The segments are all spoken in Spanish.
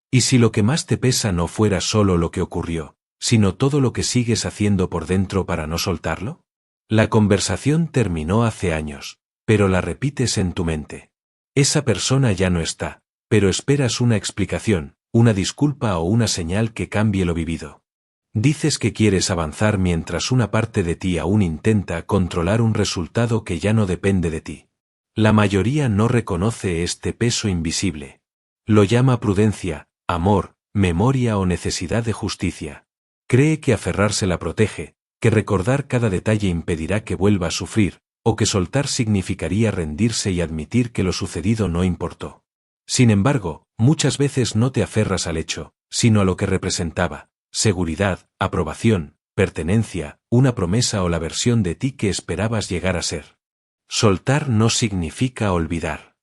¿Y si lo que más te pesa no fuera solo lo que ocurrió, sino todo lo que sigues haciendo por dentro para no soltarlo? La conversación terminó hace años, pero la repites en tu mente. Esa persona ya no está, pero esperas una explicación, una disculpa o una señal que cambie lo vivido. Dices que quieres avanzar mientras una parte de ti aún intenta controlar un resultado que ya no depende de ti. La mayoría no reconoce este peso invisible. Lo llama prudencia, amor, memoria o necesidad de justicia. Cree que aferrarse la protege, que recordar cada detalle impedirá que vuelva a sufrir, o que soltar significaría rendirse y admitir que lo sucedido no importó. Sin embargo, muchas veces no te aferras al hecho, sino a lo que representaba: seguridad, aprobación, pertenencia, una promesa o la versión de ti que esperabas llegar a ser. Soltar no significa olvidar.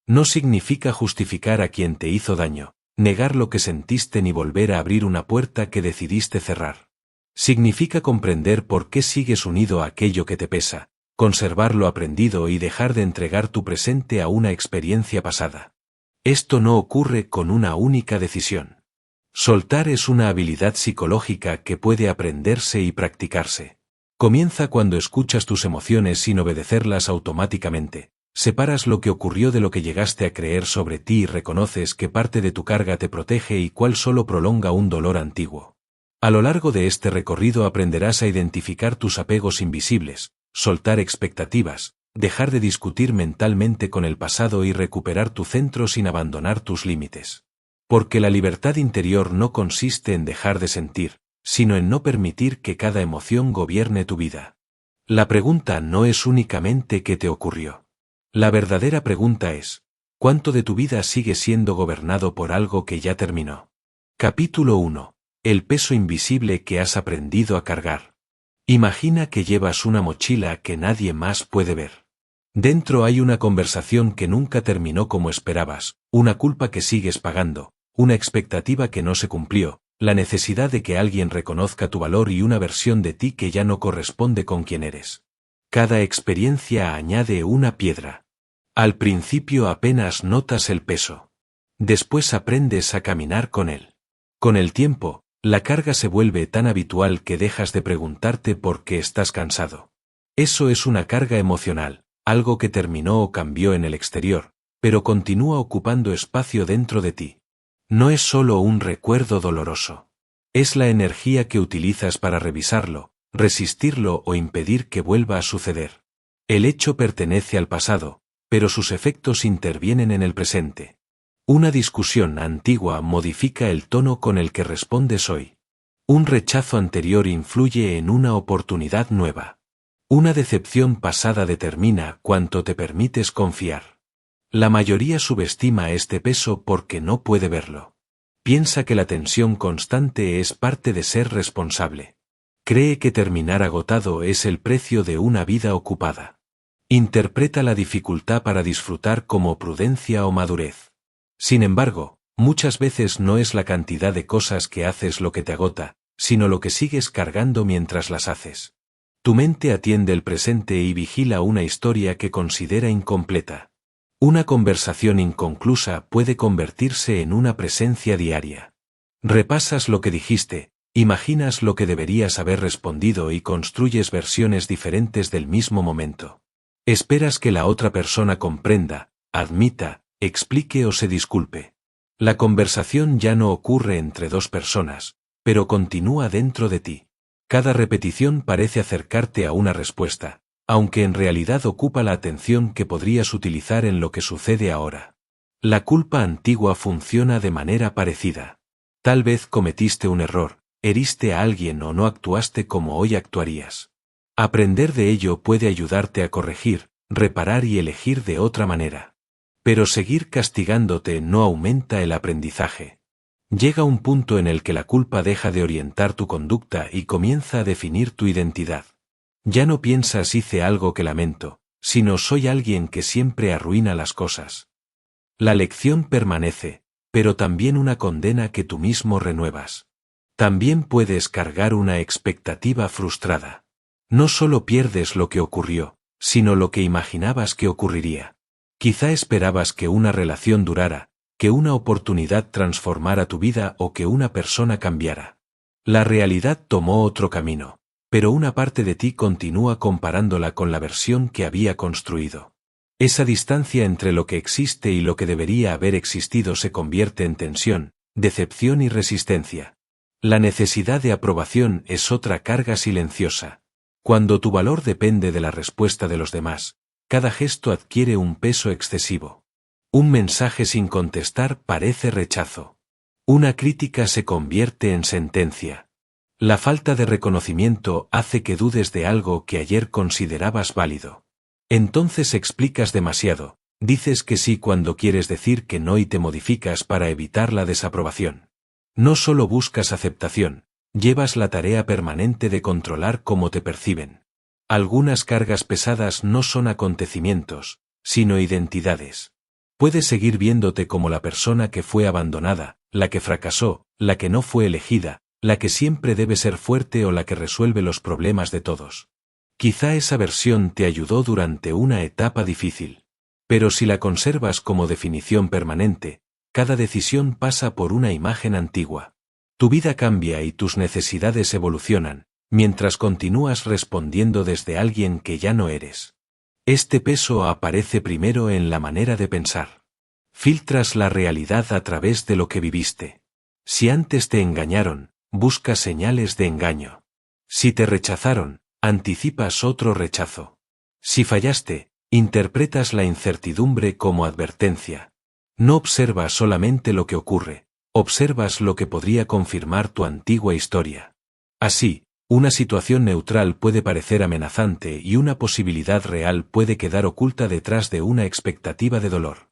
No significa justificar a quien te hizo daño, negar lo que sentiste ni volver a abrir una puerta que decidiste cerrar. Significa comprender por qué sigues unido a aquello que te pesa, conservar lo aprendido y dejar de entregar tu presente a una experiencia pasada. Esto no ocurre con una única decisión. Soltar es una habilidad psicológica que puede aprenderse y practicarse. Comienza cuando escuchas tus emociones sin obedecerlas automáticamente. Separas lo que ocurrió de lo que llegaste a creer sobre ti y reconoces que parte de tu carga te protege y cuál solo prolonga un dolor antiguo. A lo largo de este recorrido aprenderás a identificar tus apegos invisibles, soltar expectativas, dejar de discutir mentalmente con el pasado y recuperar tu centro sin abandonar tus límites. Porque la libertad interior no consiste en dejar de sentir, sino en no permitir que cada emoción gobierne tu vida. La pregunta no es únicamente qué te ocurrió. La verdadera pregunta es: ¿cuánto de tu vida sigue siendo gobernado por algo que ya terminó? Capítulo 1. El peso invisible que has aprendido a cargar. Imagina que llevas una mochila que nadie más puede ver. Dentro hay una conversación que nunca terminó como esperabas, una culpa que sigues pagando, una expectativa que no se cumplió, la necesidad de que alguien reconozca tu valor y una versión de ti que ya no corresponde con quien eres. Cada experiencia añade una piedra. Al principio apenas notas el peso. Después aprendes a caminar con él. Con el tiempo, la carga se vuelve tan habitual que dejas de preguntarte por qué estás cansado. Eso es una carga emocional, algo que terminó o cambió en el exterior, pero continúa ocupando espacio dentro de ti. No es solo un recuerdo doloroso. Es la energía que utilizas para revisarlo, resistirlo o impedir que vuelva a suceder. El hecho pertenece al pasado, pero sus efectos intervienen en el presente. Una discusión antigua modifica el tono con el que respondes hoy. Un rechazo anterior influye en una oportunidad nueva. Una decepción pasada determina cuánto te permites confiar. La mayoría subestima este peso porque no puede verlo. Piensa que la tensión constante es parte de ser responsable. Cree que terminar agotado es el precio de una vida ocupada. Interpreta la dificultad para disfrutar como prudencia o madurez. Sin embargo, muchas veces no es la cantidad de cosas que haces lo que te agota, sino lo que sigues cargando mientras las haces. Tu mente atiende el presente y vigila una historia que considera incompleta. Una conversación inconclusa puede convertirse en una presencia diaria. Repasas lo que dijiste, imaginas lo que deberías haber respondido y construyes versiones diferentes del mismo momento. Esperas que la otra persona comprenda, admita, explique o se disculpe. La conversación ya no ocurre entre dos personas, pero continúa dentro de ti. Cada repetición parece acercarte a una respuesta, aunque en realidad ocupa la atención que podrías utilizar en lo que sucede ahora. La culpa antigua funciona de manera parecida. Tal vez cometiste un error, heriste a alguien o no actuaste como hoy actuarías. Aprender de ello puede ayudarte a corregir, reparar y elegir de otra manera. Pero seguir castigándote no aumenta el aprendizaje. Llega un punto en el que la culpa deja de orientar tu conducta y comienza a definir tu identidad. Ya no piensas hice algo que lamento, sino soy alguien que siempre arruina las cosas. La lección permanece, pero también una condena que tú mismo renuevas. También puedes cargar una expectativa frustrada. No solo pierdes lo que ocurrió, sino lo que imaginabas que ocurriría. Quizá esperabas que una relación durara, que una oportunidad transformara tu vida o que una persona cambiara. La realidad tomó otro camino, pero una parte de ti continúa comparándola con la versión que había construido. Esa distancia entre lo que existe y lo que debería haber existido se convierte en tensión, decepción y resistencia. La necesidad de aprobación es otra carga silenciosa. Cuando tu valor depende de la respuesta de los demás, cada gesto adquiere un peso excesivo. Un mensaje sin contestar parece rechazo. Una crítica se convierte en sentencia. La falta de reconocimiento hace que dudes de algo que ayer considerabas válido. Entonces explicas demasiado, dices que sí cuando quieres decir que no y te modificas para evitar la desaprobación. No solo buscas aceptación, llevas la tarea permanente de controlar cómo te perciben. Algunas cargas pesadas no son acontecimientos, sino identidades. Puedes seguir viéndote como la persona que fue abandonada, la que fracasó, la que no fue elegida, la que siempre debe ser fuerte o la que resuelve los problemas de todos. Quizá esa versión te ayudó durante una etapa difícil. Pero si la conservas como definición permanente, cada decisión pasa por una imagen antigua. Tu vida cambia y tus necesidades evolucionan, mientras continúas respondiendo desde alguien que ya no eres. Este peso aparece primero en la manera de pensar. Filtras la realidad a través de lo que viviste. Si antes te engañaron, buscas señales de engaño. Si te rechazaron, anticipas otro rechazo. Si fallaste, interpretas la incertidumbre como advertencia. No observas solamente lo que ocurre, observas lo que podría confirmar tu antigua historia. Así, una situación neutral puede parecer amenazante y una posibilidad real puede quedar oculta detrás de una expectativa de dolor.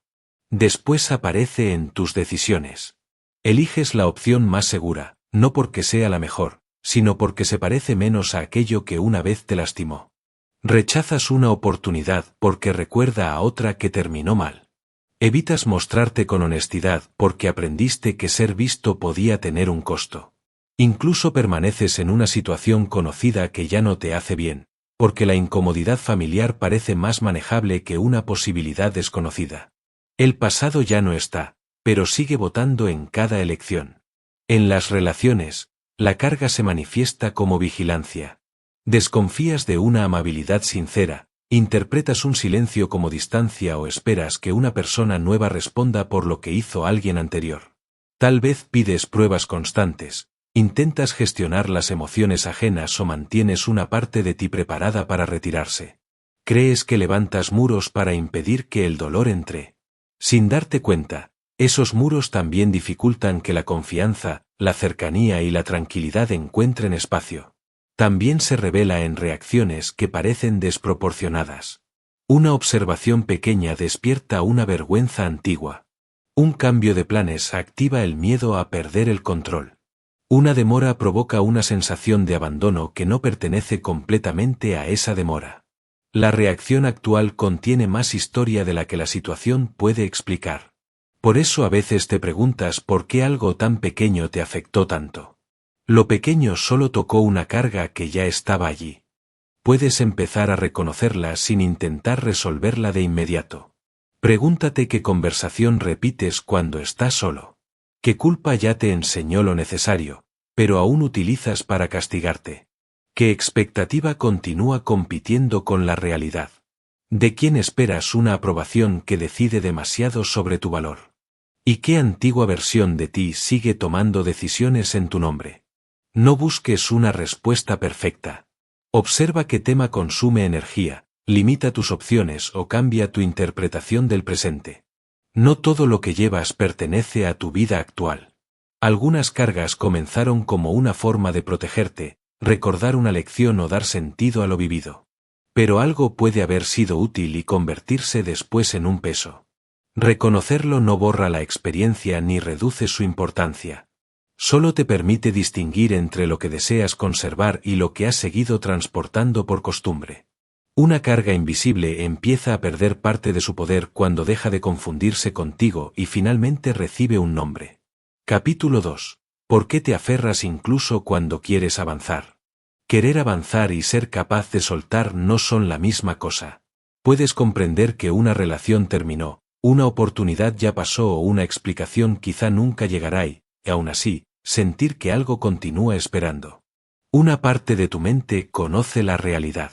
Después aparece en tus decisiones. Eliges la opción más segura, no porque sea la mejor, sino porque se parece menos a aquello que una vez te lastimó. Rechazas una oportunidad porque recuerda a otra que terminó mal. Evitas mostrarte con honestidad porque aprendiste que ser visto podía tener un costo. Incluso permaneces en una situación conocida que ya no te hace bien, porque la incomodidad familiar parece más manejable que una posibilidad desconocida. El pasado ya no está, pero sigue votando en cada elección. En las relaciones, la carga se manifiesta como vigilancia. Desconfías de una amabilidad sincera, interpretas un silencio como distancia o esperas que una persona nueva responda por lo que hizo alguien anterior. Tal vez pides pruebas constantes. Intentas gestionar las emociones ajenas o mantienes una parte de ti preparada para retirarse. Crees que levantas muros para impedir que el dolor entre. Sin darte cuenta, esos muros también dificultan que la confianza, la cercanía y la tranquilidad encuentren espacio. También se revela en reacciones que parecen desproporcionadas. Una observación pequeña despierta una vergüenza antigua. Un cambio de planes activa el miedo a perder el control. Una demora provoca una sensación de abandono que no pertenece completamente a esa demora. La reacción actual contiene más historia de la que la situación puede explicar. Por eso a veces te preguntas por qué algo tan pequeño te afectó tanto. Lo pequeño solo tocó una carga que ya estaba allí. Puedes empezar a reconocerla sin intentar resolverla de inmediato. Pregúntate qué conversación repites cuando estás solo. ¿Qué culpa ya te enseñó lo necesario, pero aún utilizas para castigarte? ¿Qué expectativa continúa compitiendo con la realidad? ¿De quién esperas una aprobación que decide demasiado sobre tu valor? ¿Y qué antigua versión de ti sigue tomando decisiones en tu nombre? No busques una respuesta perfecta. Observa qué tema consume energía, limita tus opciones o cambia tu interpretación del presente. No todo lo que llevas pertenece a tu vida actual. Algunas cargas comenzaron como una forma de protegerte, recordar una lección o dar sentido a lo vivido. Pero algo puede haber sido útil y convertirse después en un peso. Reconocerlo no borra la experiencia ni reduce su importancia. Solo te permite distinguir entre lo que deseas conservar y lo que has seguido transportando por costumbre. Una carga invisible empieza a perder parte de su poder cuando deja de confundirse contigo y finalmente recibe un nombre. Capítulo 2. ¿Por qué te aferras incluso cuando quieres avanzar? Querer avanzar y ser capaz de soltar no son la misma cosa. Puedes comprender que una relación terminó, Una oportunidad ya pasó o una explicación quizá nunca llegará y, aún así, sentir que algo continúa esperando. Una parte de tu mente conoce la realidad.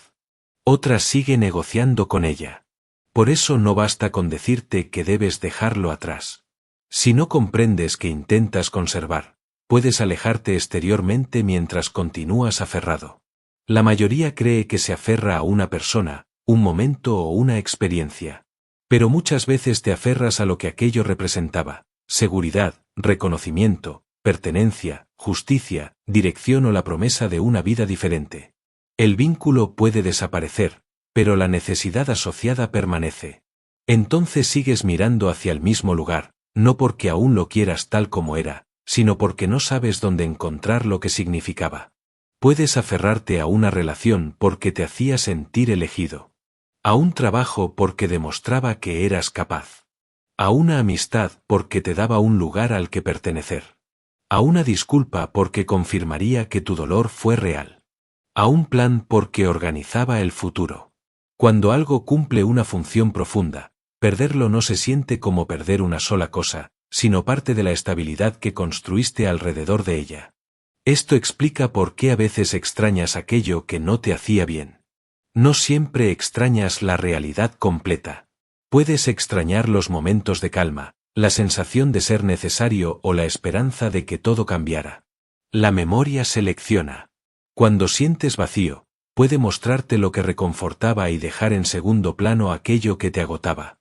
Otra sigue negociando con ella. Por eso no basta con decirte que debes dejarlo atrás. Si no comprendes que intentas conservar, puedes alejarte exteriormente mientras continúas aferrado. La mayoría cree que se aferra a una persona, un momento o una experiencia. Pero muchas veces te aferras a lo que aquello representaba: seguridad, reconocimiento, pertenencia, justicia, dirección o la promesa de una vida diferente. El vínculo puede desaparecer, pero la necesidad asociada permanece. Entonces sigues mirando hacia el mismo lugar, no porque aún lo quieras tal como era, sino porque no sabes dónde encontrar lo que significaba. Puedes aferrarte a una relación porque te hacía sentir elegido. A un trabajo porque demostraba que eras capaz. A una amistad porque te daba un lugar al que pertenecer. A una disculpa porque confirmaría que tu dolor fue real. A un plan porque organizaba el futuro. Cuando algo cumple una función profunda, perderlo no se siente como perder una sola cosa, sino parte de la estabilidad que construiste alrededor de ella. Esto explica por qué a veces extrañas aquello que no te hacía bien. No siempre extrañas la realidad completa. Puedes extrañar los momentos de calma, la sensación de ser necesario o la esperanza de que todo cambiara. La memoria selecciona. Cuando sientes vacío, puede mostrarte lo que reconfortaba y dejar en segundo plano aquello que te agotaba.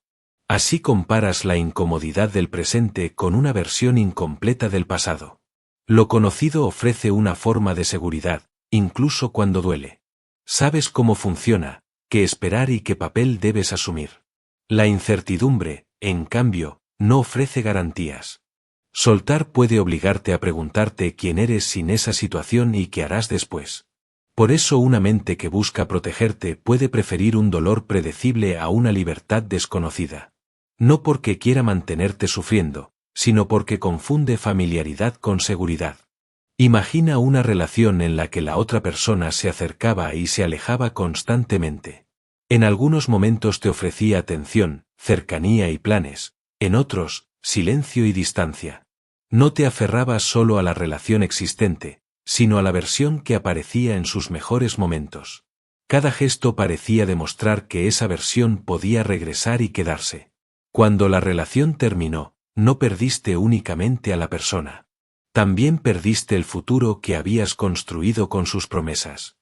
Así comparas la incomodidad del presente con una versión incompleta del pasado. Lo conocido ofrece una forma de seguridad, incluso cuando duele. Sabes cómo funciona, qué esperar y qué papel debes asumir. La incertidumbre, en cambio, no ofrece garantías. Soltar puede obligarte a preguntarte quién eres sin esa situación y qué harás después. Por eso una mente que busca protegerte puede preferir un dolor predecible a una libertad desconocida. No porque quiera mantenerte sufriendo, sino porque confunde familiaridad con seguridad. Imagina una relación en la que la otra persona se acercaba y se alejaba constantemente. En algunos momentos te ofrecía atención, cercanía y planes, en otros, silencio y distancia. No te aferrabas solo a la relación existente, sino a la versión que aparecía en sus mejores momentos. Cada gesto parecía demostrar que esa versión podía regresar y quedarse. Cuando la relación terminó, no perdiste únicamente a la persona. También perdiste el futuro que habías construido con sus promesas.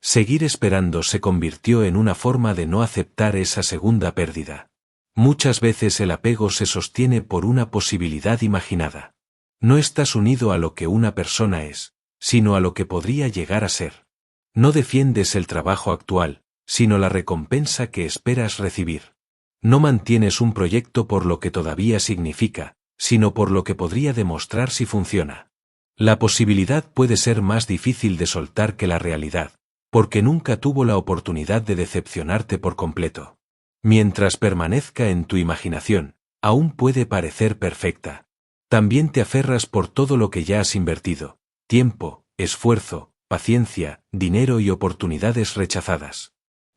Seguir esperando se convirtió en una forma de no aceptar esa segunda pérdida. Muchas veces el apego se sostiene por una posibilidad imaginada. No estás unido a lo que una persona es, sino a lo que podría llegar a ser. No defiendes el trabajo actual, sino la recompensa que esperas recibir. No mantienes un proyecto por lo que todavía significa, sino por lo que podría demostrar si funciona. La posibilidad puede ser más difícil de soltar que la realidad, porque nunca tuvo la oportunidad de decepcionarte por completo. Mientras permanezca en tu imaginación, aún puede parecer perfecta. También te aferras por todo lo que ya has invertido: tiempo, esfuerzo, paciencia, dinero y oportunidades rechazadas.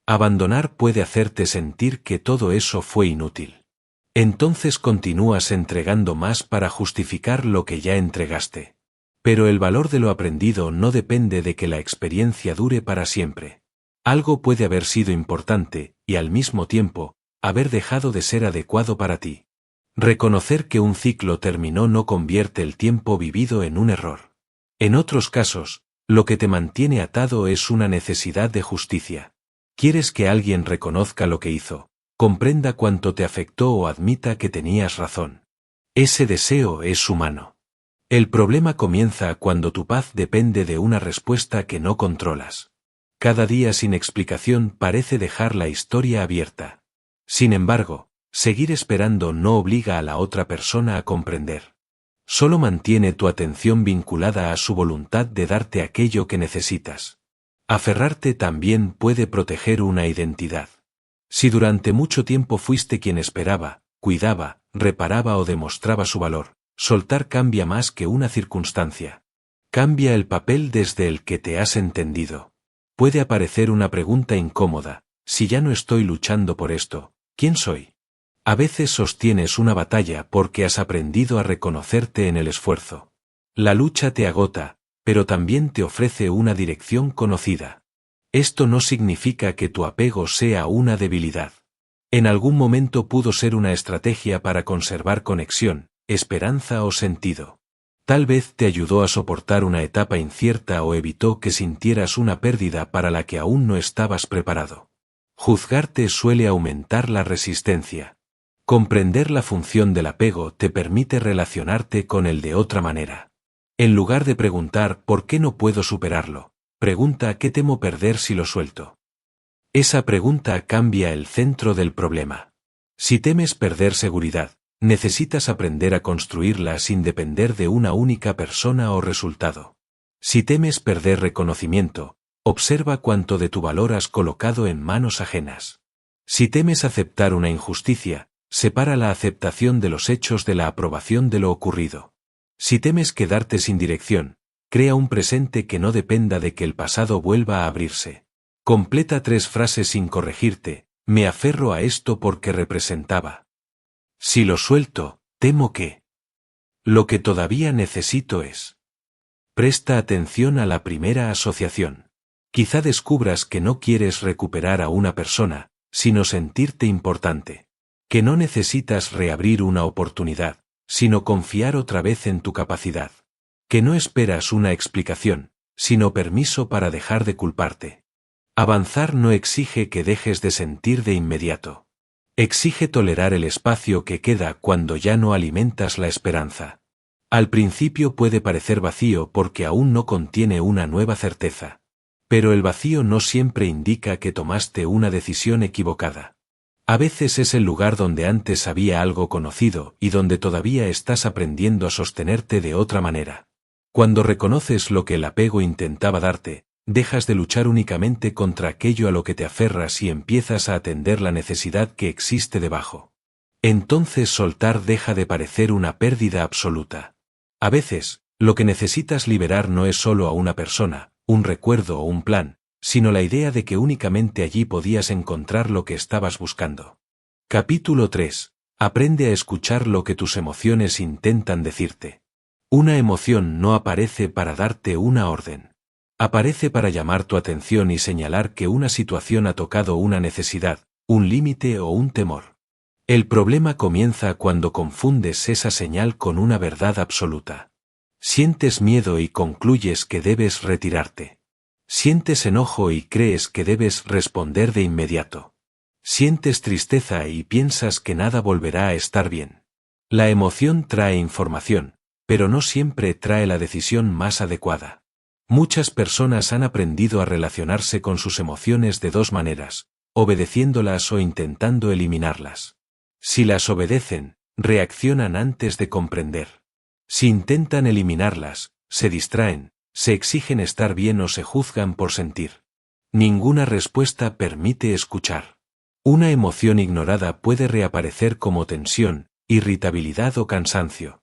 Abandonar puede hacerte sentir que todo eso fue inútil. Entonces continúas entregando más para justificar lo que ya entregaste. Pero el valor de lo aprendido no depende de que la experiencia dure para siempre. Algo puede haber sido importante, y al mismo tiempo, haber dejado de ser adecuado para ti. Reconocer que un ciclo terminó no convierte el tiempo vivido en un error. En otros casos, lo que te mantiene atado es una necesidad de justicia. Quieres que alguien reconozca lo que hizo, comprenda cuánto te afectó o admita que tenías razón. Ese deseo es humano. El problema comienza cuando tu paz depende de una respuesta que no controlas. Cada día sin explicación parece dejar la historia abierta. Sin embargo, seguir esperando no obliga a la otra persona a comprender. Solo mantiene tu atención vinculada a su voluntad de darte aquello que necesitas. Aferrarte también puede proteger una identidad. Si durante mucho tiempo fuiste quien esperaba, cuidaba, reparaba o demostraba su valor, soltar cambia más que una circunstancia. Cambia el papel desde el que te has entendido. Puede aparecer una pregunta incómoda: si ya no estoy luchando por esto, ¿quién soy? A veces sostienes una batalla porque has aprendido a reconocerte en el esfuerzo. La lucha te agota, pero también te ofrece una dirección conocida. Esto no significa que tu apego sea una debilidad. En algún momento pudo ser una estrategia para conservar conexión, esperanza o sentido. Tal vez te ayudó a soportar una etapa incierta o evitó que sintieras una pérdida para la que aún no estabas preparado. Juzgarte suele aumentar la resistencia. Comprender la función del apego te permite relacionarte con él de otra manera. En lugar de preguntar ¿por qué no puedo superarlo?, pregunta ¿qué temo perder si lo suelto? Esa pregunta cambia el centro del problema. Si temes perder seguridad, necesitas aprender a construirla sin depender de una única persona o resultado. Si temes perder reconocimiento, observa cuánto de tu valor has colocado en manos ajenas. Si temes aceptar una injusticia, separa la aceptación de los hechos de la aprobación de lo ocurrido. Si temes quedarte sin dirección, crea un presente que no dependa de que el pasado vuelva a abrirse. Completa 3 frases sin corregirte: me aferro a esto porque representaba. Si lo suelto, temo que. Lo que todavía necesito es. Presta atención a la primera asociación. Quizá descubras que no quieres recuperar a una persona, sino sentirte importante. Que no necesitas reabrir una oportunidad, sino confiar otra vez en tu capacidad. Que no esperas una explicación, sino permiso para dejar de culparte. Avanzar no exige que dejes de sentir de inmediato. Exige tolerar el espacio que queda cuando ya no alimentas la esperanza. Al principio puede parecer vacío porque aún no contiene una nueva certeza. Pero el vacío no siempre indica que tomaste una decisión equivocada. A veces es el lugar donde antes había algo conocido y donde todavía estás aprendiendo a sostenerte de otra manera. Cuando reconoces lo que el apego intentaba darte, dejas de luchar únicamente contra aquello a lo que te aferras y empiezas a atender la necesidad que existe debajo. Entonces soltar deja de parecer una pérdida absoluta. A veces, lo que necesitas liberar no es solo a una persona, un recuerdo o un plan, sino la idea de que únicamente allí podías encontrar lo que estabas buscando. Capítulo 3. Aprende a escuchar lo que tus emociones intentan decirte. Una emoción no aparece para darte una orden. Aparece para llamar tu atención y señalar que una situación ha tocado una necesidad, un límite o un temor. El problema comienza cuando confundes esa señal con una verdad absoluta. Sientes miedo y concluyes que debes retirarte. Sientes enojo y crees que debes responder de inmediato. Sientes tristeza y piensas que nada volverá a estar bien. La emoción trae información, pero no siempre trae la decisión más adecuada. Muchas personas han aprendido a relacionarse con sus emociones de 2 maneras, obedeciéndolas o intentando eliminarlas. Si las obedecen, reaccionan antes de comprender. Si intentan eliminarlas, se distraen, se exigen estar bien o se juzgan por sentir. Ninguna respuesta permite escuchar. Una emoción ignorada puede reaparecer como tensión, irritabilidad o cansancio.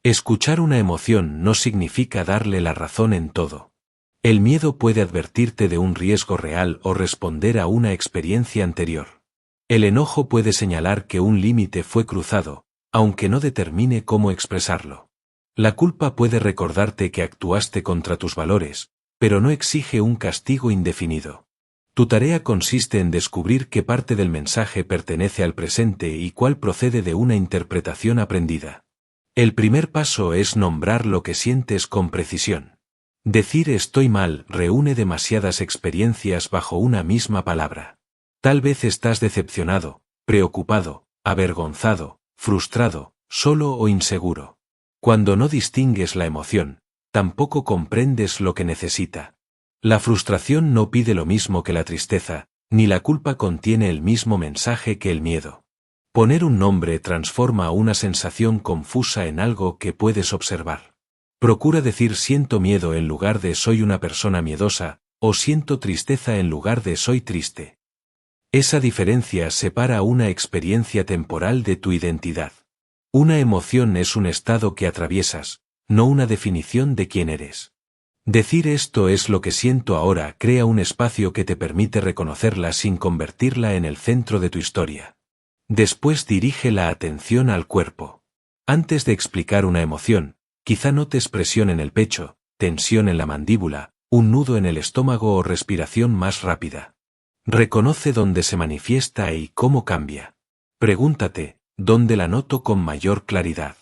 Escuchar una emoción no significa darle la razón en todo. El miedo puede advertirte de un riesgo real o responder a una experiencia anterior. El enojo puede señalar que un límite fue cruzado, aunque no determine cómo expresarlo. La culpa puede recordarte que actuaste contra tus valores, pero no exige un castigo indefinido. Tu tarea consiste en descubrir qué parte del mensaje pertenece al presente y cuál procede de una interpretación aprendida. El primer paso es nombrar lo que sientes con precisión. Decir estoy mal reúne demasiadas experiencias bajo una misma palabra. Tal vez estás decepcionado, preocupado, avergonzado, frustrado, solo o inseguro. Cuando no distingues la emoción, tampoco comprendes lo que necesita. La frustración no pide lo mismo que la tristeza, ni la culpa contiene el mismo mensaje que el miedo. Poner un nombre transforma una sensación confusa en algo que puedes observar. Procura decir siento miedo en lugar de soy una persona miedosa, o siento tristeza en lugar de soy triste. Esa diferencia separa una experiencia temporal de tu identidad. Una emoción es un estado que atraviesas, no una definición de quién eres. Decir esto es lo que siento ahora crea un espacio que te permite reconocerla sin convertirla en el centro de tu historia. Después dirige la atención al cuerpo. Antes de explicar una emoción, quizá notes presión en el pecho, tensión en la mandíbula, un nudo en el estómago o respiración más rápida. Reconoce dónde se manifiesta y cómo cambia. Pregúntate, ¿dónde la noto con mayor claridad?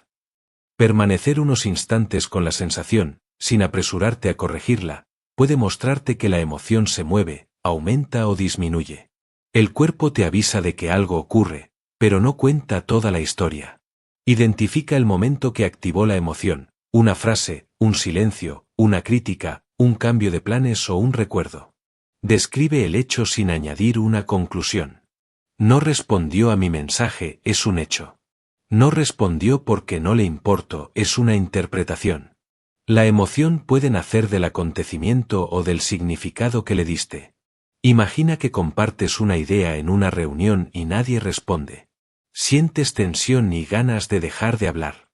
Permanecer unos instantes con la sensación, sin apresurarte a corregirla, puede mostrarte que la emoción se mueve, aumenta o disminuye. El cuerpo te avisa de que algo ocurre, pero no cuenta toda la historia. Identifica el momento que activó la emoción, una frase, un silencio, una crítica, un cambio de planes o un recuerdo. Describe el hecho sin añadir una conclusión. No respondió a mi mensaje, es un hecho. No respondió porque no le importo, es una interpretación. La emoción puede nacer del acontecimiento o del significado que le diste. Imagina que compartes una idea en una reunión y nadie responde. Sientes tensión y ganas de dejar de hablar.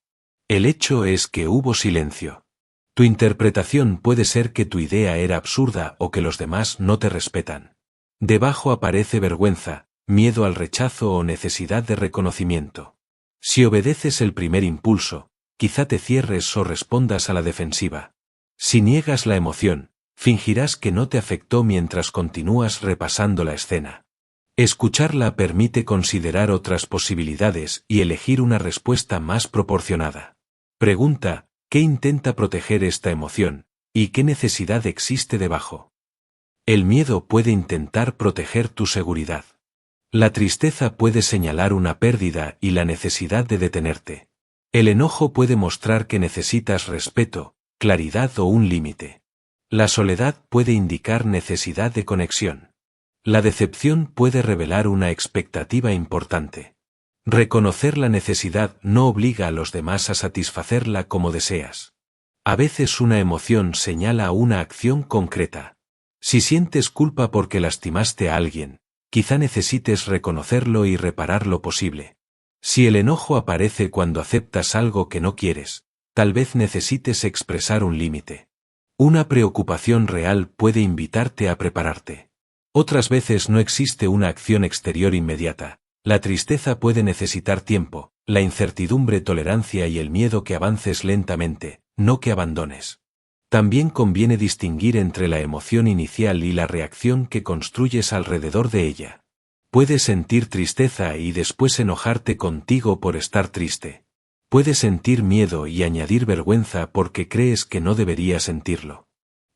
El hecho es que hubo silencio. Tu interpretación puede ser que tu idea era absurda o que los demás no te respetan. Debajo aparece vergüenza, miedo al rechazo o necesidad de reconocimiento. Si obedeces el primer impulso, quizá te cierres o respondas a la defensiva. Si niegas la emoción, fingirás que no te afectó mientras continúas repasando la escena. Escucharla permite considerar otras posibilidades y elegir una respuesta más proporcionada. Pregunta, ¿qué intenta proteger esta emoción? ¿Y qué necesidad existe debajo? El miedo puede intentar proteger tu seguridad. La tristeza puede señalar una pérdida y la necesidad de detenerte. El enojo puede mostrar que necesitas respeto, claridad o un límite. La soledad puede indicar necesidad de conexión. La decepción puede revelar una expectativa importante. Reconocer la necesidad no obliga a los demás a satisfacerla como deseas. A veces una emoción señala una acción concreta. Si sientes culpa porque lastimaste a alguien, quizá necesites reconocerlo y reparar lo posible. Si el enojo aparece cuando aceptas algo que no quieres, tal vez necesites expresar un límite. Una preocupación real puede invitarte a prepararte. Otras veces no existe una acción exterior inmediata. La tristeza puede necesitar tiempo, la incertidumbre tolerancia y el miedo que avances lentamente, no que abandones. También conviene distinguir entre la emoción inicial y la reacción que construyes alrededor de ella. Puedes sentir tristeza y después enojarte contigo por estar triste. Puedes sentir miedo y añadir vergüenza porque crees que no deberías sentirlo.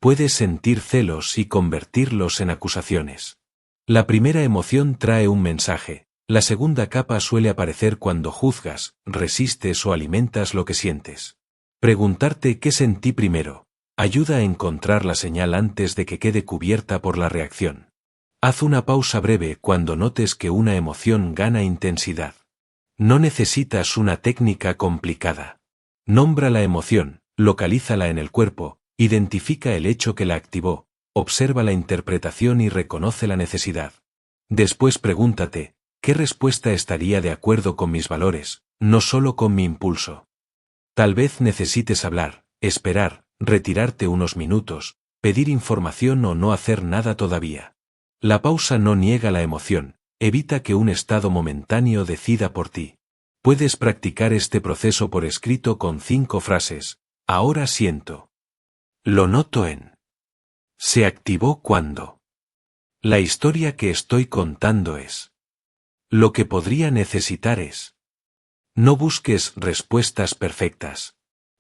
Puedes sentir celos y convertirlos en acusaciones. La primera emoción trae un mensaje, la segunda capa suele aparecer cuando juzgas, resistes o alimentas lo que sientes. Preguntarte qué sentí primero ayuda a encontrar la señal antes de que quede cubierta por la reacción. Haz una pausa breve cuando notes que una emoción gana intensidad. No necesitas una técnica complicada. Nombra la emoción, localízala en el cuerpo, identifica el hecho que la activó, observa la interpretación y reconoce la necesidad. Después pregúntate, ¿qué respuesta estaría de acuerdo con mis valores, no solo con mi impulso? Tal vez necesites hablar, esperar, retirarte unos minutos, pedir información o no hacer nada todavía. La pausa no niega la emoción, evita que un estado momentáneo decida por ti. Puedes practicar este proceso por escrito con 5 frases. Ahora siento. Lo noto en. Se activó cuando. La historia que estoy contando es. Lo que podría necesitar es. No busques respuestas perfectas.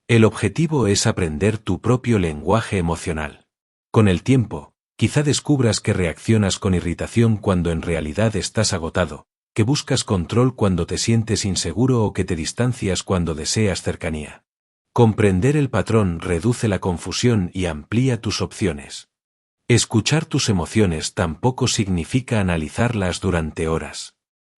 El objetivo es aprender tu propio lenguaje emocional. Con el tiempo, quizá descubras que reaccionas con irritación cuando en realidad estás agotado, que buscas control cuando te sientes inseguro o que te distancias cuando deseas cercanía. Comprender el patrón reduce la confusión y amplía tus opciones. Escuchar tus emociones tampoco significa analizarlas durante horas.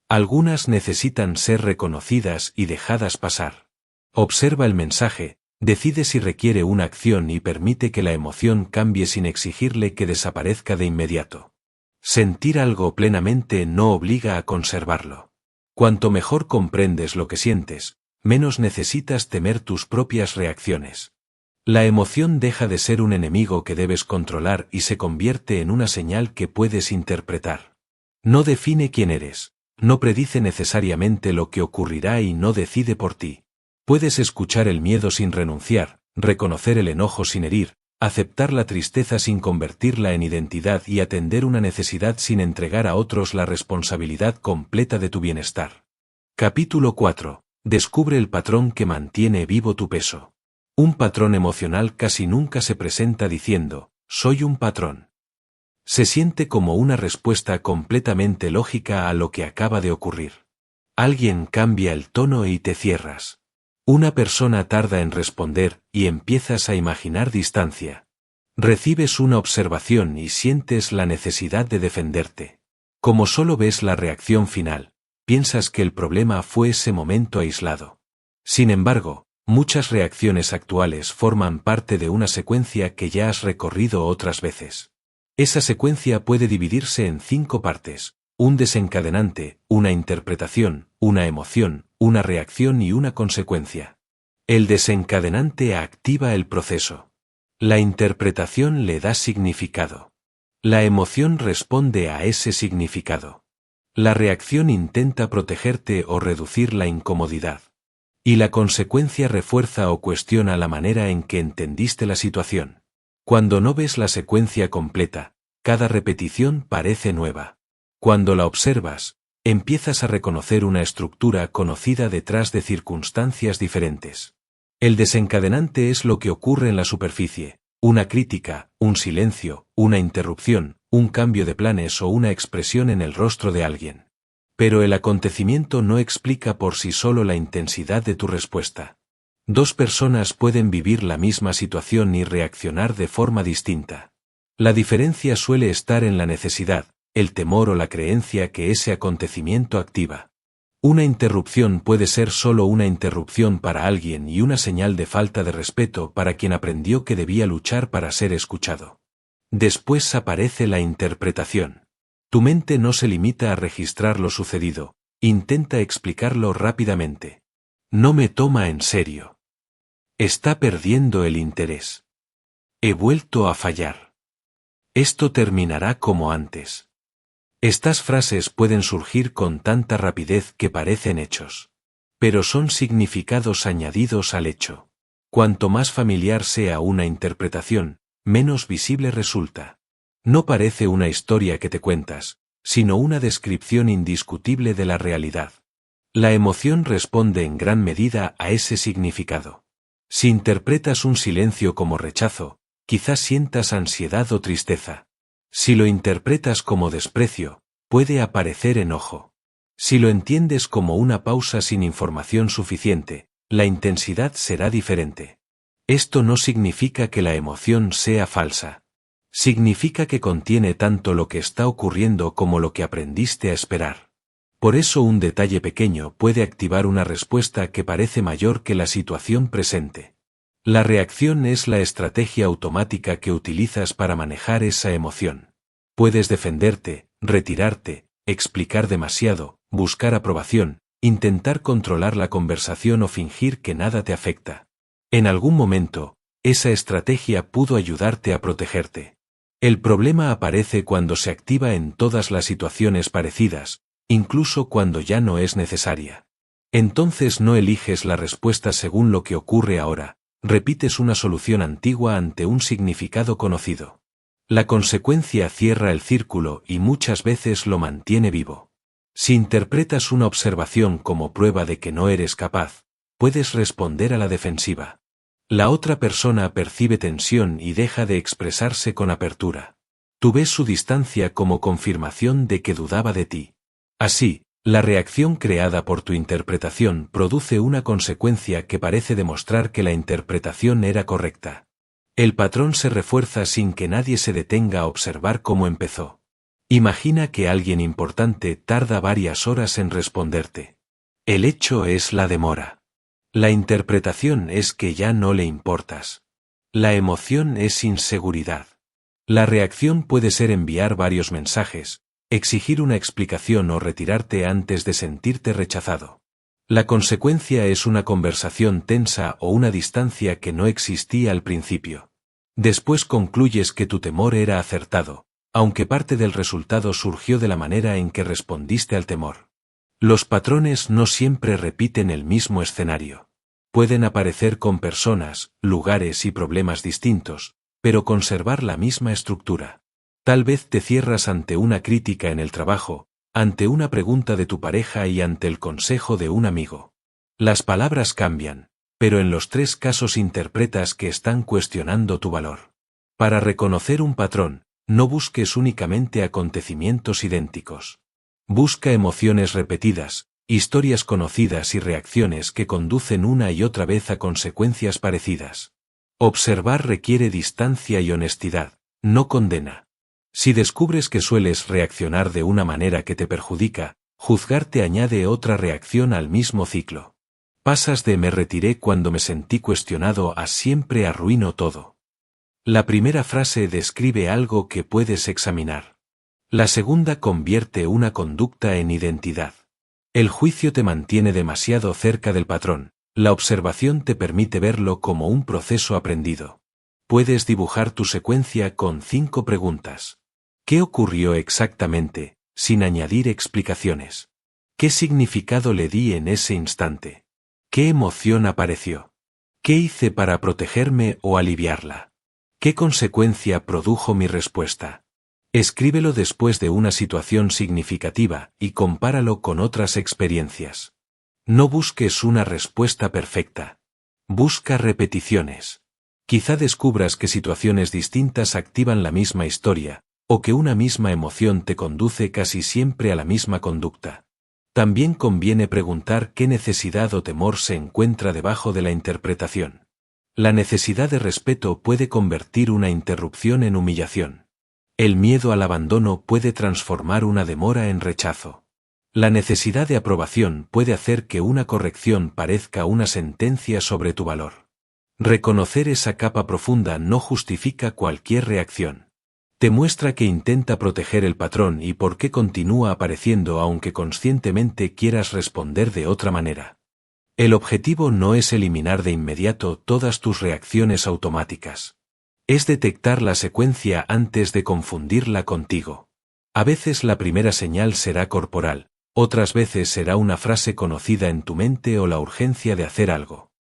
Algunas necesitan ser reconocidas y dejadas pasar. Observa el mensaje, decide si requiere una acción y permite que la emoción cambie sin exigirle que desaparezca de inmediato. Sentir algo plenamente no obliga a conservarlo. Cuanto mejor comprendes lo que sientes, menos necesitas temer tus propias reacciones. La emoción deja de ser un enemigo que debes controlar y se convierte en una señal que puedes interpretar. No define quién eres, No predice necesariamente lo que ocurrirá y no decide por ti. Puedes escuchar el miedo sin renunciar, reconocer el enojo sin herir, aceptar la tristeza sin convertirla en identidad y atender una necesidad sin entregar a otros la responsabilidad completa de tu bienestar. Capítulo 4. Descubre el patrón que mantiene vivo tu peso. Un patrón emocional casi nunca se presenta diciendo, soy un patrón. Se siente como una respuesta completamente lógica a lo que acaba de ocurrir. Alguien cambia el tono y te cierras. Una persona tarda en responder y empiezas a imaginar distancia. Recibes una observación y sientes la necesidad de defenderte. Como solo ves la reacción final, piensas que el problema fue ese momento aislado. Sin embargo, muchas reacciones actuales forman parte de una secuencia que ya has recorrido otras veces. Esa secuencia puede dividirse en 5 partes: un desencadenante, una interpretación, una emoción, una reacción y una consecuencia. El desencadenante activa el proceso. La interpretación le da significado. La emoción responde a ese significado. La reacción intenta protegerte o reducir la incomodidad. Y la consecuencia refuerza o cuestiona la manera en que entendiste la situación. Cuando no ves la secuencia completa, cada repetición parece nueva. Cuando la observas, empiezas a reconocer una estructura conocida detrás de circunstancias diferentes. El desencadenante es lo que ocurre en la superficie: una crítica, un silencio, una interrupción, un cambio de planes o una expresión en el rostro de alguien. Pero el acontecimiento no explica por sí solo la intensidad de tu respuesta. 2 personas pueden vivir la misma situación y reaccionar de forma distinta. La diferencia suele estar en la necesidad, el temor o la creencia que ese acontecimiento activa. Una interrupción puede ser solo una interrupción para alguien y una señal de falta de respeto para quien aprendió que debía luchar para ser escuchado. Después aparece la interpretación. Tu mente no se limita a registrar lo sucedido, intenta explicarlo rápidamente. No me toma en serio. Está perdiendo el interés. He vuelto a fallar. Esto terminará como antes. Estas frases pueden surgir con tanta rapidez que parecen hechos. Pero son significados añadidos al hecho. Cuanto más familiar sea una interpretación, menos visible resulta. No parece una historia que te cuentas, sino una descripción indiscutible de la realidad. La emoción responde en gran medida a ese significado. Si interpretas un silencio como rechazo, quizás sientas ansiedad o tristeza. Si lo interpretas como desprecio, puede aparecer enojo. Si lo entiendes como una pausa sin información suficiente, la intensidad será diferente. Esto no significa que la emoción sea falsa. Significa que contiene tanto lo que está ocurriendo como lo que aprendiste a esperar. Por eso un detalle pequeño puede activar una respuesta que parece mayor que la situación presente. La reacción es la estrategia automática que utilizas para manejar esa emoción. Puedes defenderte, retirarte, explicar demasiado, buscar aprobación, intentar controlar la conversación o fingir que nada te afecta. En algún momento, esa estrategia pudo ayudarte a protegerte. El problema aparece cuando se activa en todas las situaciones parecidas, incluso cuando ya no es necesaria. Entonces no eliges la respuesta según lo que ocurre ahora, repites una solución antigua ante un significado conocido. La consecuencia cierra el círculo y muchas veces lo mantiene vivo. Si interpretas una observación como prueba de que no eres capaz, puedes responder a la defensiva. La otra persona percibe tensión y deja de expresarse con apertura. Tú ves su distancia como confirmación de que dudaba de ti. Así, la reacción creada por tu interpretación produce una consecuencia que parece demostrar que la interpretación era correcta. El patrón se refuerza sin que nadie se detenga a observar cómo empezó. Imagina que alguien importante tarda varias horas en responderte. El hecho es la demora. La interpretación es que ya no le importas. La emoción es inseguridad. La reacción puede ser enviar varios mensajes, exigir una explicación o retirarte antes de sentirte rechazado. La consecuencia es una conversación tensa o una distancia que no existía al principio. Después concluyes que tu temor era acertado, aunque parte del resultado surgió de la manera en que respondiste al temor. Los patrones no siempre repiten el mismo escenario. Pueden aparecer con personas, lugares y problemas distintos, pero conservar la misma estructura. Tal vez te cierras ante una crítica en el trabajo, ante una pregunta de tu pareja y ante el consejo de un amigo. Las palabras cambian, pero en los tres casos interpretas que están cuestionando tu valor. Para reconocer un patrón, no busques únicamente acontecimientos idénticos. Busca emociones repetidas, historias conocidas y reacciones que conducen una y otra vez a consecuencias parecidas. Observar requiere distancia y honestidad, no condena. Si descubres que sueles reaccionar de una manera que te perjudica, juzgar te añade otra reacción al mismo ciclo. Pasas de me retiré cuando me sentí cuestionado a siempre arruino todo. La primera frase describe algo que puedes examinar. La segunda convierte una conducta en identidad. El juicio te mantiene demasiado cerca del patrón, la observación te permite verlo como un proceso aprendido. Puedes dibujar tu secuencia con 5 preguntas. ¿Qué ocurrió exactamente, sin añadir explicaciones? ¿Qué significado le di en ese instante? ¿Qué emoción apareció? ¿Qué hice para protegerme o aliviarla? ¿Qué consecuencia produjo mi respuesta? Escríbelo después de una situación significativa y compáralo con otras experiencias. No busques una respuesta perfecta. Busca repeticiones. Quizá descubras que situaciones distintas activan la misma historia, o que una misma emoción te conduce casi siempre a la misma conducta. También conviene preguntar qué necesidad o temor se encuentra debajo de la interpretación. La necesidad de respeto puede convertir una interrupción en humillación. El miedo al abandono puede transformar una demora en rechazo. La necesidad de aprobación puede hacer que una corrección parezca una sentencia sobre tu valor. Reconocer esa capa profunda no justifica cualquier reacción. Te muestra que intenta proteger el patrón y por qué continúa apareciendo aunque conscientemente quieras responder de otra manera. El objetivo no es eliminar de inmediato todas tus reacciones automáticas. Es detectar la secuencia antes de confundirla contigo. A veces la primera señal será corporal, otras veces será una frase conocida en tu mente o la urgencia de hacer algo.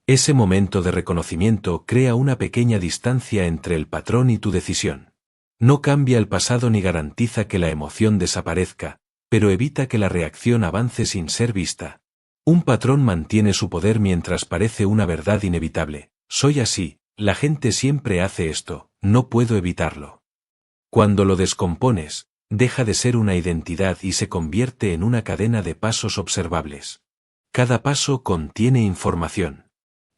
Ese momento de reconocimiento crea una pequeña distancia entre el patrón y tu decisión. No cambia el pasado ni garantiza que la emoción desaparezca, pero evita que la reacción avance sin ser vista. Un patrón mantiene su poder mientras parece una verdad inevitable. Soy así, la gente siempre hace esto, no puedo evitarlo. Cuando lo descompones, deja de ser una identidad y se convierte en una cadena de pasos observables. Cada paso contiene información.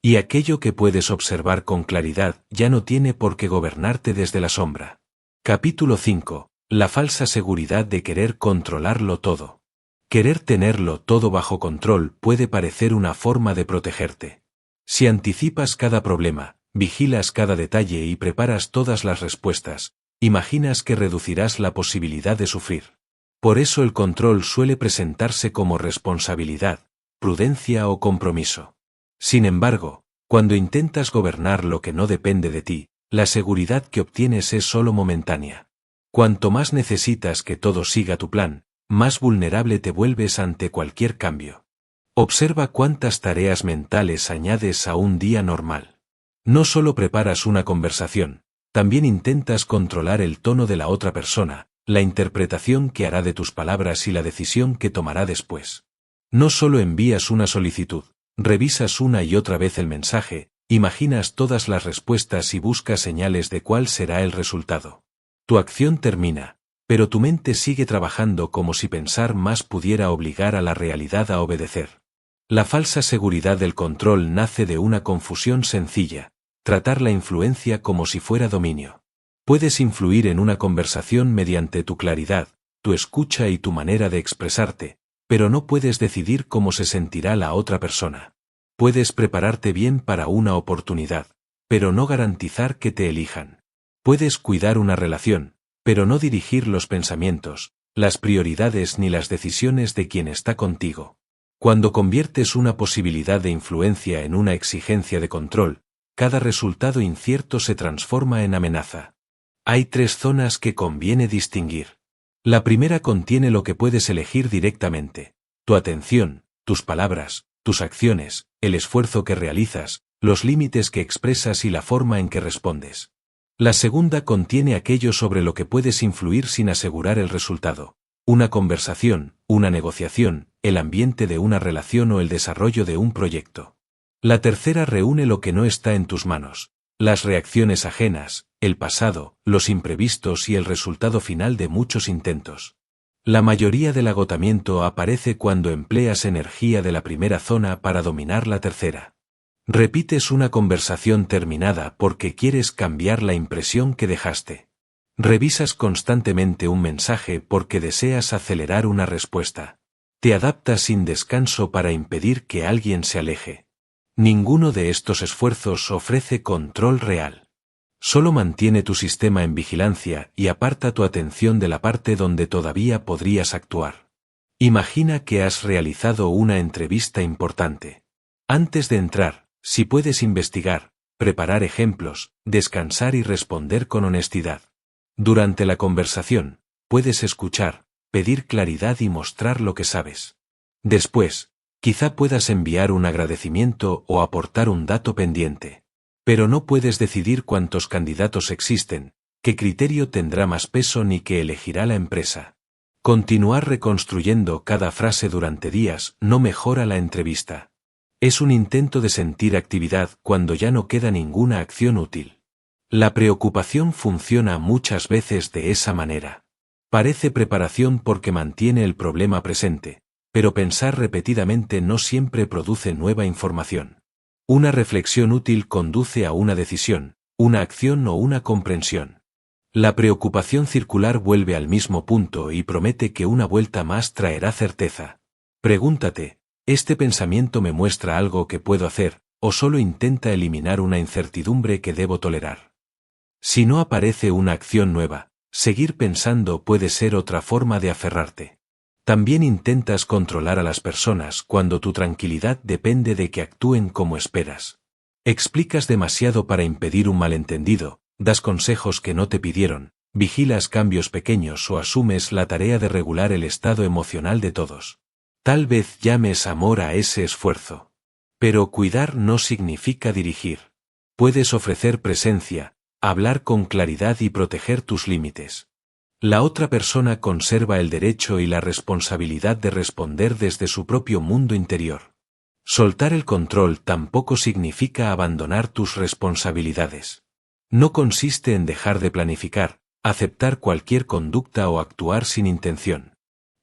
Y aquello que puedes observar con claridad ya no tiene por qué gobernarte desde la sombra. Capítulo 5. La falsa seguridad de querer controlarlo todo. Querer tenerlo todo bajo control puede parecer una forma de protegerte. Si anticipas cada problema, vigilas cada detalle y preparas todas las respuestas, imaginas que reducirás la posibilidad de sufrir. Por eso el control suele presentarse como responsabilidad, prudencia o compromiso. Sin embargo, cuando intentas gobernar lo que no depende de ti, la seguridad que obtienes es solo momentánea. Cuanto más necesitas que todo siga tu plan, más vulnerable te vuelves ante cualquier cambio. Observa cuántas tareas mentales añades a un día normal. No solo preparas una conversación, también intentas controlar el tono de la otra persona, la interpretación que hará de tus palabras y la decisión que tomará después. No solo envías una solicitud, revisas una y otra vez el mensaje, imaginas todas las respuestas y buscas señales de cuál será el resultado. Tu acción termina, pero tu mente sigue trabajando como si pensar más pudiera obligar a la realidad a obedecer. La falsa seguridad del control nace de una confusión sencilla, tratar la influencia como si fuera dominio. Puedes influir en una conversación mediante tu claridad, tu escucha y tu manera de expresarte, pero no puedes decidir cómo se sentirá la otra persona. Puedes prepararte bien para una oportunidad, pero no garantizar que te elijan. Puedes cuidar una relación, pero no dirigir los pensamientos, las prioridades ni las decisiones de quien está contigo. Cuando conviertes una posibilidad de influencia en una exigencia de control, cada resultado incierto se transforma en amenaza. Hay 3 zonas que conviene distinguir. La primera contiene lo que puedes elegir directamente. tu atención, tus palabras, tus acciones, el esfuerzo que realizas, los límites que expresas y la forma en que respondes. La segunda contiene aquello sobre lo que puedes influir sin asegurar el resultado. Una conversación, una negociación, el ambiente de una relación o el desarrollo de un proyecto. La tercera reúne lo que no está en tus manos, las reacciones ajenas, el pasado, los imprevistos y el resultado final de muchos intentos. La mayoría del agotamiento aparece cuando empleas energía de la primera zona para dominar la tercera. Repites una conversación terminada porque quieres cambiar la impresión que dejaste. Revisas constantemente un mensaje porque deseas acelerar una respuesta. Te adaptas sin descanso para impedir que alguien se aleje. Ninguno de estos esfuerzos ofrece control real. Solo mantiene tu sistema en vigilancia y aparta tu atención de la parte donde todavía podrías actuar. Imagina que has realizado una entrevista importante. Antes de entrar, si puedes investigar, preparar ejemplos, descansar y responder con honestidad. Durante la conversación, puedes escuchar, pedir claridad y mostrar lo que sabes. Después, quizá puedas enviar un agradecimiento o aportar un dato pendiente. Pero no puedes decidir cuántos candidatos existen, qué criterio tendrá más peso ni qué elegirá la empresa. Continuar reconstruyendo cada frase durante días no mejora la entrevista. Es un intento de sentir actividad cuando ya no queda ninguna acción útil. La preocupación funciona muchas veces de esa manera. Parece preparación porque mantiene el problema presente, pero pensar repetidamente no siempre produce nueva información. Una reflexión útil conduce a una decisión, una acción o una comprensión. La preocupación circular vuelve al mismo punto y promete que una vuelta más traerá certeza. Pregúntate, ¿este pensamiento me muestra algo que puedo hacer, o solo intenta eliminar una incertidumbre que debo tolerar? Si no aparece una acción nueva, seguir pensando puede ser otra forma de aferrarte. También intentas controlar a las personas cuando tu tranquilidad depende de que actúen como esperas. Explicas demasiado para impedir un malentendido, das consejos que no te pidieron, vigilas cambios pequeños o asumes la tarea de regular el estado emocional de todos. Tal vez llames amor a ese esfuerzo. Pero cuidar no significa dirigir. Puedes ofrecer presencia, hablar con claridad y proteger tus límites. La otra persona conserva el derecho y la responsabilidad de responder desde su propio mundo interior. Soltar el control tampoco significa abandonar tus responsabilidades. No consiste en dejar de planificar, aceptar cualquier conducta o actuar sin intención.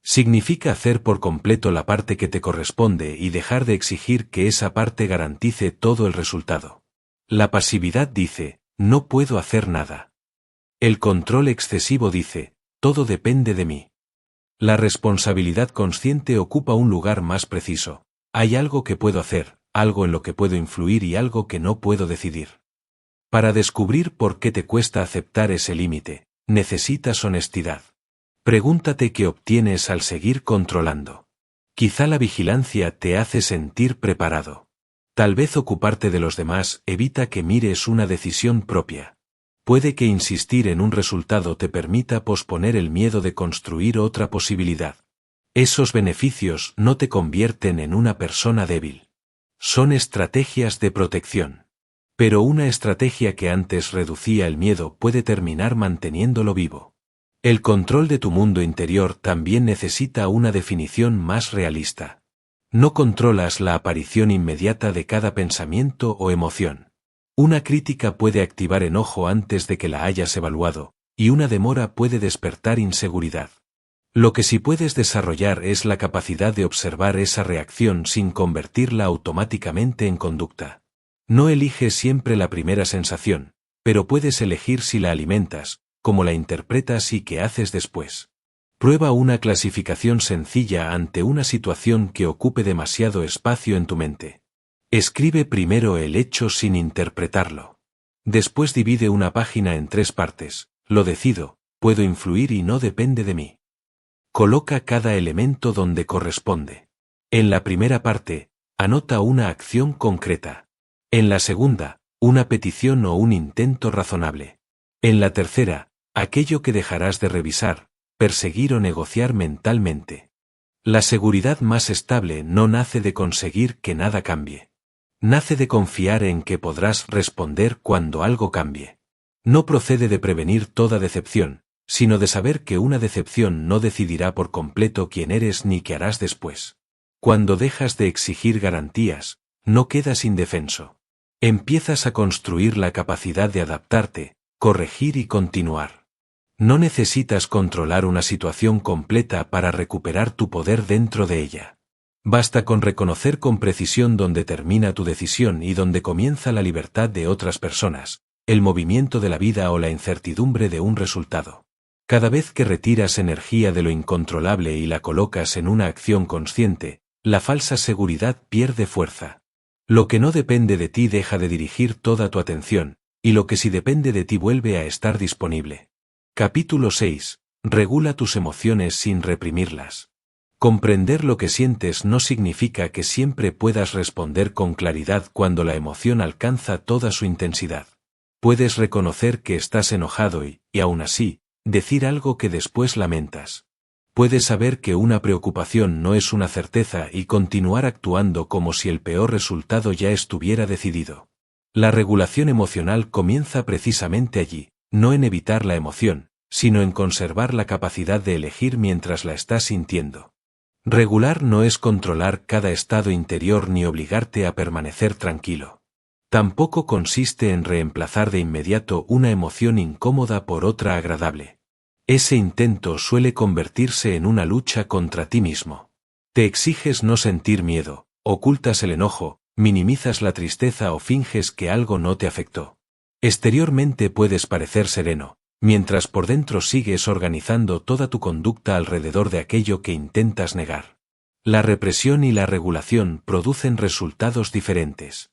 Significa hacer por completo la parte que te corresponde y dejar de exigir que esa parte garantice todo el resultado. La pasividad dice, no puedo hacer nada. El control excesivo dice, todo depende de mí. La responsabilidad consciente ocupa un lugar más preciso. Hay algo que puedo hacer, algo en lo que puedo influir y algo que no puedo decidir. Para descubrir por qué te cuesta aceptar ese límite, necesitas honestidad. Pregúntate qué obtienes al seguir controlando. Quizá la vigilancia te hace sentir preparado. Tal vez ocuparte de los demás evita que mires una decisión propia. Puede que insistir en un resultado te permita posponer el miedo de construir otra posibilidad. Esos beneficios no te convierten en una persona débil. Son estrategias de protección. Pero una estrategia que antes reducía el miedo puede terminar manteniéndolo vivo. El control de tu mundo interior también necesita una definición más realista. No controlas la aparición inmediata de cada pensamiento o emoción. Una crítica puede activar enojo antes de que la hayas evaluado, y una demora puede despertar inseguridad. Lo que sí puedes desarrollar es la capacidad de observar esa reacción sin convertirla automáticamente en conducta. No eliges siempre la primera sensación, pero puedes elegir si la alimentas, cómo la interpretas y qué haces después. Prueba una clasificación sencilla ante una situación que ocupe demasiado espacio en tu mente. Escribe primero el hecho sin interpretarlo. Después divide una página en 3 partes. Lo decido, puedo influir y no depende de mí. Coloca cada elemento donde corresponde. En la primera parte, anota una acción concreta. En la segunda, una petición o un intento razonable. En la tercera, aquello que dejarás de revisar, perseguir o negociar mentalmente. La seguridad más estable no nace de conseguir que nada cambie. Nace de confiar en que podrás responder cuando algo cambie. No procede de prevenir toda decepción, sino de saber que una decepción no decidirá por completo quién eres ni qué harás después. Cuando dejas de exigir garantías, no quedas indefenso. Empiezas a construir la capacidad de adaptarte, corregir y continuar. No necesitas controlar una situación completa para recuperar tu poder dentro de ella. Basta con reconocer con precisión dónde termina tu decisión y dónde comienza la libertad de otras personas, el movimiento de la vida o la incertidumbre de un resultado. Cada vez que retiras energía de lo incontrolable y la colocas en una acción consciente, la falsa seguridad pierde fuerza. Lo que no depende de ti deja de dirigir toda tu atención, y lo que sí depende de ti vuelve a estar disponible. Capítulo 6. Regula tus emociones sin reprimirlas. Comprender lo que sientes no significa que siempre puedas responder con claridad cuando la emoción alcanza toda su intensidad. Puedes reconocer que estás enojado y aún así, decir algo que después lamentas. Puedes saber que una preocupación no es una certeza y continuar actuando como si el peor resultado ya estuviera decidido. La regulación emocional comienza precisamente allí, no en evitar la emoción, sino en conservar la capacidad de elegir mientras la estás sintiendo. Regular no es controlar cada estado interior ni obligarte a permanecer tranquilo. Tampoco consiste en reemplazar de inmediato una emoción incómoda por otra agradable. Ese intento suele convertirse en una lucha contra ti mismo. Te exiges no sentir miedo, ocultas el enojo, minimizas la tristeza o finges que algo no te afectó. Exteriormente puedes parecer sereno, mientras por dentro sigues organizando toda tu conducta alrededor de aquello que intentas negar. La represión y la regulación producen resultados diferentes.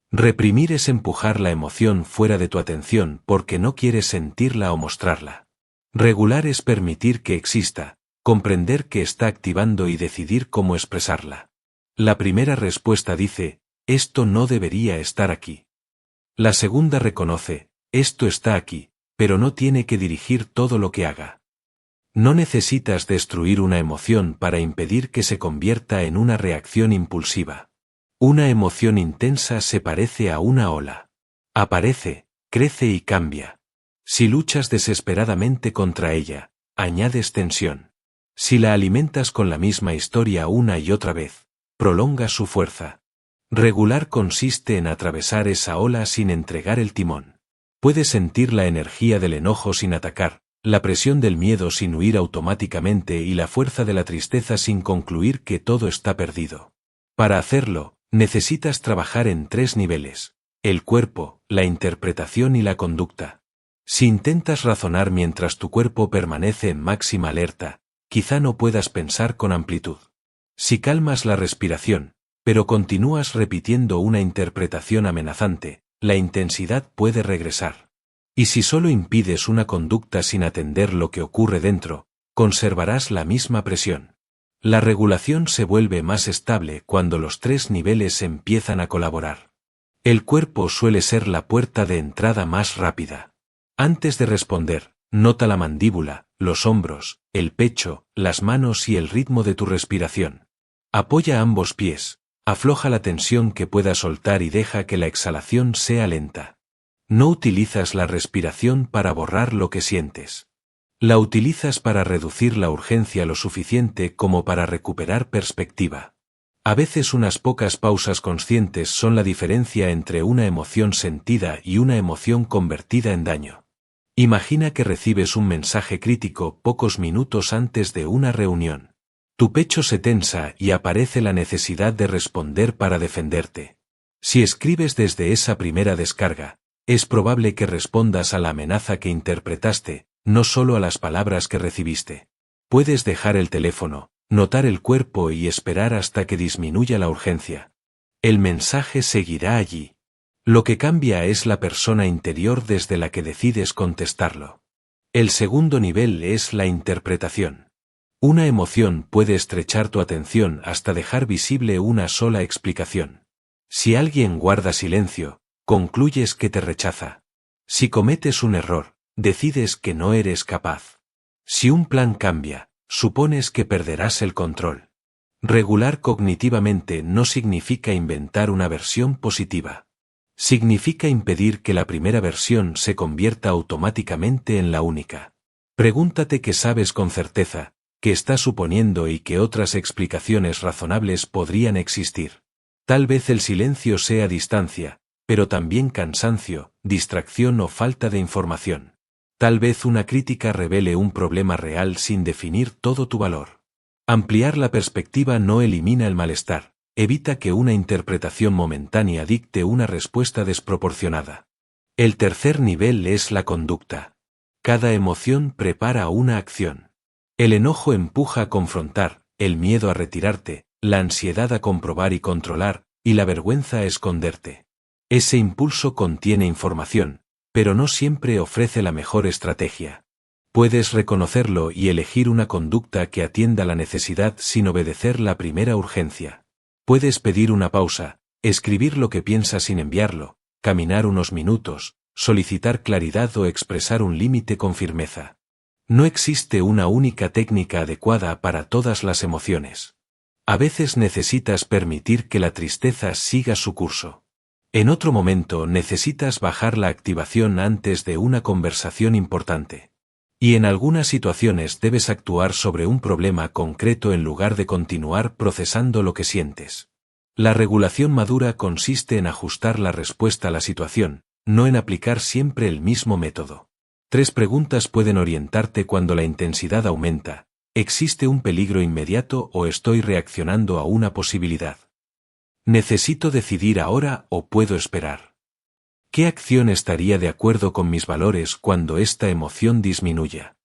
Reprimir es empujar la emoción fuera de tu atención porque no quieres sentirla o mostrarla. Regular es permitir que exista, comprender que está activando y decidir cómo expresarla. La primera respuesta dice, esto no debería estar aquí. La segunda reconoce, esto está aquí, pero no tiene que dirigir todo lo que haga. No necesitas destruir una emoción para impedir que se convierta en una reacción impulsiva. Una emoción intensa se parece a una ola. Aparece, crece y cambia. Si luchas desesperadamente contra ella, añades tensión. Si la alimentas con la misma historia una y otra vez, prolongas su fuerza. Regular consiste en atravesar esa ola sin entregar el timón. Puedes sentir la energía del enojo sin atacar, la presión del miedo sin huir automáticamente y la fuerza de la tristeza sin concluir que todo está perdido. Para hacerlo, necesitas trabajar en 3 niveles: el cuerpo, la interpretación y la conducta. Si intentas razonar mientras tu cuerpo permanece en máxima alerta, quizá no puedas pensar con amplitud. Si calmas la respiración, pero continúas repitiendo una interpretación amenazante, la intensidad puede regresar. Y si solo impides una conducta sin atender lo que ocurre dentro, conservarás la misma presión. La regulación se vuelve más estable cuando los 3 niveles empiezan a colaborar. El cuerpo suele ser la puerta de entrada más rápida. Antes de responder, nota la mandíbula, los hombros, el pecho, las manos y el ritmo de tu respiración. Apoya ambos pies, afloja la tensión que pueda soltar y deja que la exhalación sea lenta. No utilizas la respiración para borrar lo que sientes. La utilizas para reducir la urgencia lo suficiente como para recuperar perspectiva. A veces unas pocas pausas conscientes son la diferencia entre una emoción sentida y una emoción convertida en daño. Imagina que recibes un mensaje crítico pocos minutos antes de una reunión. Tu pecho se tensa y aparece la necesidad de responder para defenderte. Si escribes desde esa primera descarga, es probable que respondas a la amenaza que interpretaste, no solo a las palabras que recibiste. Puedes dejar el teléfono, notar el cuerpo y esperar hasta que disminuya la urgencia. El mensaje seguirá allí. Lo que cambia es la persona interior desde la que decides contestarlo. El segundo nivel es la interpretación. Una emoción puede estrechar tu atención hasta dejar visible una sola explicación. Si alguien guarda silencio, concluyes que te rechaza. Si cometes un error, decides que no eres capaz. Si un plan cambia, supones que perderás el control. Regular cognitivamente no significa inventar una versión positiva. Significa impedir que la primera versión se convierta automáticamente en la única. Pregúntate qué sabes con certeza, qué estás suponiendo y qué otras explicaciones razonables podrían existir. Tal vez el silencio sea distancia, pero también cansancio, distracción o falta de información. Tal vez una crítica revele un problema real sin definir todo tu valor. Ampliar la perspectiva no elimina el malestar, evita que una interpretación momentánea dicte una respuesta desproporcionada. El tercer nivel es la conducta. Cada emoción prepara una acción. El enojo empuja a confrontar, el miedo a retirarte, la ansiedad a comprobar y controlar, y la vergüenza a esconderte. Ese impulso contiene información, pero no siempre ofrece la mejor estrategia. Puedes reconocerlo y elegir una conducta que atienda la necesidad sin obedecer la primera urgencia. Puedes pedir una pausa, escribir lo que piensas sin enviarlo, caminar unos minutos, solicitar claridad o expresar un límite con firmeza. No existe una única técnica adecuada para todas las emociones. A veces necesitas permitir que la tristeza siga su curso. En otro momento necesitas bajar la activación antes de una conversación importante. Y en algunas situaciones debes actuar sobre un problema concreto en lugar de continuar procesando lo que sientes. La regulación madura consiste en ajustar la respuesta a la situación, no en aplicar siempre el mismo método. 3 preguntas pueden orientarte cuando la intensidad aumenta. ¿Existe un peligro inmediato o estoy reaccionando a una posibilidad? ¿Necesito decidir ahora o puedo esperar? ¿Qué acción estaría de acuerdo con mis valores cuando esta emoción disminuya?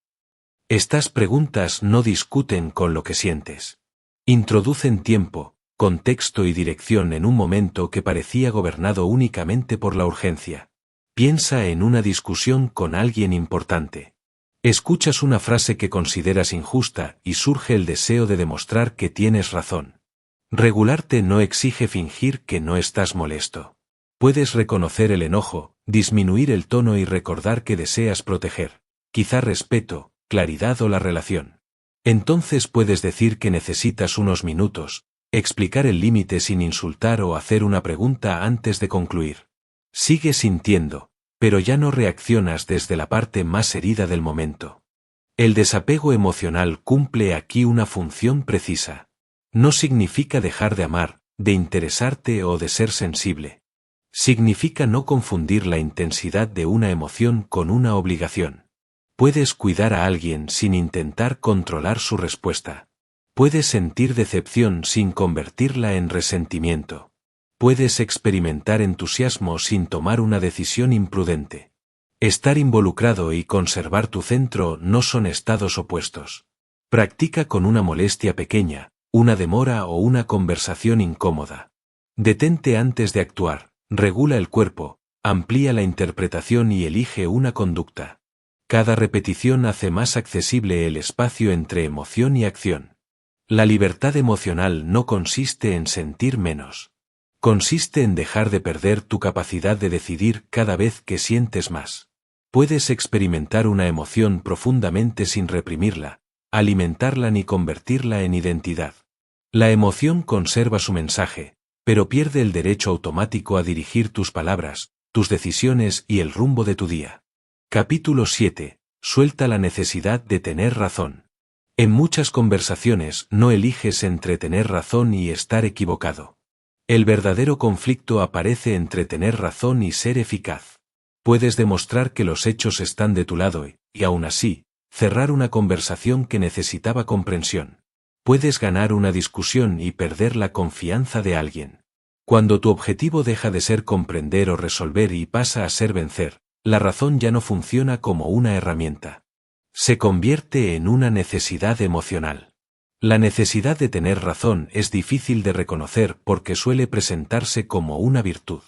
Estas preguntas no discuten con lo que sientes. Introducen tiempo, contexto y dirección en un momento que parecía gobernado únicamente por la urgencia. Piensa en una discusión con alguien importante. Escuchas una frase que consideras injusta y surge el deseo de demostrar que tienes razón. Regularte no exige fingir que no estás molesto. Puedes reconocer el enojo, disminuir el tono y recordar que deseas proteger, quizá respeto, claridad o la relación. Entonces puedes decir que necesitas unos minutos, explicar el límite sin insultar o hacer una pregunta antes de concluir. Sigues sintiendo, pero ya no reaccionas desde la parte más herida del momento. El desapego emocional cumple aquí una función precisa. No significa dejar de amar, de interesarte o de ser sensible. Significa no confundir la intensidad de una emoción con una obligación. Puedes cuidar a alguien sin intentar controlar su respuesta. Puedes sentir decepción sin convertirla en resentimiento. Puedes experimentar entusiasmo sin tomar una decisión imprudente. Estar involucrado y conservar tu centro no son estados opuestos. Practica con una molestia pequeña, una demora o una conversación incómoda. Detente antes de actuar. Regula el cuerpo, amplía la interpretación y elige una conducta. Cada repetición hace más accesible el espacio entre emoción y acción. La libertad emocional no consiste en sentir menos. Consiste en dejar de perder tu capacidad de decidir cada vez que sientes más. Puedes experimentar una emoción profundamente sin reprimirla, alimentarla ni convertirla en identidad. La emoción conserva su mensaje, pero pierde el derecho automático a dirigir tus palabras, tus decisiones y el rumbo de tu día. Capítulo 7. Suelta la necesidad de tener razón. En muchas conversaciones no eliges entre tener razón y estar equivocado. El verdadero conflicto aparece entre tener razón y ser eficaz. Puedes demostrar que los hechos están de tu lado y aún así, cerrar una conversación que necesitaba comprensión. Puedes ganar una discusión y perder la confianza de alguien. Cuando tu objetivo deja de ser comprender o resolver y pasa a ser vencer, la razón ya no funciona como una herramienta. Se convierte en una necesidad emocional. La necesidad de tener razón es difícil de reconocer porque suele presentarse como una virtud.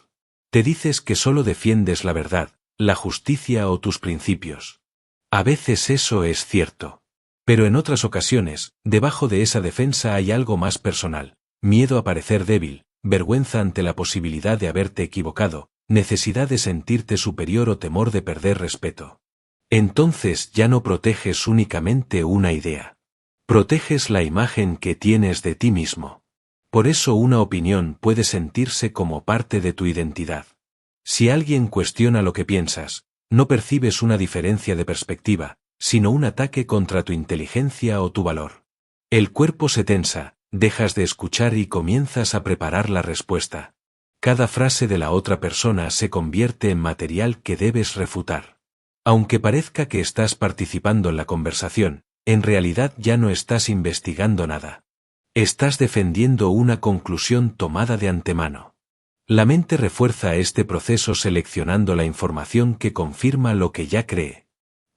Te dices que solo defiendes la verdad, la justicia o tus principios. A veces eso es cierto. Pero en otras ocasiones, debajo de esa defensa hay algo más personal: miedo a parecer débil, vergüenza ante la posibilidad de haberte equivocado, necesidad de sentirte superior o temor de perder respeto. Entonces ya no proteges únicamente una idea. Proteges la imagen que tienes de ti mismo. Por eso una opinión puede sentirse como parte de tu identidad. Si alguien cuestiona lo que piensas, no percibes una diferencia de perspectiva, sino un ataque contra tu inteligencia o tu valor. El cuerpo se tensa, dejas de escuchar y comienzas a preparar la respuesta. Cada frase de la otra persona se convierte en material que debes refutar. Aunque parezca que estás participando en la conversación, en realidad ya no estás investigando nada. Estás defendiendo una conclusión tomada de antemano. La mente refuerza este proceso seleccionando la información que confirma lo que ya cree.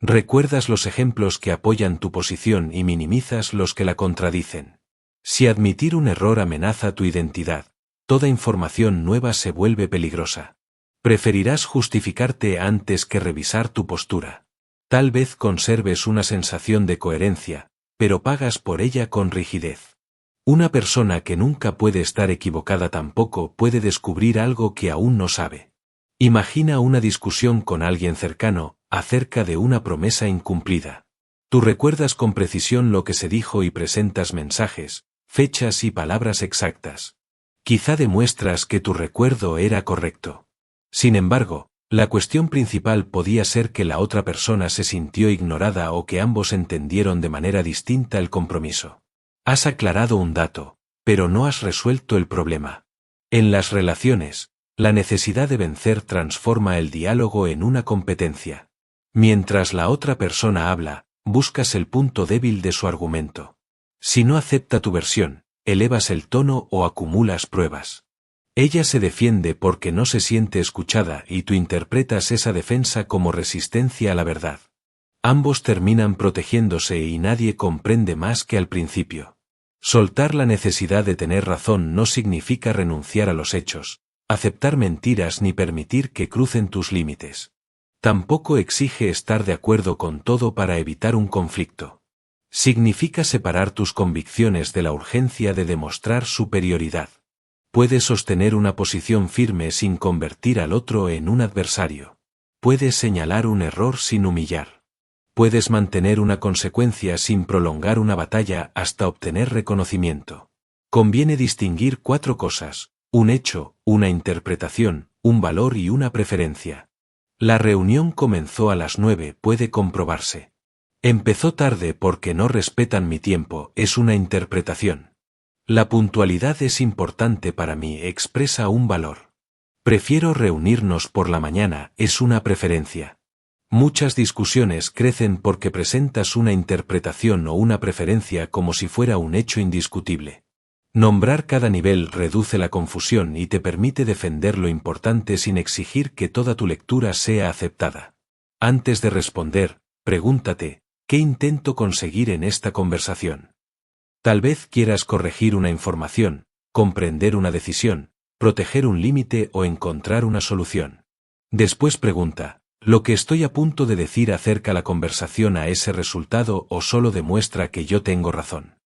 Recuerdas los ejemplos que apoyan tu posición y minimizas los que la contradicen. Si admitir un error amenaza tu identidad, toda información nueva se vuelve peligrosa. Preferirás justificarte antes que revisar tu postura. Tal vez conserves una sensación de coherencia, pero pagas por ella con rigidez. Una persona que nunca puede estar equivocada tampoco puede descubrir algo que aún no sabe. Imagina una discusión con alguien cercano, acerca de una promesa incumplida. Tú recuerdas con precisión lo que se dijo y presentas mensajes, fechas y palabras exactas. Quizá demuestras que tu recuerdo era correcto. Sin embargo, la cuestión principal podía ser que la otra persona se sintió ignorada o que ambos entendieron de manera distinta el compromiso. Has aclarado un dato, pero no has resuelto el problema. En las relaciones, la necesidad de vencer transforma el diálogo en una competencia. Mientras la otra persona habla, buscas el punto débil de su argumento. Si no acepta tu versión, elevas el tono o acumulas pruebas. Ella se defiende porque no se siente escuchada y tú interpretas esa defensa como resistencia a la verdad. Ambos terminan protegiéndose y nadie comprende más que al principio. Soltar la necesidad de tener razón no significa renunciar a los hechos, aceptar mentiras ni permitir que crucen tus límites. Tampoco exige estar de acuerdo con todo para evitar un conflicto. Significa separar tus convicciones de la urgencia de demostrar superioridad. Puedes sostener una posición firme sin convertir al otro en un adversario. Puedes señalar un error sin humillar. Puedes mantener una consecuencia sin prolongar una batalla hasta obtener reconocimiento. Conviene distinguir 4 cosas: un hecho, una interpretación, un valor y una preferencia. La reunión comenzó a las 9, puede comprobarse. Empezó tarde porque no respetan mi tiempo, es una interpretación. La puntualidad es importante para mí, expresa un valor. Prefiero reunirnos por la mañana, es una preferencia. Muchas discusiones crecen porque presentas una interpretación o una preferencia como si fuera un hecho indiscutible. Nombrar cada nivel reduce la confusión y te permite defender lo importante sin exigir que toda tu lectura sea aceptada. Antes de responder, pregúntate, ¿qué intento conseguir en esta conversación? Tal vez quieras corregir una información, comprender una decisión, proteger un límite o encontrar una solución. Después pregunta, ¿lo que estoy a punto de decir acerca la conversación a ese resultado o solo demuestra que yo tengo razón?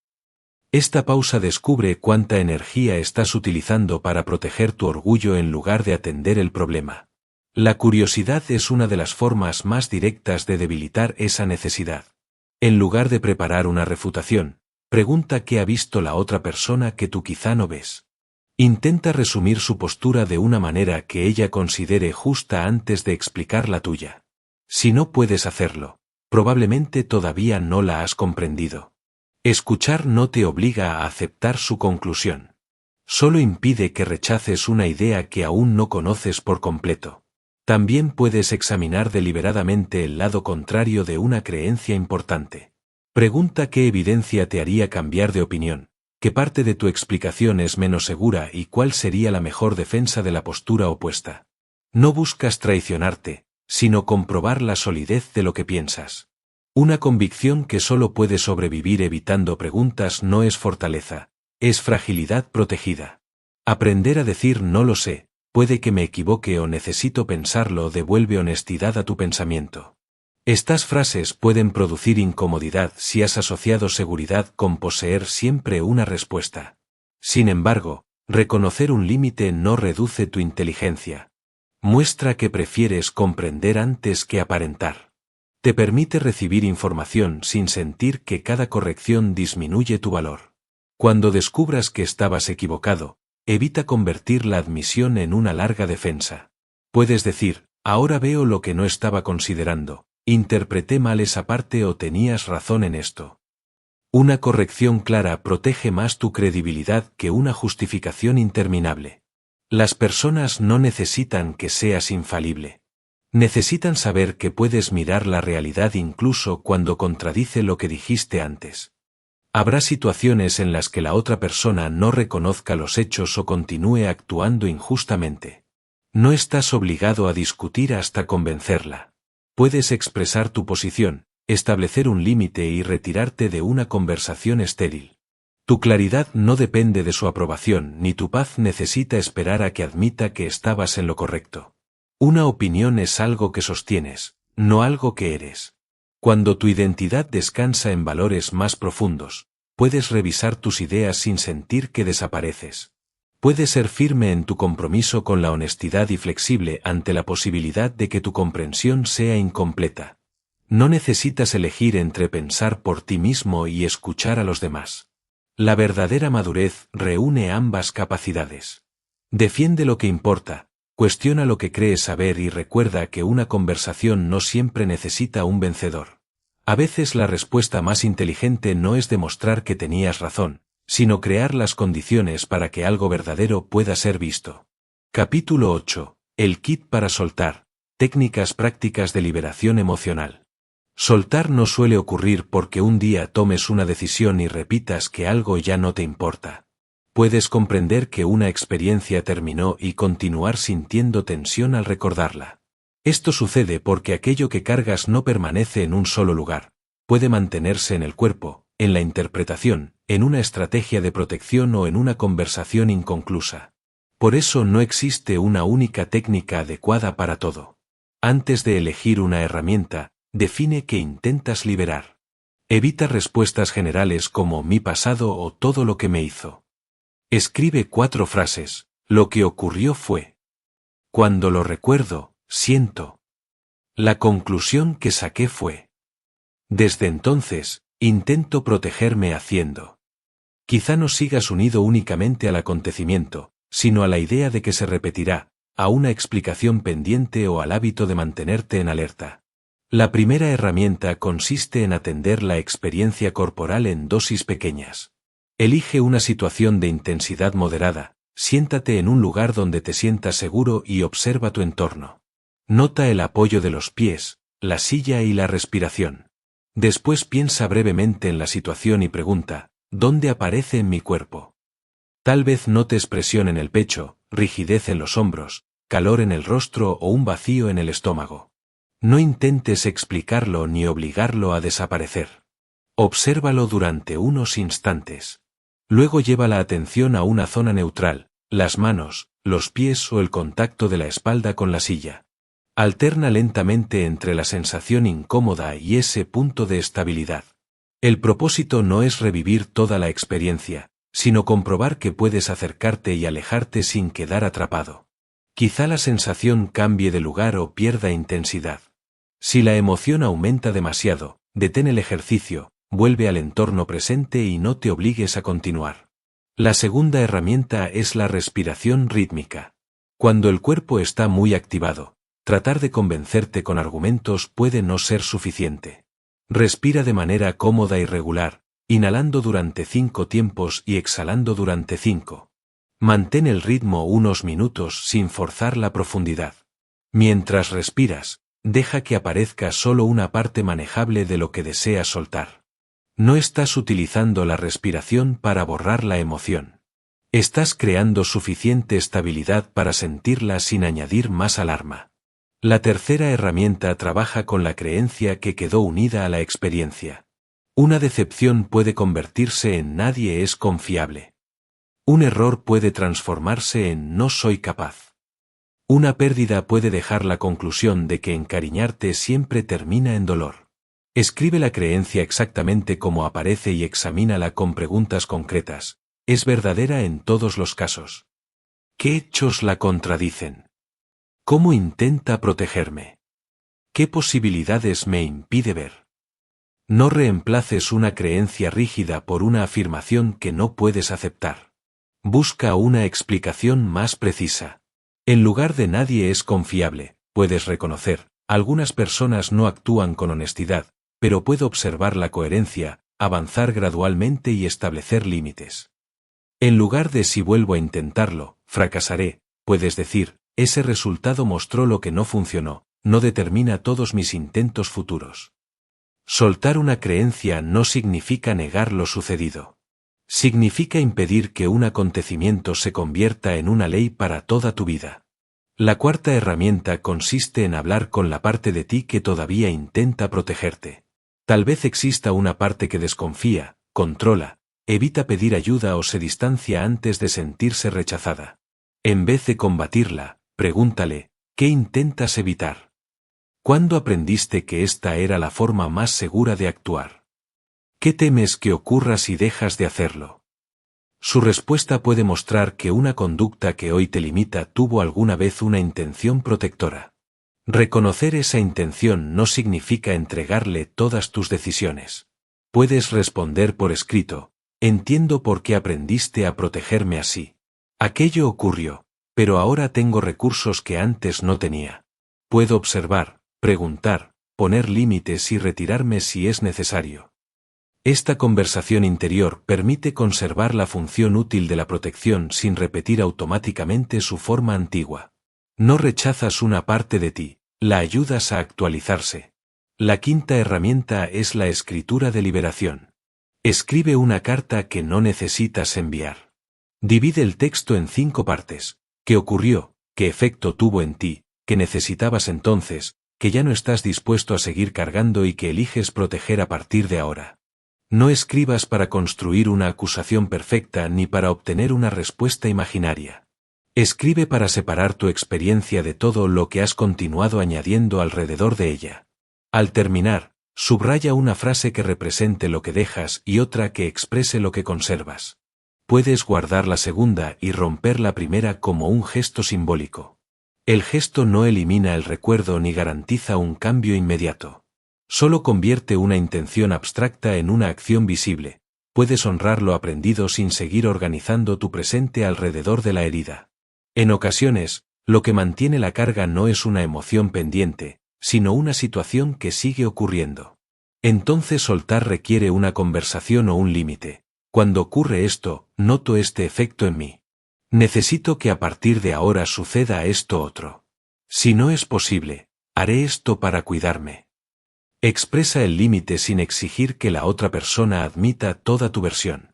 Esta pausa descubre cuánta energía estás utilizando para proteger tu orgullo en lugar de atender el problema. La curiosidad es una de las formas más directas de debilitar esa necesidad. En lugar de preparar una refutación, pregunta qué ha visto la otra persona que tú quizá no ves. Intenta resumir su postura de una manera que ella considere justa antes de explicar la tuya. Si no puedes hacerlo, probablemente todavía no la has comprendido. Escuchar no te obliga a aceptar su conclusión. Solo impide que rechaces una idea que aún no conoces por completo. También puedes examinar deliberadamente el lado contrario de una creencia importante. Pregunta qué evidencia te haría cambiar de opinión, qué parte de tu explicación es menos segura y cuál sería la mejor defensa de la postura opuesta. No buscas traicionarte, sino comprobar la solidez de lo que piensas. Una convicción que solo puede sobrevivir evitando preguntas no es fortaleza, es fragilidad protegida. Aprender a decir no lo sé, puede que me equivoque o necesito pensarlo devuelve honestidad a tu pensamiento. Estas frases pueden producir incomodidad si has asociado seguridad con poseer siempre una respuesta. Sin embargo, reconocer un límite no reduce tu inteligencia. Muestra que prefieres comprender antes que aparentar. Te permite recibir información sin sentir que cada corrección disminuye tu valor. Cuando descubras que estabas equivocado, evita convertir la admisión en una larga defensa. Puedes decir, ahora veo lo que no estaba considerando, interpreté mal esa parte o tenías razón en esto. Una corrección clara protege más tu credibilidad que una justificación interminable. Las personas no necesitan que seas infalible. Necesitan saber que puedes mirar la realidad incluso cuando contradice lo que dijiste antes. Habrá situaciones en las que la otra persona no reconozca los hechos o continúe actuando injustamente. No estás obligado a discutir hasta convencerla. Puedes expresar tu posición, establecer un límite y retirarte de una conversación estéril. Tu claridad no depende de su aprobación ni tu paz necesita esperar a que admita que estabas en lo correcto. Una opinión es algo que sostienes, no algo que eres. Cuando tu identidad descansa en valores más profundos, puedes revisar tus ideas sin sentir que desapareces. Puedes ser firme en tu compromiso con la honestidad y flexible ante la posibilidad de que tu comprensión sea incompleta. No necesitas elegir entre pensar por ti mismo y escuchar a los demás. La verdadera madurez reúne ambas capacidades. Defiende lo que importa, cuestiona lo que crees saber y recuerda que una conversación no siempre necesita un vencedor. A veces la respuesta más inteligente no es demostrar que tenías razón, sino crear las condiciones para que algo verdadero pueda ser visto. Capítulo 8. El kit para soltar. Técnicas prácticas de liberación emocional. Soltar no suele ocurrir porque un día tomes una decisión y repitas que algo ya no te importa. Puedes comprender que una experiencia terminó y continuar sintiendo tensión al recordarla. Esto sucede porque aquello que cargas no permanece en un solo lugar. Puede mantenerse en el cuerpo, en la interpretación, en una estrategia de protección o en una conversación inconclusa. Por eso no existe una única técnica adecuada para todo. Antes de elegir una herramienta, define qué intentas liberar. Evita respuestas generales como mi pasado o todo lo que me hizo. Escribe 4 frases. Lo que ocurrió fue. Cuando lo recuerdo, siento. La conclusión que saqué fue. Desde entonces, intento protegerme haciendo. Quizá no sigas unido únicamente al acontecimiento, sino a la idea de que se repetirá, a una explicación pendiente o al hábito de mantenerte en alerta. La primera herramienta consiste en atender la experiencia corporal en dosis pequeñas. Elige una situación de intensidad moderada, siéntate en un lugar donde te sientas seguro y observa tu entorno. Nota el apoyo de los pies, la silla y la respiración. Después piensa brevemente en la situación y pregunta, ¿dónde aparece en mi cuerpo? Tal vez notes presión en el pecho, rigidez en los hombros, calor en el rostro o un vacío en el estómago. No intentes explicarlo ni obligarlo a desaparecer. Obsérvalo durante unos instantes. Luego lleva la atención a una zona neutral, las manos, los pies o el contacto de la espalda con la silla. Alterna lentamente entre la sensación incómoda y ese punto de estabilidad. El propósito no es revivir toda la experiencia, sino comprobar que puedes acercarte y alejarte sin quedar atrapado. Quizá la sensación cambie de lugar o pierda intensidad. Si la emoción aumenta demasiado, detén el ejercicio, vuelve al entorno presente y no te obligues a continuar. La segunda herramienta es la respiración rítmica. Cuando el cuerpo está muy activado, tratar de convencerte con argumentos puede no ser suficiente. Respira de manera cómoda y regular, inhalando durante 5 tiempos y exhalando durante 5. Mantén el ritmo unos minutos sin forzar la profundidad. Mientras respiras, deja que aparezca solo una parte manejable de lo que deseas soltar. No estás utilizando la respiración para borrar la emoción. Estás creando suficiente estabilidad para sentirla sin añadir más alarma. La tercera herramienta trabaja con la creencia que quedó unida a la experiencia. Una decepción puede convertirse en nadie es confiable. Un error puede transformarse en no soy capaz. Una pérdida puede dejar la conclusión de que encariñarte siempre termina en dolor. Escribe la creencia exactamente como aparece y examínala con preguntas concretas. ¿Es verdadera en todos los casos? ¿Qué hechos la contradicen? ¿Cómo intenta protegerme? ¿Qué posibilidades me impide ver? No reemplaces una creencia rígida por una afirmación que no puedes aceptar. Busca una explicación más precisa. En lugar de nadie es confiable, puedes reconocer, algunas personas no actúan con honestidad, pero puedo observar la coherencia, avanzar gradualmente y establecer límites. En lugar de si vuelvo a intentarlo, fracasaré, puedes decir, ese resultado mostró lo que no funcionó, no determina todos mis intentos futuros. Soltar una creencia no significa negar lo sucedido. Significa impedir que un acontecimiento se convierta en una ley para toda tu vida. La cuarta herramienta consiste en hablar con la parte de ti que todavía intenta protegerte. Tal vez exista una parte que desconfía, controla, evita pedir ayuda o se distancia antes de sentirse rechazada. En vez de combatirla, pregúntale, ¿qué intentas evitar? ¿Cuándo aprendiste que esta era la forma más segura de actuar? ¿Qué temes que ocurra si dejas de hacerlo? Su respuesta puede mostrar que una conducta que hoy te limita tuvo alguna vez una intención protectora. Reconocer esa intención no significa entregarle todas tus decisiones. Puedes responder por escrito, entiendo por qué aprendiste a protegerme así. Aquello ocurrió, pero ahora tengo recursos que antes no tenía. Puedo observar, preguntar, poner límites y retirarme si es necesario. Esta conversación interior permite conservar la función útil de la protección sin repetir automáticamente su forma antigua. No rechazas una parte de ti, la ayudas a actualizarse. La quinta herramienta es la escritura de liberación. Escribe una carta que no necesitas enviar. Divide el texto en 5 partes. ¿Qué ocurrió? ¿Qué efecto tuvo en ti? ¿Qué necesitabas entonces? ¿Que ya no estás dispuesto a seguir cargando y que eliges proteger a partir de ahora? No escribas para construir una acusación perfecta ni para obtener una respuesta imaginaria. Escribe para separar tu experiencia de todo lo que has continuado añadiendo alrededor de ella. Al terminar, subraya una frase que represente lo que dejas y otra que exprese lo que conservas. Puedes guardar la segunda y romper la primera como un gesto simbólico. El gesto no elimina el recuerdo ni garantiza un cambio inmediato. Solo convierte una intención abstracta en una acción visible. Puedes honrar lo aprendido sin seguir organizando tu presente alrededor de la herida. En ocasiones, lo que mantiene la carga no es una emoción pendiente, sino una situación que sigue ocurriendo. Entonces soltar requiere una conversación o un límite. Cuando ocurre esto, noto este efecto en mí. Necesito que a partir de ahora suceda esto otro. Si no es posible, haré esto para cuidarme. Expresa el límite sin exigir que la otra persona admita toda tu versión.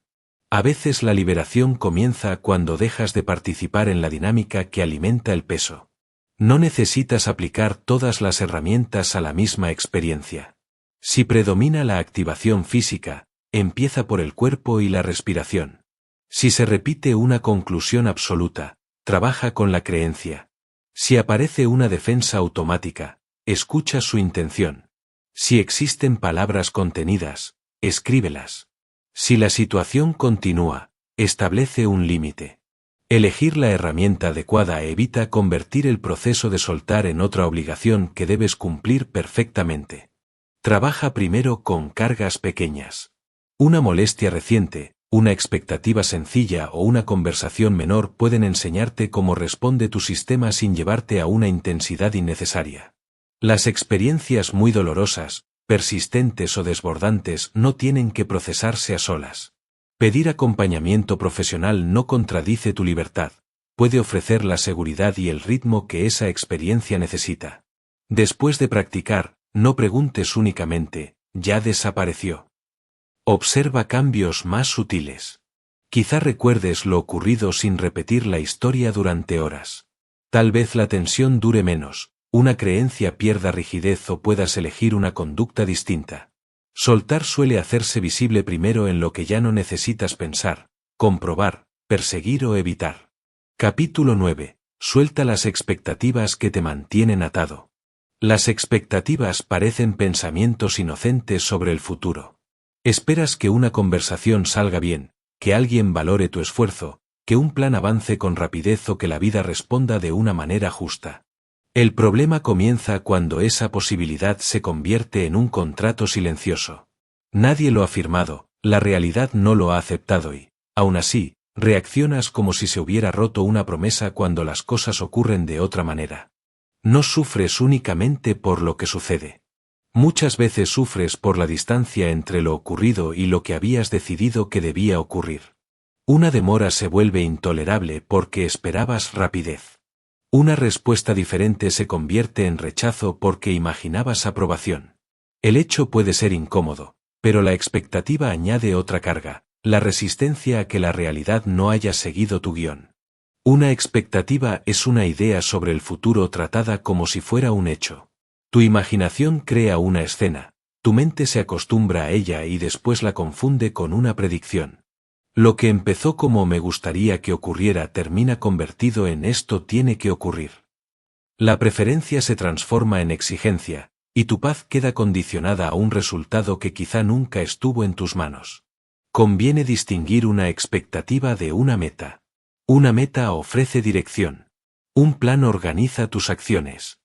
A veces la liberación comienza cuando dejas de participar en la dinámica que alimenta el peso. No necesitas aplicar todas las herramientas a la misma experiencia. Si predomina la activación física, empieza por el cuerpo y la respiración. Si se repite una conclusión absoluta, trabaja con la creencia. Si aparece una defensa automática, escucha su intención. Si existen palabras contenidas, escríbelas. Si la situación continúa, establece un límite. Elegir la herramienta adecuada evita convertir el proceso de soltar en otra obligación que debes cumplir perfectamente. Trabaja primero con cargas pequeñas. Una molestia reciente, una expectativa sencilla o una conversación menor pueden enseñarte cómo responde tu sistema sin llevarte a una intensidad innecesaria. Las experiencias muy dolorosas, persistentes o desbordantes no tienen que procesarse a solas. Pedir acompañamiento profesional no contradice tu libertad, puede ofrecer la seguridad y el ritmo que esa experiencia necesita. Después de practicar, no preguntes únicamente, ¿ya desapareció? Observa cambios más sutiles. Quizá recuerdes lo ocurrido sin repetir la historia durante horas. Tal vez la tensión dure menos. Una creencia pierda rigidez o puedas elegir una conducta distinta. Soltar suele hacerse visible primero en lo que ya no necesitas pensar, comprobar, perseguir o evitar. Capítulo 9. Suelta las expectativas que te mantienen atado. Las expectativas parecen pensamientos inocentes sobre el futuro. Esperas que una conversación salga bien, que alguien valore tu esfuerzo, que un plan avance con rapidez o que la vida responda de una manera justa. El problema comienza cuando esa posibilidad se convierte en un contrato silencioso. Nadie lo ha firmado, la realidad no lo ha aceptado y, aún así, reaccionas como si se hubiera roto una promesa cuando las cosas ocurren de otra manera. No sufres únicamente por lo que sucede. Muchas veces sufres por la distancia entre lo ocurrido y lo que habías decidido que debía ocurrir. Una demora se vuelve intolerable porque esperabas rapidez. Una respuesta diferente se convierte en rechazo porque imaginabas aprobación. El hecho puede ser incómodo, pero la expectativa añade otra carga, la resistencia a que la realidad no haya seguido tu guión. Una expectativa es una idea sobre el futuro tratada como si fuera un hecho. Tu imaginación crea una escena, tu mente se acostumbra a ella y después la confunde con una predicción. Lo que empezó como me gustaría que ocurriera termina convertido en esto tiene que ocurrir. La preferencia se transforma en exigencia, y tu paz queda condicionada a un resultado que quizá nunca estuvo en tus manos. Conviene distinguir una expectativa de una meta. Una meta ofrece dirección. Un plan organiza tus acciones.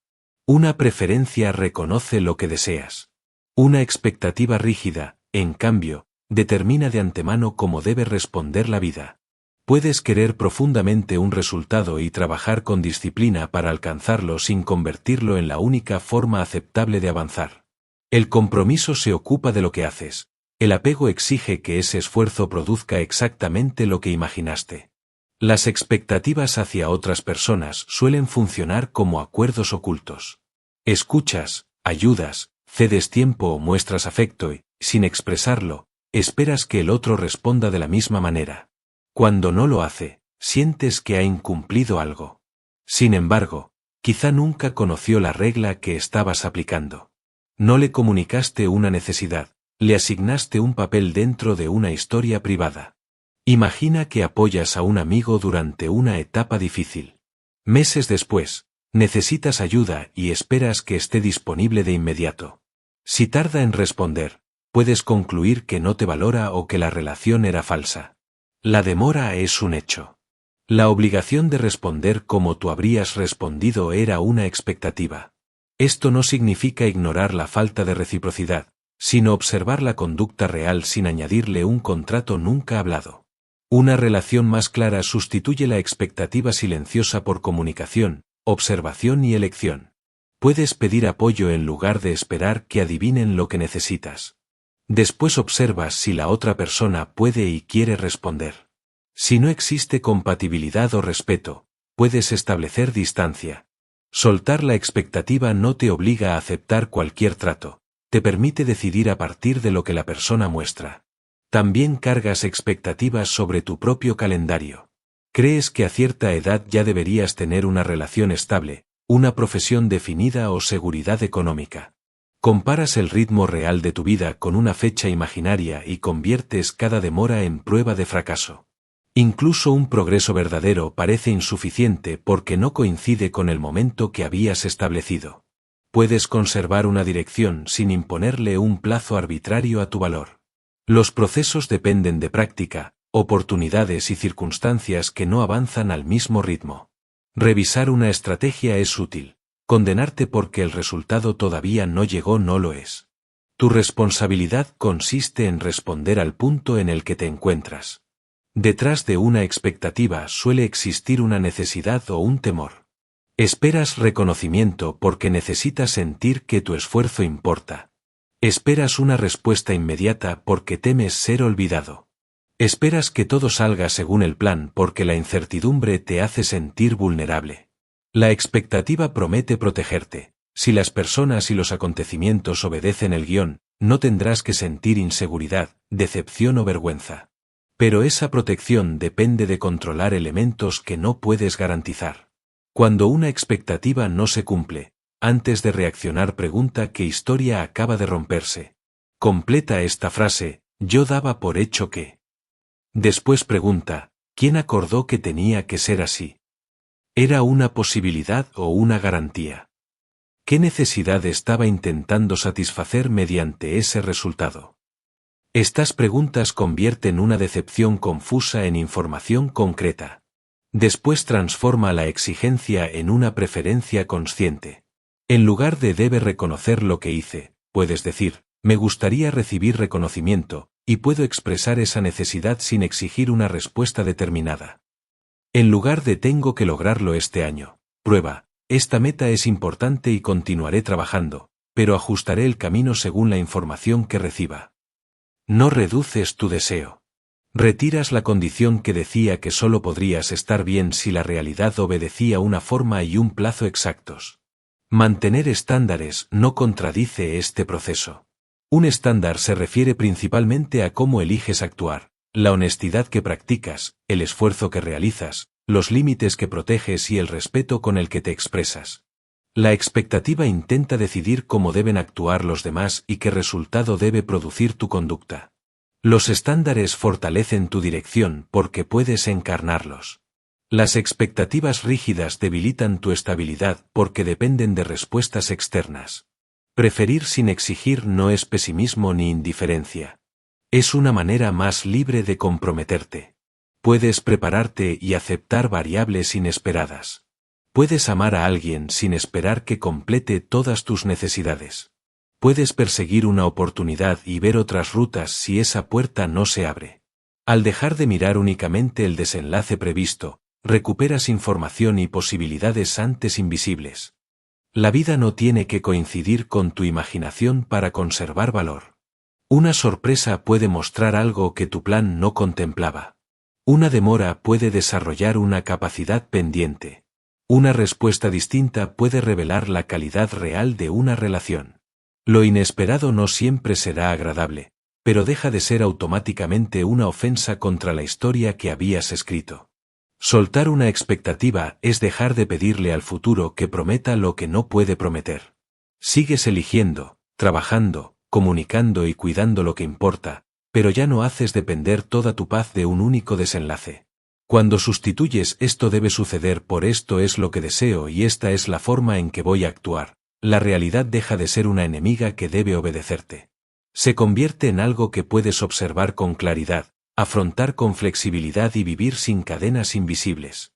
Una preferencia reconoce lo que deseas. Una expectativa rígida, en cambio, determina de antemano cómo debe responder la vida. Puedes querer profundamente un resultado y trabajar con disciplina para alcanzarlo sin convertirlo en la única forma aceptable de avanzar. El compromiso se ocupa de lo que haces. El apego exige que ese esfuerzo produzca exactamente lo que imaginaste. Las expectativas hacia otras personas suelen funcionar como acuerdos ocultos. Escuchas, ayudas, cedes tiempo o muestras afecto y, sin expresarlo, esperas que el otro responda de la misma manera. Cuando no lo hace, sientes que ha incumplido algo. Sin embargo, quizá nunca conoció la regla que estabas aplicando. No le comunicaste una necesidad, le asignaste un papel dentro de una historia privada. Imagina que apoyas a un amigo durante una etapa difícil. Meses después, necesitas ayuda y esperas que esté disponible de inmediato. Si tarda en responder, puedes concluir que no te valora o que la relación era falsa. La demora es un hecho. La obligación de responder como tú habrías respondido era una expectativa. Esto no significa ignorar la falta de reciprocidad, sino observar la conducta real sin añadirle un contrato nunca hablado. Una relación más clara sustituye la expectativa silenciosa por comunicación, observación y elección. Puedes pedir apoyo en lugar de esperar que adivinen lo que necesitas. Después observas si la otra persona puede y quiere responder. Si no existe compatibilidad o respeto, puedes establecer distancia. Soltar la expectativa no te obliga a aceptar cualquier trato, te permite decidir a partir de lo que la persona muestra. También cargas expectativas sobre tu propio calendario. Crees que a cierta edad ya deberías tener una relación estable, una profesión definida o seguridad económica. Comparas el ritmo real de tu vida con una fecha imaginaria y conviertes cada demora en prueba de fracaso. Incluso un progreso verdadero parece insuficiente porque no coincide con el momento que habías establecido. Puedes conservar una dirección sin imponerle un plazo arbitrario a tu valor. Los procesos dependen de práctica, oportunidades y circunstancias que no avanzan al mismo ritmo. Revisar una estrategia es útil. Condenarte porque el resultado todavía no llegó no lo es. Tu responsabilidad consiste en responder al punto en el que te encuentras. Detrás de una expectativa suele existir una necesidad o un temor. Esperas reconocimiento porque necesitas sentir que tu esfuerzo importa. Esperas una respuesta inmediata porque temes ser olvidado. Esperas que todo salga según el plan porque la incertidumbre te hace sentir vulnerable. La expectativa promete protegerte. Si las personas y los acontecimientos obedecen el guión, no tendrás que sentir inseguridad, decepción o vergüenza. Pero esa protección depende de controlar elementos que no puedes garantizar. Cuando una expectativa no se cumple, antes de reaccionar pregunta qué historia acaba de romperse. Completa esta frase, yo daba por hecho que. Después pregunta, ¿quién acordó que tenía que ser así? ¿Era una posibilidad o una garantía? ¿Qué necesidad estaba intentando satisfacer mediante ese resultado? Estas preguntas convierten una decepción confusa en información concreta. Después transforma la exigencia en una preferencia consciente. En lugar de debe reconocer lo que hice, puedes decir, me gustaría recibir reconocimiento, y puedo expresar esa necesidad sin exigir una respuesta determinada. En lugar de tengo que lograrlo este año, prueba, esta meta es importante y continuaré trabajando, pero ajustaré el camino según la información que reciba. No reduces tu deseo. Retiras la condición que decía que solo podrías estar bien si la realidad obedecía una forma y un plazo exactos. Mantener estándares no contradice este proceso. Un estándar se refiere principalmente a cómo eliges actuar, la honestidad que practicas, el esfuerzo que realizas, los límites que proteges y el respeto con el que te expresas. La expectativa intenta decidir cómo deben actuar los demás y qué resultado debe producir tu conducta. Los estándares fortalecen tu dirección porque puedes encarnarlos. Las expectativas rígidas debilitan tu estabilidad porque dependen de respuestas externas. Preferir sin exigir no es pesimismo ni indiferencia. Es una manera más libre de comprometerte. Puedes prepararte y aceptar variables inesperadas. Puedes amar a alguien sin esperar que complete todas tus necesidades. Puedes perseguir una oportunidad y ver otras rutas si esa puerta no se abre. Al dejar de mirar únicamente el desenlace previsto, recuperas información y posibilidades antes invisibles. La vida no tiene que coincidir con tu imaginación para conservar valor. Una sorpresa puede mostrar algo que tu plan no contemplaba. Una demora puede desarrollar una capacidad pendiente. Una respuesta distinta puede revelar la calidad real de una relación. Lo inesperado no siempre será agradable, pero deja de ser automáticamente una ofensa contra la historia que habías escrito. Soltar una expectativa es dejar de pedirle al futuro que prometa lo que no puede prometer. Sigues eligiendo, trabajando, comunicando y cuidando lo que importa, pero ya no haces depender toda tu paz de un único desenlace. Cuando sustituyes esto debe suceder por esto es lo que deseo y esta es la forma en que voy a actuar, la realidad deja de ser una enemiga que debe obedecerte. Se convierte en algo que puedes observar con claridad, afrontar con flexibilidad y vivir sin cadenas invisibles.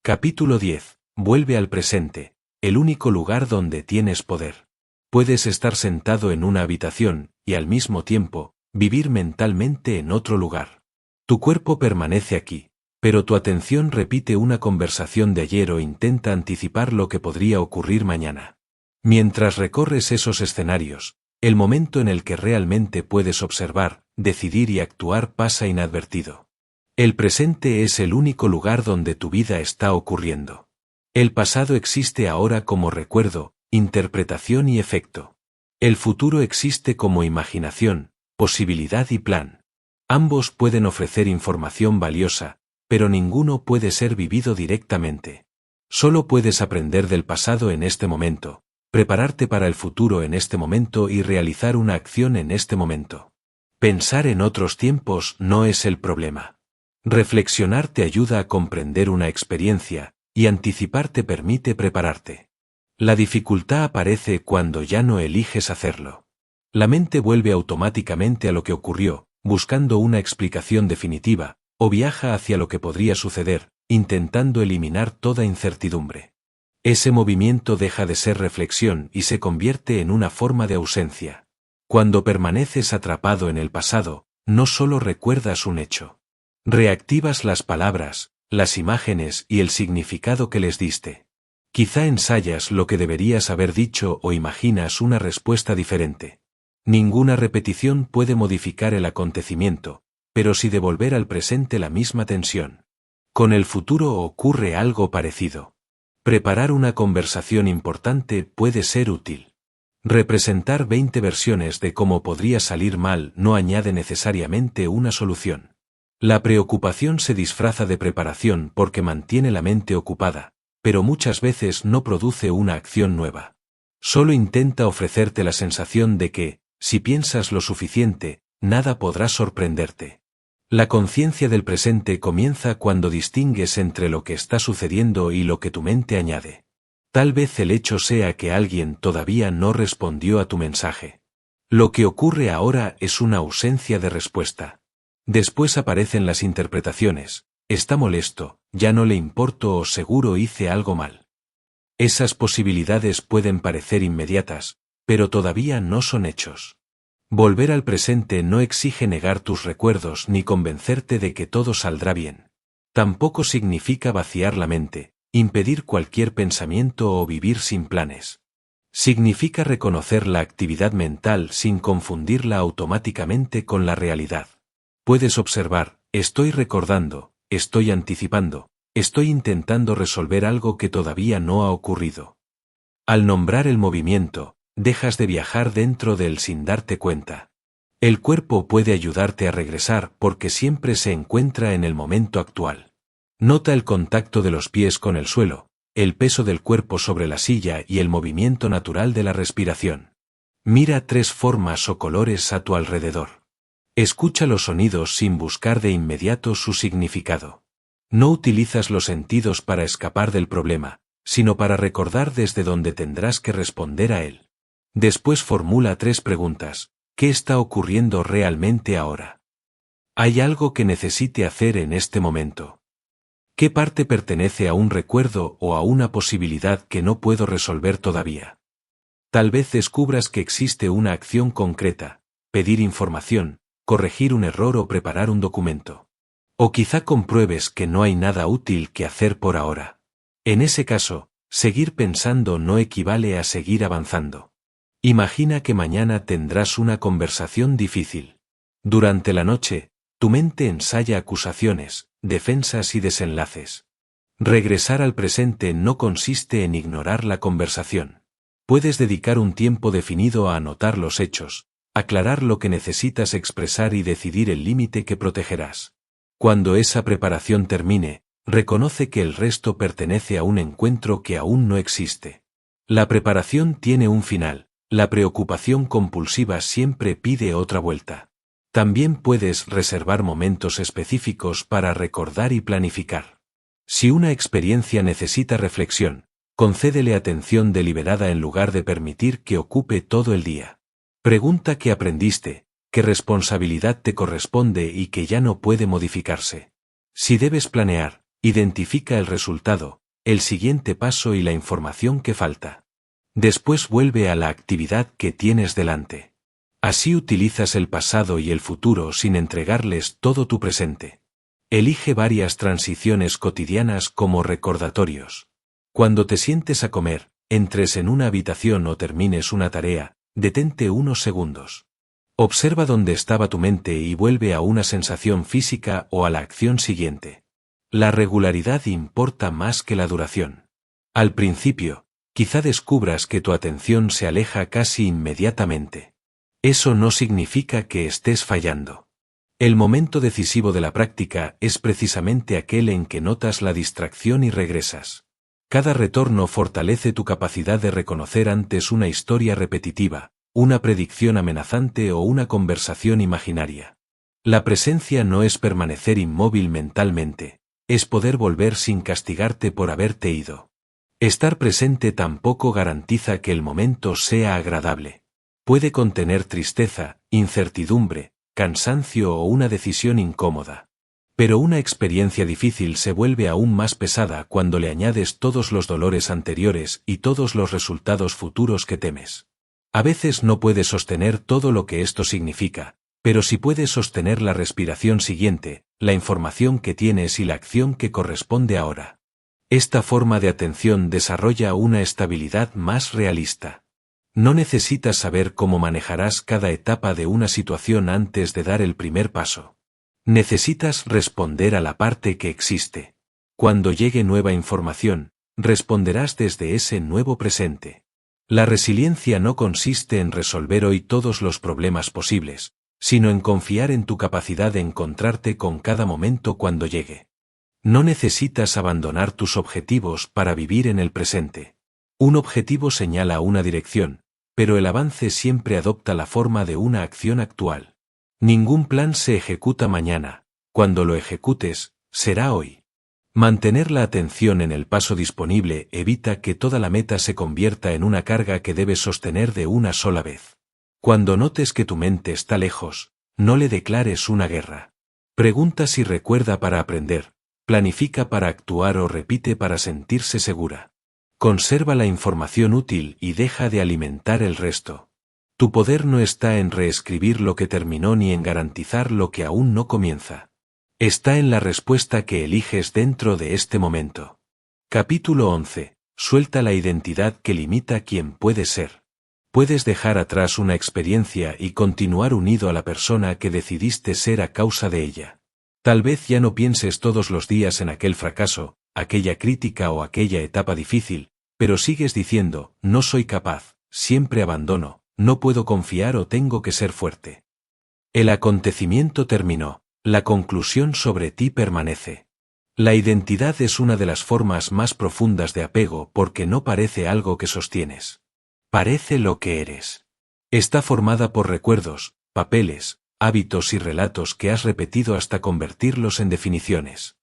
Capítulo 10. Vuelve al presente, el único lugar donde tienes poder. Puedes estar sentado en una habitación, y al mismo tiempo, vivir mentalmente en otro lugar. Tu cuerpo permanece aquí, pero tu atención repite una conversación de ayer o intenta anticipar lo que podría ocurrir mañana. Mientras recorres esos escenarios, el momento en el que realmente puedes observar, decidir y actuar pasa inadvertido. El presente es el único lugar donde tu vida está ocurriendo. El pasado existe ahora como recuerdo, interpretación y efecto. El futuro existe como imaginación, posibilidad y plan. Ambos pueden ofrecer información valiosa, pero ninguno puede ser vivido directamente. Solo puedes aprender del pasado en este momento, prepararte para el futuro en este momento y realizar una acción en este momento. Pensar en otros tiempos no es el problema. Reflexionar te ayuda a comprender una experiencia, y anticipar te permite prepararte. La dificultad aparece cuando ya no eliges hacerlo. La mente vuelve automáticamente a lo que ocurrió, buscando una explicación definitiva, o viaja hacia lo que podría suceder, intentando eliminar toda incertidumbre. Ese movimiento deja de ser reflexión y se convierte en una forma de ausencia. Cuando permaneces atrapado en el pasado, no solo recuerdas un hecho. Reactivas las palabras, las imágenes y el significado que les diste. Quizá ensayas lo que deberías haber dicho o imaginas una respuesta diferente. Ninguna repetición puede modificar el acontecimiento, pero sí devolver al presente la misma tensión. Con el futuro ocurre algo parecido. Preparar una conversación importante puede ser útil. Representar 20 versiones de cómo podría salir mal no añade necesariamente una solución. La preocupación se disfraza de preparación porque mantiene la mente ocupada, pero muchas veces no produce una acción nueva. Solo intenta ofrecerte la sensación de que, si piensas lo suficiente, nada podrá sorprenderte. La conciencia del presente comienza cuando distingues entre lo que está sucediendo y lo que tu mente añade. Tal vez el hecho sea que alguien todavía no respondió a tu mensaje. Lo que ocurre ahora es una ausencia de respuesta. Después aparecen las interpretaciones. Está molesto, ya no le importo o seguro hice algo mal. Esas posibilidades pueden parecer inmediatas, pero todavía no son hechos. Volver al presente no exige negar tus recuerdos ni convencerte de que todo saldrá bien. Tampoco significa vaciar la mente, impedir cualquier pensamiento o vivir sin planes. Significa reconocer la actividad mental sin confundirla automáticamente con la realidad. Puedes observar, estoy recordando, estoy anticipando, estoy intentando resolver algo que todavía no ha ocurrido. Al nombrar el movimiento, dejas de viajar dentro de él sin darte cuenta. El cuerpo puede ayudarte a regresar porque siempre se encuentra en el momento actual. Nota el contacto de los pies con el suelo, el peso del cuerpo sobre la silla y el movimiento natural de la respiración. Mira 3 formas o colores a tu alrededor. Escucha los sonidos sin buscar de inmediato su significado. No utilizas los sentidos para escapar del problema, sino para recordar desde dónde tendrás que responder a él. Después formula 3 preguntas. ¿Qué está ocurriendo realmente ahora? ¿Hay algo que necesite hacer en este momento? ¿Qué parte pertenece a un recuerdo o a una posibilidad que no puedo resolver todavía? Tal vez descubras que existe una acción concreta, pedir información, corregir un error o preparar un documento. O quizá compruebes que no hay nada útil que hacer por ahora. En ese caso, seguir pensando no equivale a seguir avanzando. Imagina que mañana tendrás una conversación difícil. Durante la noche, tu mente ensaya acusaciones, defensas y desenlaces. Regresar al presente no consiste en ignorar la conversación. Puedes dedicar un tiempo definido a anotar los hechos, aclarar lo que necesitas expresar y decidir el límite que protegerás. Cuando esa preparación termine, reconoce que el resto pertenece a un encuentro que aún no existe. La preparación tiene un final, la preocupación compulsiva siempre pide otra vuelta. También puedes reservar momentos específicos para recordar y planificar. Si una experiencia necesita reflexión, concédele atención deliberada en lugar de permitir que ocupe todo el día. Pregunta qué aprendiste, qué responsabilidad te corresponde y que ya no puede modificarse. Si debes planear, identifica el resultado, el siguiente paso y la información que falta. Después vuelve a la actividad que tienes delante. Así utilizas el pasado y el futuro sin entregarles todo tu presente. Elige varias transiciones cotidianas como recordatorios. Cuando te sientes a comer, entres en una habitación o termines una tarea, detente unos segundos. Observa dónde estaba tu mente y vuelve a una sensación física o a la acción siguiente. La regularidad importa más que la duración. Al principio, quizá descubras que tu atención se aleja casi inmediatamente. Eso no significa que estés fallando. El momento decisivo de la práctica es precisamente aquel en que notas la distracción y regresas. Cada retorno fortalece tu capacidad de reconocer antes una historia repetitiva, una predicción amenazante o una conversación imaginaria. La presencia no es permanecer inmóvil mentalmente, es poder volver sin castigarte por haberte ido. Estar presente tampoco garantiza que el momento sea agradable. Puede contener tristeza, incertidumbre, cansancio o una decisión incómoda. Pero una experiencia difícil se vuelve aún más pesada cuando le añades todos los dolores anteriores y todos los resultados futuros que temes. A veces no puedes sostener todo lo que esto significa, pero sí puedes sostener la respiración siguiente, la información que tienes y la acción que corresponde ahora. Esta forma de atención desarrolla una estabilidad más realista. No necesitas saber cómo manejarás cada etapa de una situación antes de dar el primer paso. Necesitas responder a la parte que existe. Cuando llegue nueva información, responderás desde ese nuevo presente. La resiliencia no consiste en resolver hoy todos los problemas posibles, sino en confiar en tu capacidad de encontrarte con cada momento cuando llegue. No necesitas abandonar tus objetivos para vivir en el presente. Un objetivo señala una dirección, pero el avance siempre adopta la forma de una acción actual. Ningún plan se ejecuta mañana, cuando lo ejecutes, será hoy. Mantener la atención en el paso disponible evita que toda la meta se convierta en una carga que debes sostener de una sola vez. Cuando notes que tu mente está lejos, no le declares una guerra. Pregunta si recuerda para aprender, Planifica para actuar o repite para sentirse segura. Conserva la información útil y deja de alimentar el resto. Tu poder no está en reescribir lo que terminó ni en garantizar lo que aún no comienza. Está en la respuesta que eliges dentro de este momento. Capítulo 11. Suelta la identidad que limita quién puede ser. Puedes dejar atrás una experiencia y continuar unido a la persona que decidiste ser a causa de ella. Tal vez ya no pienses todos los días en aquel fracaso, aquella crítica o aquella etapa difícil, pero sigues diciendo, no soy capaz, siempre abandono, no puedo confiar o tengo que ser fuerte. El acontecimiento terminó, la conclusión sobre ti permanece. La identidad es una de las formas más profundas de apego porque no parece algo que sostienes. Parece lo que eres. Está formada por recuerdos, papeles, hábitos y relatos que has repetido hasta convertirlos en definiciones.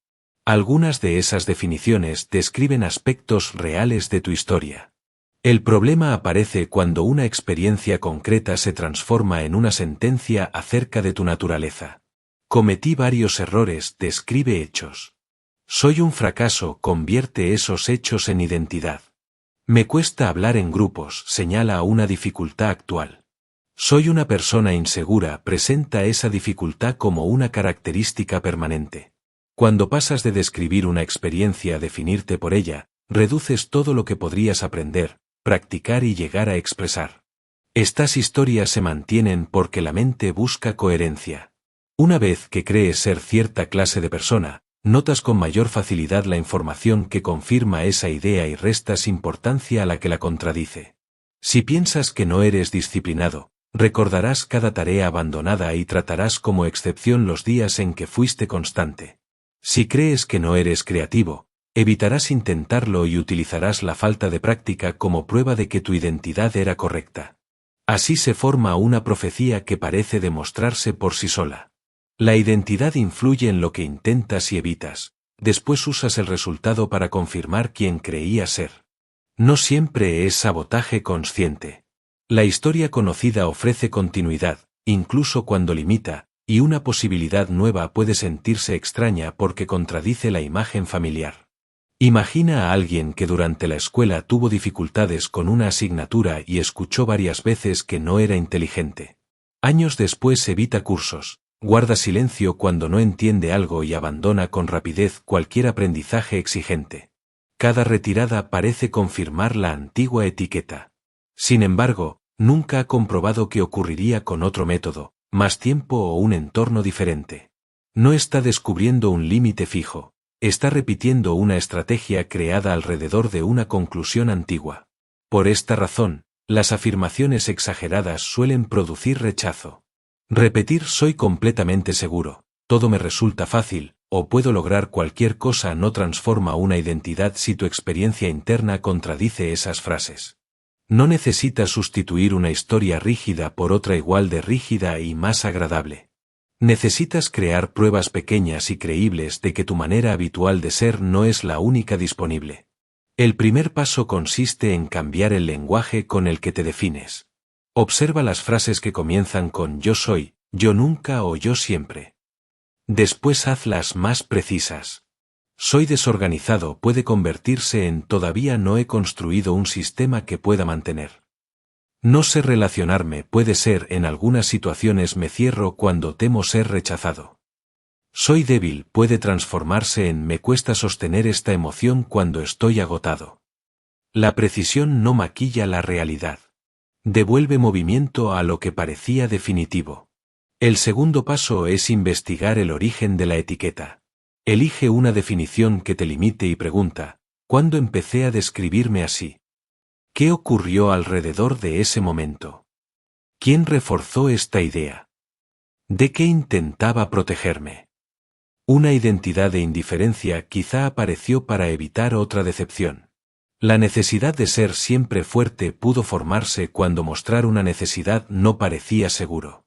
Algunas de esas definiciones describen aspectos reales de tu historia. El problema aparece cuando una experiencia concreta se transforma en una sentencia acerca de tu naturaleza. Cometí varios errores, describe hechos. Soy un fracaso, convierte esos hechos en identidad. Me cuesta hablar en grupos, señala una dificultad actual. Soy una persona insegura, presenta esa dificultad como una característica permanente. Cuando pasas de describir una experiencia a definirte por ella, reduces todo lo que podrías aprender, practicar y llegar a expresar. Estas historias se mantienen porque la mente busca coherencia. Una vez que crees ser cierta clase de persona, notas con mayor facilidad la información que confirma esa idea y restas importancia a la que la contradice. Si piensas que no eres disciplinado, recordarás cada tarea abandonada y tratarás como excepción los días en que fuiste constante. Si crees que no eres creativo, evitarás intentarlo y utilizarás la falta de práctica como prueba de que tu identidad era correcta. Así se forma una profecía que parece demostrarse por sí sola. La identidad influye en lo que intentas y evitas, después usas el resultado para confirmar quién creías ser. No siempre es sabotaje consciente. La historia conocida ofrece continuidad, incluso cuando limita, y una posibilidad nueva puede sentirse extraña porque contradice la imagen familiar. Imagina a alguien que durante la escuela tuvo dificultades con una asignatura y escuchó varias veces que no era inteligente. Años después evita cursos, guarda silencio cuando no entiende algo y abandona con rapidez cualquier aprendizaje exigente. Cada retirada parece confirmar la antigua etiqueta. Sin embargo, nunca ha comprobado qué ocurriría con otro método, más tiempo o un entorno diferente. No está descubriendo un límite fijo, está repitiendo una estrategia creada alrededor de una conclusión antigua. Por esta razón, las afirmaciones exageradas suelen producir rechazo. Repetir soy completamente seguro, todo me resulta fácil, o puedo lograr cualquier cosa no transforma una identidad si tu experiencia interna contradice esas frases. No necesitas sustituir una historia rígida por otra igual de rígida y más agradable. Necesitas crear pruebas pequeñas y creíbles de que tu manera habitual de ser no es la única disponible. El primer paso consiste en cambiar el lenguaje con el que te defines. Observa las frases que comienzan con yo soy, yo nunca o yo siempre. Después hazlas más precisas. Soy desorganizado puede convertirse en todavía no he construido un sistema que pueda mantener. No sé relacionarme puede ser en algunas situaciones me cierro cuando temo ser rechazado. Soy débil puede transformarse en me cuesta sostener esta emoción cuando estoy agotado. La precisión no maquilla la realidad. Devuelve movimiento a lo que parecía definitivo. El segundo paso es investigar el origen de la etiqueta. Elige una definición que te limite y pregunta, ¿cuándo empecé a describirme así? ¿Qué ocurrió alrededor de ese momento? ¿Quién reforzó esta idea? ¿De qué intentaba protegerme? Una identidad de indiferencia quizá apareció para evitar otra decepción. La necesidad de ser siempre fuerte pudo formarse cuando mostrar una necesidad no parecía seguro.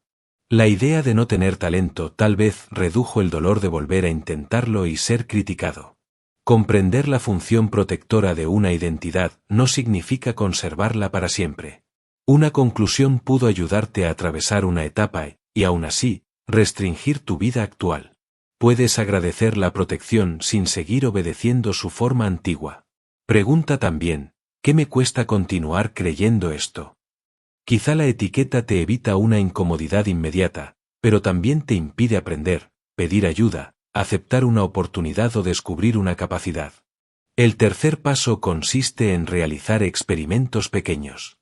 La idea de no tener talento tal vez redujo el dolor de volver a intentarlo y ser criticado. Comprender la función protectora de una identidad no significa conservarla para siempre. Una conclusión pudo ayudarte a atravesar una etapa y, aún así, restringir tu vida actual. Puedes agradecer la protección sin seguir obedeciendo su forma antigua. Pregunta también, ¿qué me cuesta continuar creyendo esto? Quizá la etiqueta te evita una incomodidad inmediata, pero también te impide aprender, pedir ayuda, aceptar una oportunidad o descubrir una capacidad. El tercer paso consiste en realizar experimentos pequeños.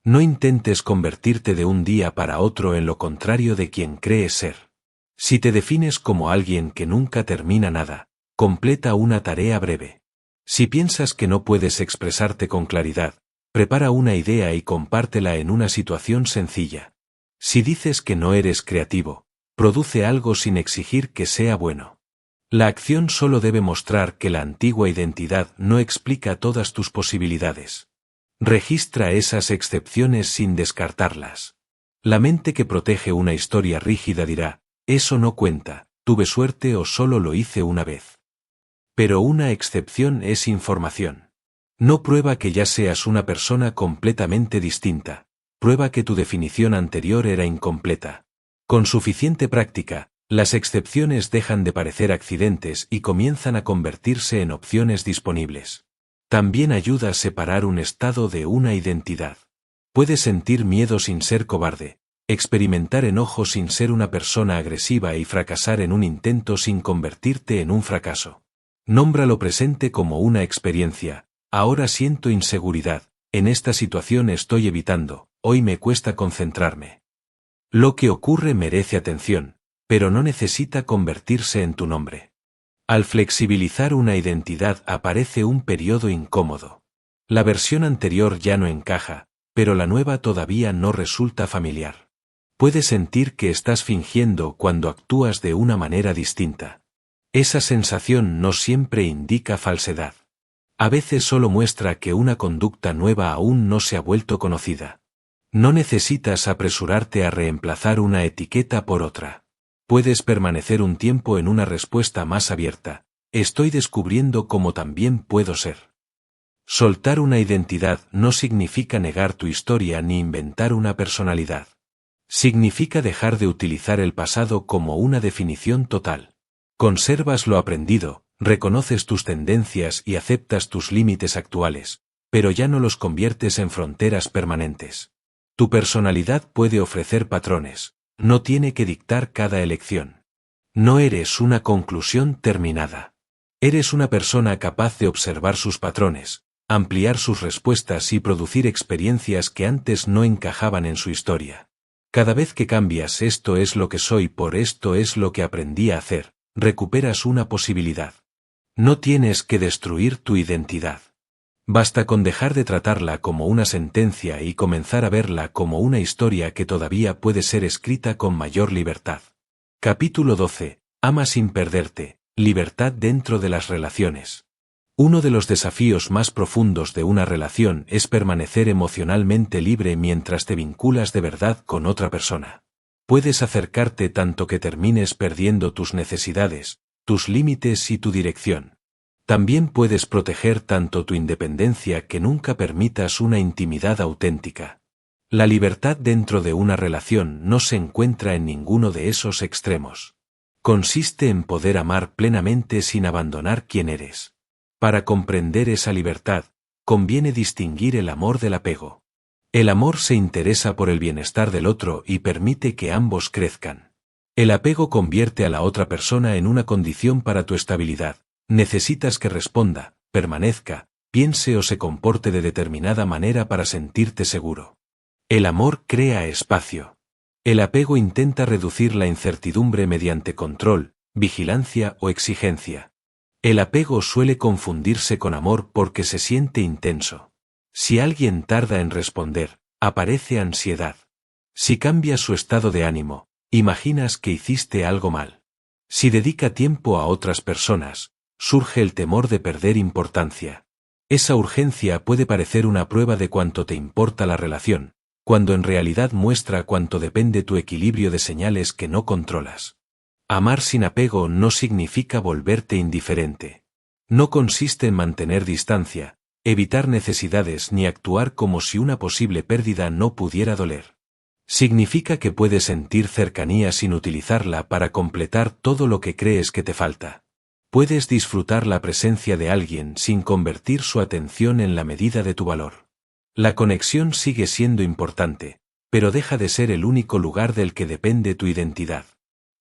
No intentes convertirte de un día para otro en lo contrario de quien crees ser. Si te defines como alguien que nunca termina nada, completa una tarea breve. Si piensas que no puedes expresarte con claridad, prepara una idea y compártela en una situación sencilla. Si dices que no eres creativo, produce algo sin exigir que sea bueno. La acción solo debe mostrar que la antigua identidad no explica todas tus posibilidades. Registra esas excepciones sin descartarlas. La mente que protege una historia rígida dirá, eso no cuenta, tuve suerte o solo lo hice una vez. Pero una excepción es información. No prueba que ya seas una persona completamente distinta, prueba que tu definición anterior era incompleta. Con suficiente práctica, las excepciones dejan de parecer accidentes y comienzan a convertirse en opciones disponibles. También ayuda a separar un estado de una identidad. Puedes sentir miedo sin ser cobarde, experimentar enojo sin ser una persona agresiva y fracasar en un intento sin convertirte en un fracaso. Nombra lo presente como una experiencia. Ahora siento inseguridad, en esta situación estoy evitando, hoy me cuesta concentrarme. Lo que ocurre merece atención, pero no necesita convertirse en tu nombre. Al flexibilizar una identidad aparece un periodo incómodo. La versión anterior ya no encaja, pero la nueva todavía no resulta familiar. Puedes sentir que estás fingiendo cuando actúas de una manera distinta. Esa sensación no siempre indica falsedad. A veces solo muestra que una conducta nueva aún no se ha vuelto conocida. No necesitas apresurarte a reemplazar una etiqueta por otra. Puedes permanecer un tiempo en una respuesta más abierta. Estoy descubriendo cómo también puedo ser. Soltar una identidad no significa negar tu historia ni inventar una personalidad. Significa dejar de utilizar el pasado como una definición total. Conservas lo aprendido, reconoces tus tendencias y aceptas tus límites actuales, pero ya no los conviertes en fronteras permanentes. Tu personalidad puede ofrecer patrones, no tiene que dictar cada elección. No eres una conclusión terminada. Eres una persona capaz de observar sus patrones, ampliar sus respuestas y producir experiencias que antes no encajaban en su historia. Cada vez que cambias esto es lo que soy por esto es lo que aprendí a hacer, recuperas una posibilidad. No tienes que destruir tu identidad. Basta con dejar de tratarla como una sentencia y comenzar a verla como una historia que todavía puede ser escrita con mayor libertad. Capítulo 12. Ama sin perderte. Libertad dentro de las relaciones. Uno de los desafíos más profundos de una relación es permanecer emocionalmente libre mientras te vinculas de verdad con otra persona. Puedes acercarte tanto que termines perdiendo tus necesidades, tus límites y tu dirección. También puedes proteger tanto tu independencia que nunca permitas una intimidad auténtica. La libertad dentro de una relación no se encuentra en ninguno de esos extremos. Consiste en poder amar plenamente sin abandonar quién eres. Para comprender esa libertad, conviene distinguir el amor del apego. El amor se interesa por el bienestar del otro y permite que ambos crezcan. El apego convierte a la otra persona en una condición para tu estabilidad. Necesitas que responda, permanezca, piense o se comporte de determinada manera para sentirte seguro. El amor crea espacio. El apego intenta reducir la incertidumbre mediante control, vigilancia o exigencia. El apego suele confundirse con amor porque se siente intenso. Si alguien tarda en responder, aparece ansiedad. Si cambia su estado de ánimo, imaginas que hiciste algo mal. Si dedica tiempo a otras personas, surge el temor de perder importancia. Esa urgencia puede parecer una prueba de cuánto te importa la relación, cuando en realidad muestra cuánto depende tu equilibrio de señales que no controlas. Amar sin apego no significa volverte indiferente. No consiste en mantener distancia, evitar necesidades ni actuar como si una posible pérdida no pudiera doler. Significa que puedes sentir cercanía sin utilizarla para completar todo lo que crees que te falta. Puedes disfrutar la presencia de alguien sin convertir su atención en la medida de tu valor. La conexión sigue siendo importante, pero deja de ser el único lugar del que depende tu identidad.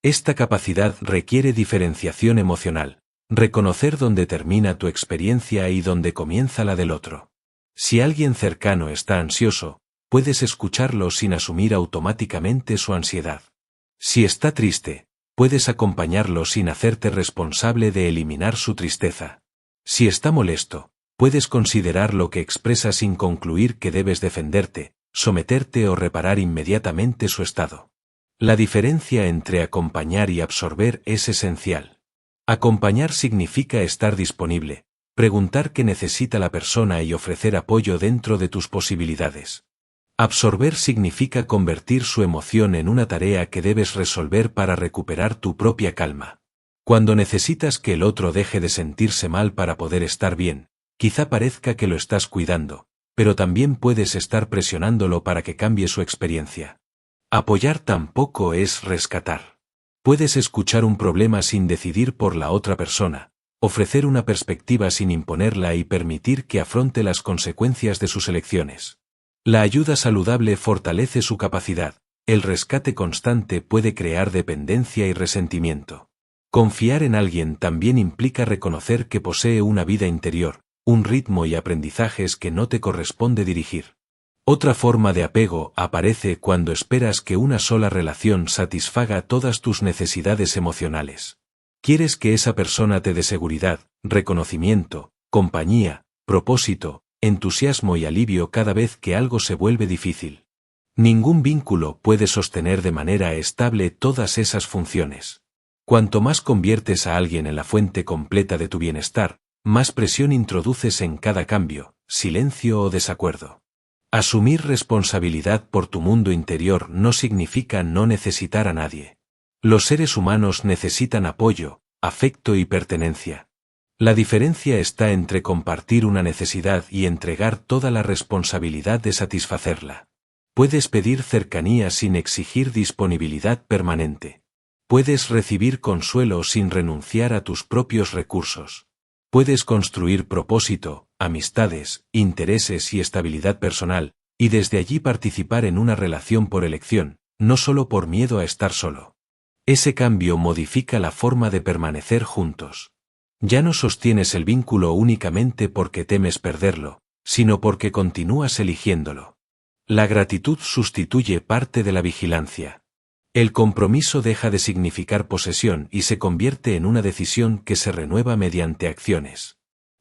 Esta capacidad requiere diferenciación emocional, reconocer dónde termina tu experiencia y dónde comienza la del otro. Si alguien cercano está ansioso, puedes escucharlo sin asumir automáticamente su ansiedad. Si está triste, puedes acompañarlo sin hacerte responsable de eliminar su tristeza. Si está molesto, puedes considerar lo que expresa sin concluir que debes defenderte, someterte o reparar inmediatamente su estado. La diferencia entre acompañar y absorber es esencial. Acompañar significa estar disponible, preguntar qué necesita la persona y ofrecer apoyo dentro de tus posibilidades. Absorber significa convertir su emoción en una tarea que debes resolver para recuperar tu propia calma. Cuando necesitas que el otro deje de sentirse mal para poder estar bien, quizá parezca que lo estás cuidando, pero también puedes estar presionándolo para que cambie su experiencia. Apoyar tampoco es rescatar. Puedes escuchar un problema sin decidir por la otra persona, ofrecer una perspectiva sin imponerla y permitir que afronte las consecuencias de sus elecciones. La ayuda saludable fortalece su capacidad, el rescate constante puede crear dependencia y resentimiento. Confiar en alguien también implica reconocer que posee una vida interior, un ritmo y aprendizajes que no te corresponde dirigir. Otra forma de apego aparece cuando esperas que una sola relación satisfaga todas tus necesidades emocionales. Quieres que esa persona te dé seguridad, reconocimiento, compañía, propósito, entusiasmo y alivio cada vez que algo se vuelve difícil. Ningún vínculo puede sostener de manera estable todas esas funciones. Cuanto más conviertes a alguien en la fuente completa de tu bienestar, más presión introduces en cada cambio, silencio o desacuerdo. Asumir responsabilidad por tu mundo interior no significa no necesitar a nadie. Los seres humanos necesitan apoyo, afecto y pertenencia. La diferencia está entre compartir una necesidad y entregar toda la responsabilidad de satisfacerla. Puedes pedir cercanía sin exigir disponibilidad permanente. Puedes recibir consuelo sin renunciar a tus propios recursos. Puedes construir propósito, amistades, intereses y estabilidad personal, y desde allí participar en una relación por elección, no solo por miedo a estar solo. Ese cambio modifica la forma de permanecer juntos. Ya no sostienes el vínculo únicamente porque temes perderlo, sino porque continúas eligiéndolo. La gratitud sustituye parte de la vigilancia. El compromiso deja de significar posesión y se convierte en una decisión que se renueva mediante acciones.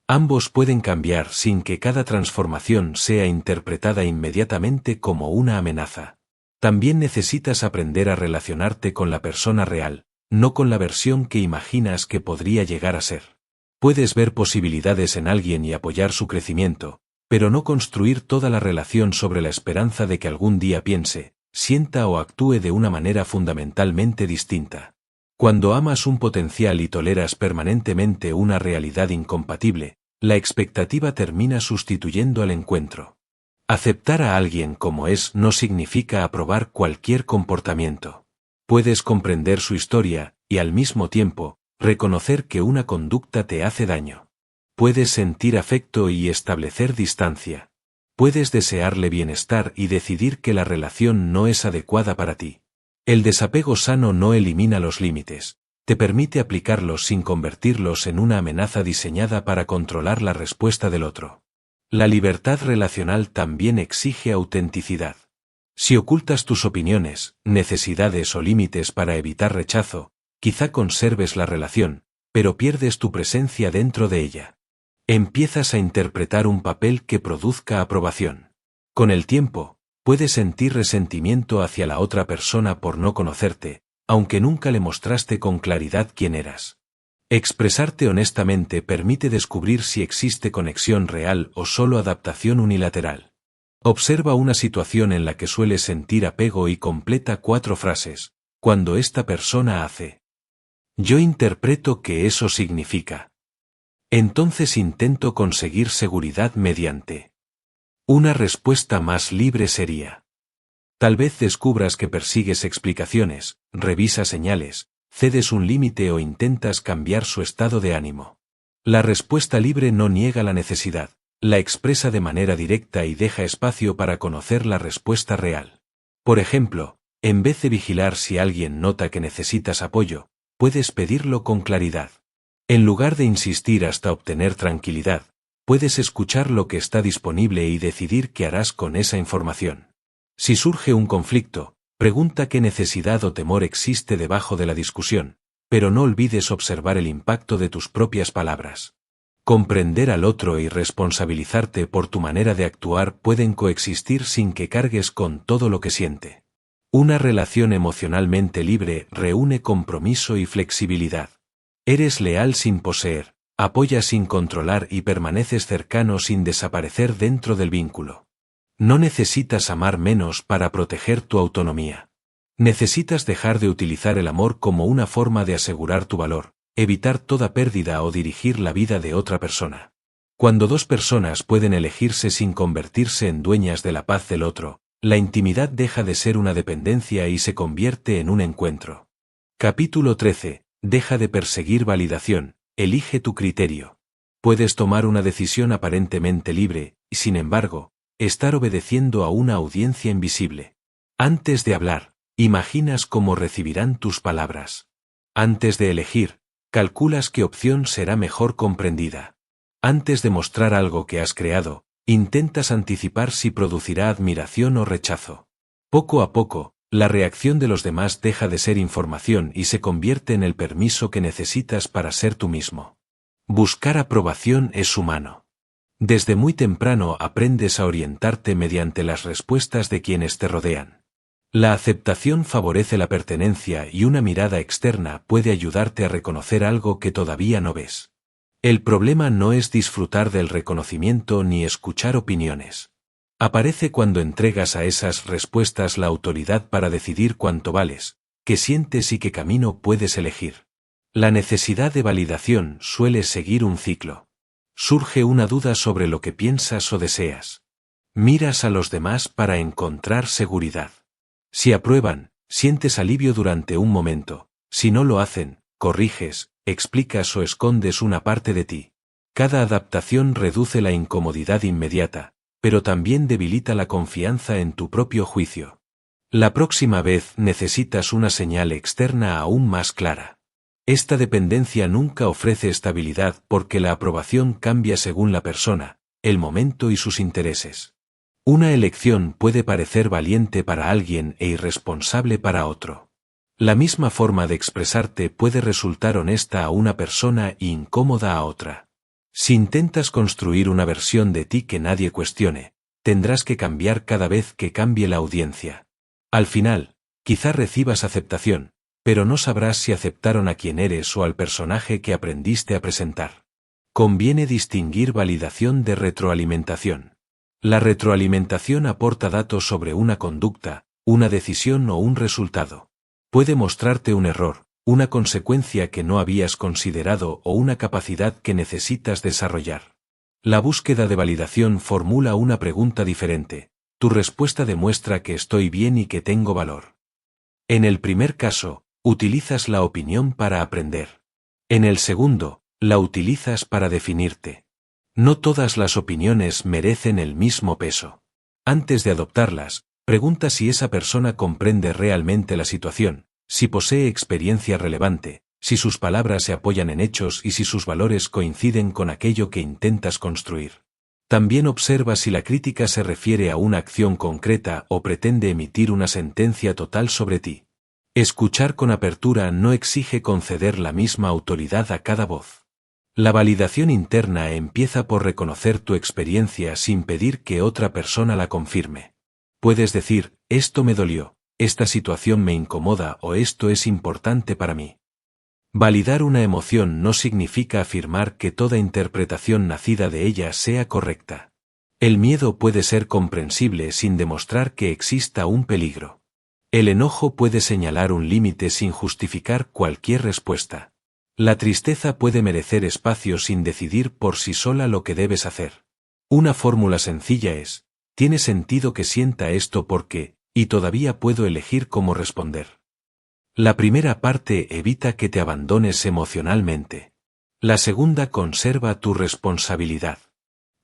Ambos pueden cambiar sin que cada transformación sea interpretada inmediatamente como una amenaza. También necesitas aprender a relacionarte con la persona real, no con la versión que imaginas que podría llegar a ser. Puedes ver posibilidades en alguien y apoyar su crecimiento, pero no construir toda la relación sobre la esperanza de que algún día piense, sienta o actúe de una manera fundamentalmente distinta. Cuando amas un potencial y toleras permanentemente una realidad incompatible, la expectativa termina sustituyendo al encuentro. Aceptar a alguien como es no significa aprobar cualquier comportamiento. Puedes comprender su historia, y al mismo tiempo, reconocer que una conducta te hace daño. Puedes sentir afecto y establecer distancia. Puedes desearle bienestar y decidir que la relación no es adecuada para ti. El desapego sano no elimina los límites, te permite aplicarlos sin convertirlos en una amenaza diseñada para controlar la respuesta del otro. La libertad relacional también exige autenticidad. Si ocultas tus opiniones, necesidades o límites para evitar rechazo, quizá conserves la relación, pero pierdes tu presencia dentro de ella. Empiezas a interpretar un papel que produzca aprobación. Con el tiempo, puedes sentir resentimiento hacia la otra persona por no conocerte, aunque nunca le mostraste con claridad quién eras. Expresarte honestamente permite descubrir si existe conexión real o solo adaptación unilateral. Observa una situación en la que sueles sentir apego y completa 4 frases. Cuando esta persona hace, yo interpreto que eso significa. Entonces intento conseguir seguridad mediante. Una respuesta más libre sería. Tal vez descubras que persigues explicaciones, revisas señales, cedes un límite o intentas cambiar su estado de ánimo. La respuesta libre no niega la necesidad, la expresa de manera directa y deja espacio para conocer la respuesta real. Por ejemplo, en vez de vigilar si alguien nota que necesitas apoyo, puedes pedirlo con claridad. En lugar de insistir hasta obtener tranquilidad, puedes escuchar lo que está disponible y decidir qué harás con esa información. Si surge un conflicto, pregunta qué necesidad o temor existe debajo de la discusión, pero no olvides observar el impacto de tus propias palabras. Comprender al otro y responsabilizarte por tu manera de actuar pueden coexistir sin que cargues con todo lo que siente. Una relación emocionalmente libre reúne compromiso y flexibilidad. Eres leal sin poseer, apoyas sin controlar y permaneces cercano sin desaparecer dentro del vínculo. No necesitas amar menos para proteger tu autonomía. Necesitas dejar de utilizar el amor como una forma de asegurar tu valor, evitar toda pérdida o dirigir la vida de otra persona. Cuando dos personas pueden elegirse sin convertirse en dueñas de la paz del otro, la intimidad deja de ser una dependencia y se convierte en un encuentro. Capítulo 13. Deja de perseguir validación, elige tu criterio. Puedes tomar una decisión aparentemente libre, y sin embargo, estar obedeciendo a una audiencia invisible. Antes de hablar, imaginas cómo recibirán tus palabras. Antes de elegir, calculas qué opción será mejor comprendida. Antes de mostrar algo que has creado, intentas anticipar si producirá admiración o rechazo. Poco a poco, la reacción de los demás deja de ser información y se convierte en el permiso que necesitas para ser tú mismo. Buscar aprobación es humano. Desde muy temprano aprendes a orientarte mediante las respuestas de quienes te rodean. La aceptación favorece la pertenencia y una mirada externa puede ayudarte a reconocer algo que todavía no ves. El problema no es disfrutar del reconocimiento ni escuchar opiniones. Aparece cuando entregas a esas respuestas la autoridad para decidir cuánto vales, qué sientes y qué camino puedes elegir. La necesidad de validación suele seguir un ciclo. Surge una duda sobre lo que piensas o deseas. Miras a los demás para encontrar seguridad. Si aprueban, sientes alivio durante un momento. Si no lo hacen, corriges, explicas o escondes una parte de ti. Cada adaptación reduce la incomodidad inmediata, pero también debilita la confianza en tu propio juicio. La próxima vez necesitas una señal externa aún más clara. Esta dependencia nunca ofrece estabilidad porque la aprobación cambia según la persona, el momento y sus intereses. Una elección puede parecer valiente para alguien e irresponsable para otro. La misma forma de expresarte puede resultar honesta a una persona e incómoda a otra. Si intentas construir una versión de ti que nadie cuestione, tendrás que cambiar cada vez que cambie la audiencia. Al final, quizá recibas aceptación, pero no sabrás si aceptaron a quien eres o al personaje que aprendiste a presentar. Conviene distinguir validación de retroalimentación. La retroalimentación aporta datos sobre una conducta, una decisión o un resultado. Puede mostrarte un error, una consecuencia que no habías considerado o una capacidad que necesitas desarrollar. La búsqueda de validación formula una pregunta diferente. Tu respuesta demuestra que estoy bien y que tengo valor. En el primer caso, utilizas la opinión para aprender. En el segundo, la utilizas para definirte. No todas las opiniones merecen el mismo peso. Antes de adoptarlas, pregunta si esa persona comprende realmente la situación, si posee experiencia relevante, si sus palabras se apoyan en hechos y si sus valores coinciden con aquello que intentas construir. También observa si la crítica se refiere a una acción concreta o pretende emitir una sentencia total sobre ti. Escuchar con apertura no exige conceder la misma autoridad a cada voz. La validación interna empieza por reconocer tu experiencia sin pedir que otra persona la confirme. Puedes decir, esto me dolió, esta situación me incomoda o esto es importante para mí. Validar una emoción no significa afirmar que toda interpretación nacida de ella sea correcta. El miedo puede ser comprensible sin demostrar que exista un peligro. El enojo puede señalar un límite sin justificar cualquier respuesta. La tristeza puede merecer espacio sin decidir por sí sola lo que debes hacer. Una fórmula sencilla es, tiene sentido que sienta esto porque, y todavía puedo elegir cómo responder. La primera parte evita que te abandones emocionalmente. La segunda conserva tu responsabilidad.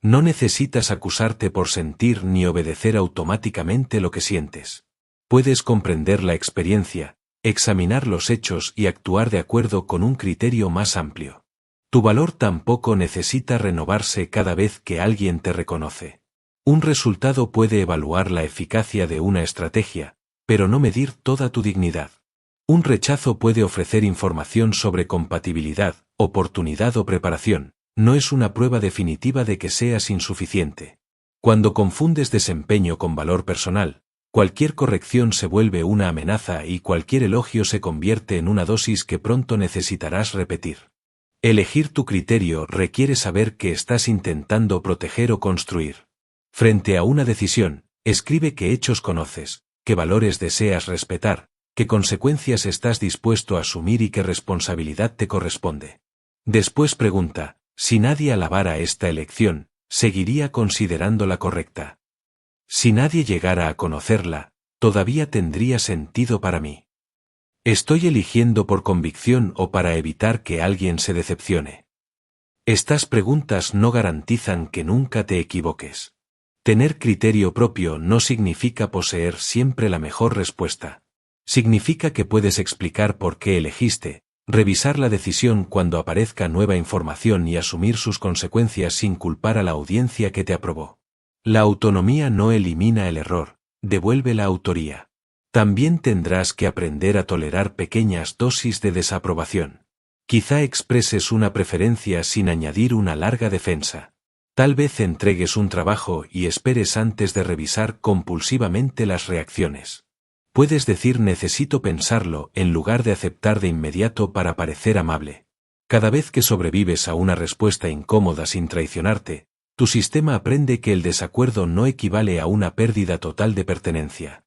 No necesitas acusarte por sentir ni obedecer automáticamente lo que sientes. Puedes comprender la experiencia, examinar los hechos y actuar de acuerdo con un criterio más amplio. Tu valor tampoco necesita renovarse cada vez que alguien te reconoce. Un resultado puede evaluar la eficacia de una estrategia, pero no medir toda tu dignidad. Un rechazo puede ofrecer información sobre compatibilidad, oportunidad o preparación, no es una prueba definitiva de que seas insuficiente. Cuando confundes desempeño con valor personal, cualquier corrección se vuelve una amenaza y cualquier elogio se convierte en una dosis que pronto necesitarás repetir. Elegir tu criterio requiere saber qué estás intentando proteger o construir. Frente a una decisión, escribe qué hechos conoces, qué valores deseas respetar, qué consecuencias estás dispuesto a asumir y qué responsabilidad te corresponde. Después pregunta, si nadie alabara esta elección, ¿seguiría considerándola correcta? Si nadie llegara a conocerla, ¿todavía tendría sentido para mí? ¿Estoy eligiendo por convicción o para evitar que alguien se decepcione? Estas preguntas no garantizan que nunca te equivoques. Tener criterio propio no significa poseer siempre la mejor respuesta. Significa que puedes explicar por qué elegiste, revisar la decisión cuando aparezca nueva información y asumir sus consecuencias sin culpar a la audiencia que te aprobó. La autonomía no elimina el error, devuelve la autoría. También tendrás que aprender a tolerar pequeñas dosis de desaprobación. Quizá expreses una preferencia sin añadir una larga defensa. Tal vez entregues un trabajo y esperes antes de revisar compulsivamente las reacciones. Puedes decir necesito pensarlo en lugar de aceptar de inmediato para parecer amable. Cada vez que sobrevives a una respuesta incómoda sin traicionarte, tu sistema aprende que el desacuerdo no equivale a una pérdida total de pertenencia.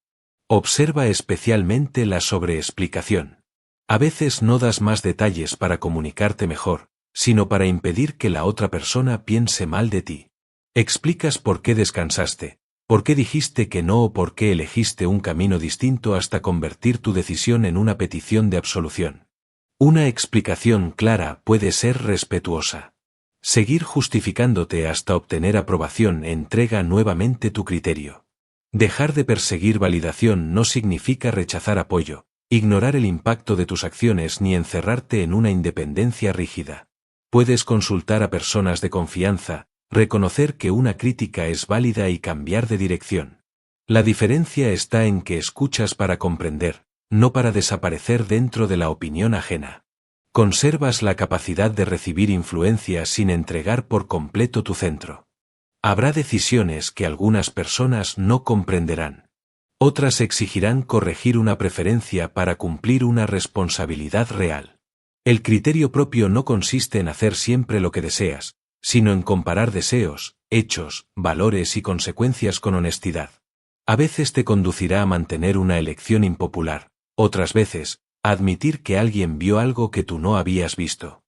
Observa especialmente la sobreexplicación. A veces no das más detalles para comunicarte mejor, sino para impedir que la otra persona piense mal de ti. Explicas por qué descansaste, por qué dijiste que no o por qué elegiste un camino distinto hasta convertir tu decisión en una petición de absolución. Una explicación clara puede ser respetuosa. Seguir justificándote hasta obtener aprobación entrega nuevamente tu criterio. Dejar de perseguir validación no significa rechazar apoyo, ignorar el impacto de tus acciones ni encerrarte en una independencia rígida. Puedes consultar a personas de confianza, reconocer que una crítica es válida y cambiar de dirección. La diferencia está en que escuchas para comprender, no para desaparecer dentro de la opinión ajena. Conservas la capacidad de recibir influencia sin entregar por completo tu centro. Habrá decisiones que algunas personas no comprenderán. Otras exigirán corregir una preferencia para cumplir una responsabilidad real. El criterio propio no consiste en hacer siempre lo que deseas, sino en comparar deseos, hechos, valores y consecuencias con honestidad. A veces te conducirá a mantener una elección impopular, otras veces, a admitir que alguien vio algo que tú no habías visto.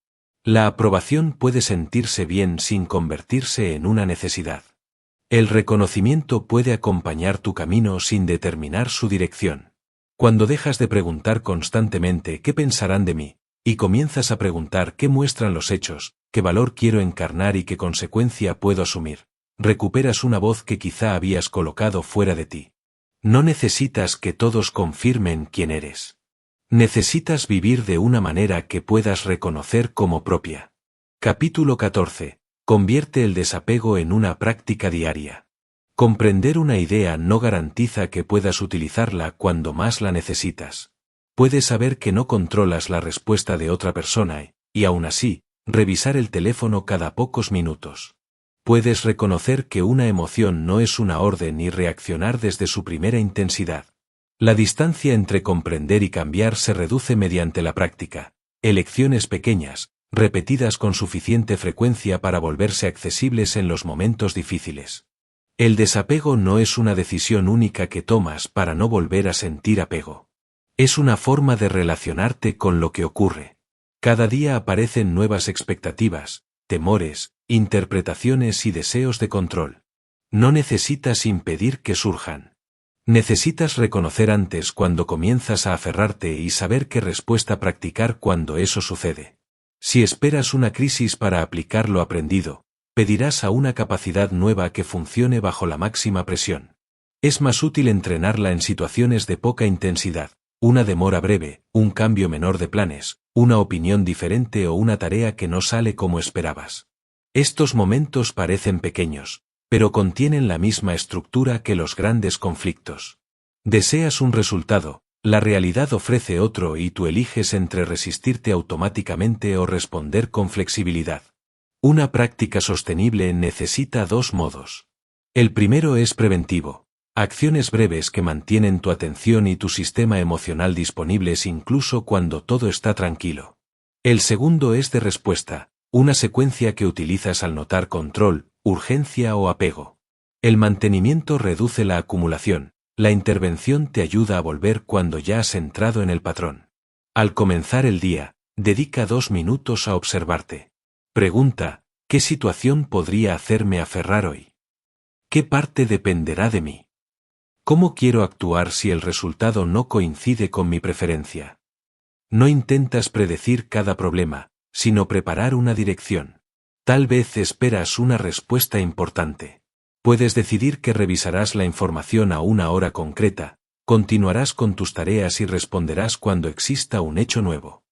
La aprobación puede sentirse bien sin convertirse en una necesidad. El reconocimiento puede acompañar tu camino sin determinar su dirección. Cuando dejas de preguntar constantemente ¿qué pensarán de mí? Y comienzas a preguntar qué muestran los hechos, qué valor quiero encarnar y qué consecuencia puedo asumir, recuperas una voz que quizá habías colocado fuera de ti. No necesitas que todos confirmen quién eres. Necesitas vivir de una manera que puedas reconocer como propia. Capítulo 14. Convierte el desapego en una práctica diaria. Comprender una idea no garantiza que puedas utilizarla cuando más la necesitas. Puedes saber que no controlas la respuesta de otra persona y, aún así, revisar el teléfono cada pocos minutos. Puedes reconocer que una emoción no es una orden y reaccionar desde su primera intensidad. La distancia entre comprender y cambiar se reduce mediante la práctica, elecciones pequeñas, repetidas con suficiente frecuencia para volverse accesibles en los momentos difíciles. El desapego no es una decisión única que tomas para no volver a sentir apego. Es una forma de relacionarte con lo que ocurre. Cada día aparecen nuevas expectativas, temores, interpretaciones y deseos de control. No necesitas impedir que surjan. Necesitas reconocer antes cuando comienzas a aferrarte y saber qué respuesta practicar cuando eso sucede. Si esperas una crisis para aplicar lo aprendido, pedirás a una capacidad nueva que funcione bajo la máxima presión. Es más útil entrenarla en situaciones de poca intensidad, una demora breve, un cambio menor de planes, una opinión diferente o una tarea que no sale como esperabas. Estos momentos parecen pequeños, pero contienen la misma estructura que los grandes conflictos. Deseas un resultado, la realidad ofrece otro y tú eliges entre resistirte automáticamente o responder con flexibilidad. Una práctica sostenible necesita dos modos. El primero es preventivo. Acciones breves que mantienen tu atención y tu sistema emocional disponibles incluso cuando todo está tranquilo. El segundo es de respuesta, una secuencia que utilizas al notar control, urgencia o apego. El mantenimiento reduce la acumulación, la intervención te ayuda a volver cuando ya has entrado en el patrón. Al comenzar el día, dedica 2 minutos a observarte. Pregunta, ¿qué situación podría hacerme aferrar hoy? ¿Qué parte dependerá de mí? ¿Cómo quiero actuar si el resultado no coincide con mi preferencia? No intentas predecir cada problema, sino preparar una dirección. Tal vez esperas una respuesta importante. Puedes decidir que revisarás la información a una hora concreta, continuarás con tus tareas y responderás cuando exista un hecho nuevo.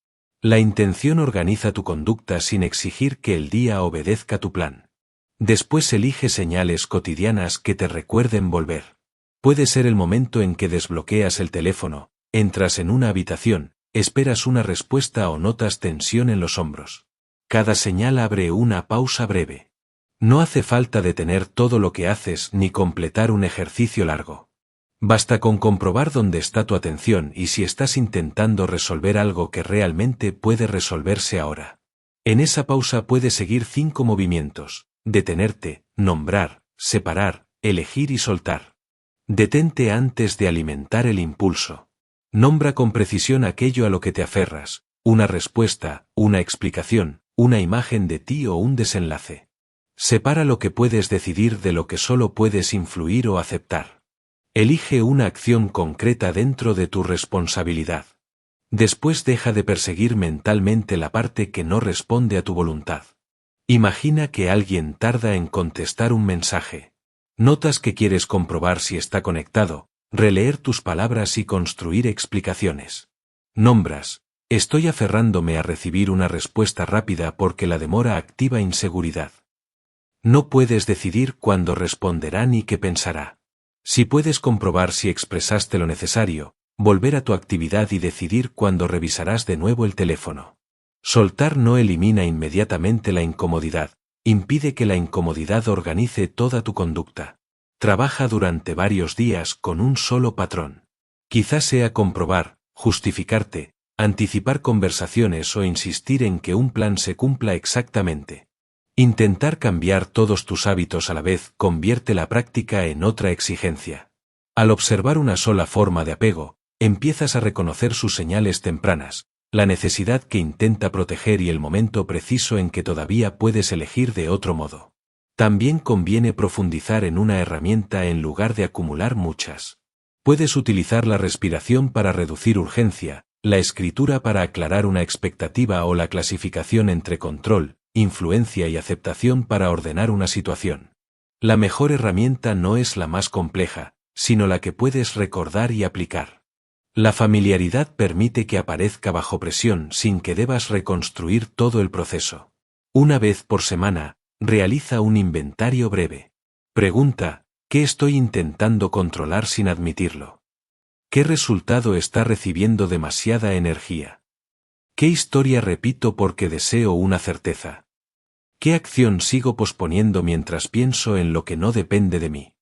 La intención organiza tu conducta sin exigir que el día obedezca tu plan. Después elige señales cotidianas que te recuerden volver. Puede ser el momento en que desbloqueas el teléfono, entras en una habitación, esperas una respuesta o notas tensión en los hombros. Cada señal abre una pausa breve. No hace falta detener todo lo que haces ni completar un ejercicio largo. Basta con comprobar dónde está tu atención y si estás intentando resolver algo que realmente puede resolverse ahora. En esa pausa puedes seguir 5 movimientos: detenerte, nombrar, separar, elegir y soltar. Detente antes de alimentar el impulso. Nombra con precisión aquello a lo que te aferras, una respuesta, una explicación, una imagen de ti o un desenlace. Separa lo que puedes decidir de lo que solo puedes influir o aceptar. Elige una acción concreta dentro de tu responsabilidad. Después deja de perseguir mentalmente la parte que no responde a tu voluntad. Imagina que alguien tarda en contestar un mensaje. Notas que quieres comprobar si está conectado, releer tus palabras y construir explicaciones. Nombras, estoy aferrándome a recibir una respuesta rápida porque la demora activa inseguridad. No puedes decidir cuándo responderá ni qué pensará. Si puedes comprobar si expresaste lo necesario, volver a tu actividad y decidir cuándo revisarás de nuevo el teléfono. Soltar no elimina inmediatamente la incomodidad, impide que la incomodidad organice toda tu conducta. Trabaja durante varios días con un solo patrón. Quizás sea comprobar, justificarte, anticipar conversaciones o insistir en que un plan se cumpla exactamente. Intentar cambiar todos tus hábitos a la vez convierte la práctica en otra exigencia. Al observar una sola forma de apego, empiezas a reconocer sus señales tempranas, la necesidad que intenta proteger y el momento preciso en que todavía puedes elegir de otro modo. También conviene profundizar en una herramienta en lugar de acumular muchas. Puedes utilizar la respiración para reducir urgencia, la escritura para aclarar una expectativa o la clasificación entre control, influencia y aceptación para ordenar una situación. La mejor herramienta no es la más compleja, sino la que puedes recordar y aplicar. La familiaridad permite que aparezca bajo presión sin que debas reconstruir todo el proceso. Una vez por semana, realiza un inventario breve. Pregunta, ¿qué estoy intentando controlar sin admitirlo? ¿Qué resultado está recibiendo demasiada energía? ¿Qué historia repito porque deseo una certeza? ¿Qué acción sigo posponiendo mientras pienso en lo que no depende de mí?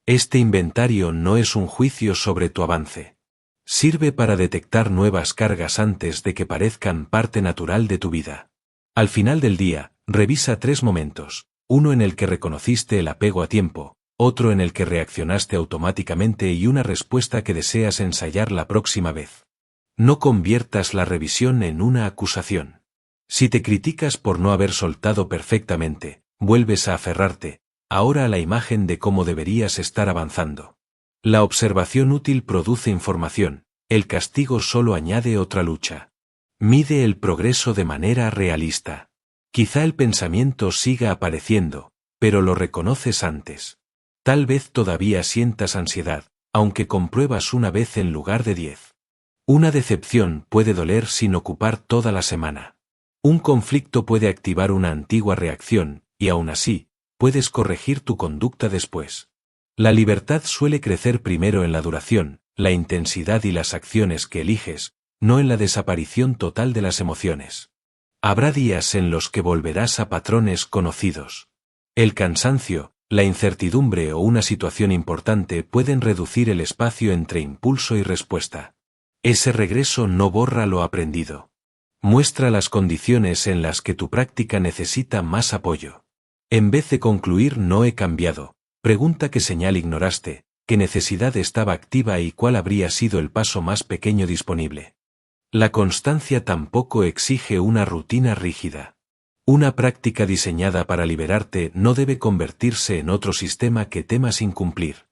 Este inventario no es un juicio sobre tu avance. Sirve para detectar nuevas cargas antes de que parezcan parte natural de tu vida. Al final del día, revisa 3 momentos, uno en el que reconociste el apego a tiempo, otro en el que reaccionaste automáticamente y una respuesta que deseas ensayar la próxima vez. No conviertas la revisión en una acusación. Si te criticas por no haber soltado perfectamente, vuelves a aferrarte, ahora a la imagen de cómo deberías estar avanzando. La observación útil produce información, el castigo solo añade otra lucha. Mide el progreso de manera realista. Quizá el pensamiento siga apareciendo, pero lo reconoces antes. Tal vez todavía sientas ansiedad, aunque compruebas una vez en lugar de 10. Una decepción puede doler sin ocupar toda la semana. Un conflicto puede activar una antigua reacción, y aún así, puedes corregir tu conducta después. La libertad suele crecer primero en la duración, la intensidad y las acciones que eliges, no en la desaparición total de las emociones. Habrá días en los que volverás a patrones conocidos. El cansancio, la incertidumbre o una situación importante pueden reducir el espacio entre impulso y respuesta. Ese regreso no borra lo aprendido. Muestra las condiciones en las que tu práctica necesita más apoyo. En vez de concluir "no he cambiado", pregunta qué señal ignoraste, qué necesidad estaba activa y cuál habría sido el paso más pequeño disponible. La constancia tampoco exige una rutina rígida. Una práctica diseñada para liberarte no debe convertirse en otro sistema que temas incumplir.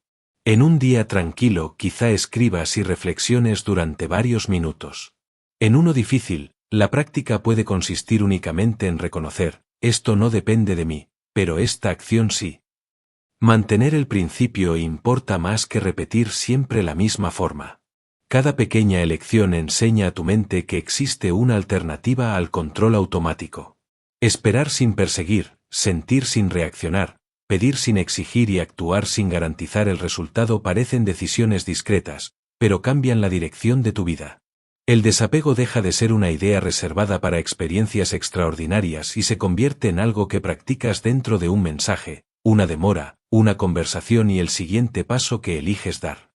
En un día tranquilo quizá escribas y reflexiones durante varios minutos. En uno difícil, la práctica puede consistir únicamente en reconocer, esto no depende de mí, pero esta acción sí. Mantener el principio importa más que repetir siempre la misma forma. Cada pequeña elección enseña a tu mente que existe una alternativa al control automático. Esperar sin perseguir, sentir sin reaccionar, pedir sin exigir y actuar sin garantizar el resultado parecen decisiones discretas, pero cambian la dirección de tu vida. El desapego deja de ser una idea reservada para experiencias extraordinarias y se convierte en algo que practicas dentro de un mensaje, una demora, una conversación y el siguiente paso que eliges dar.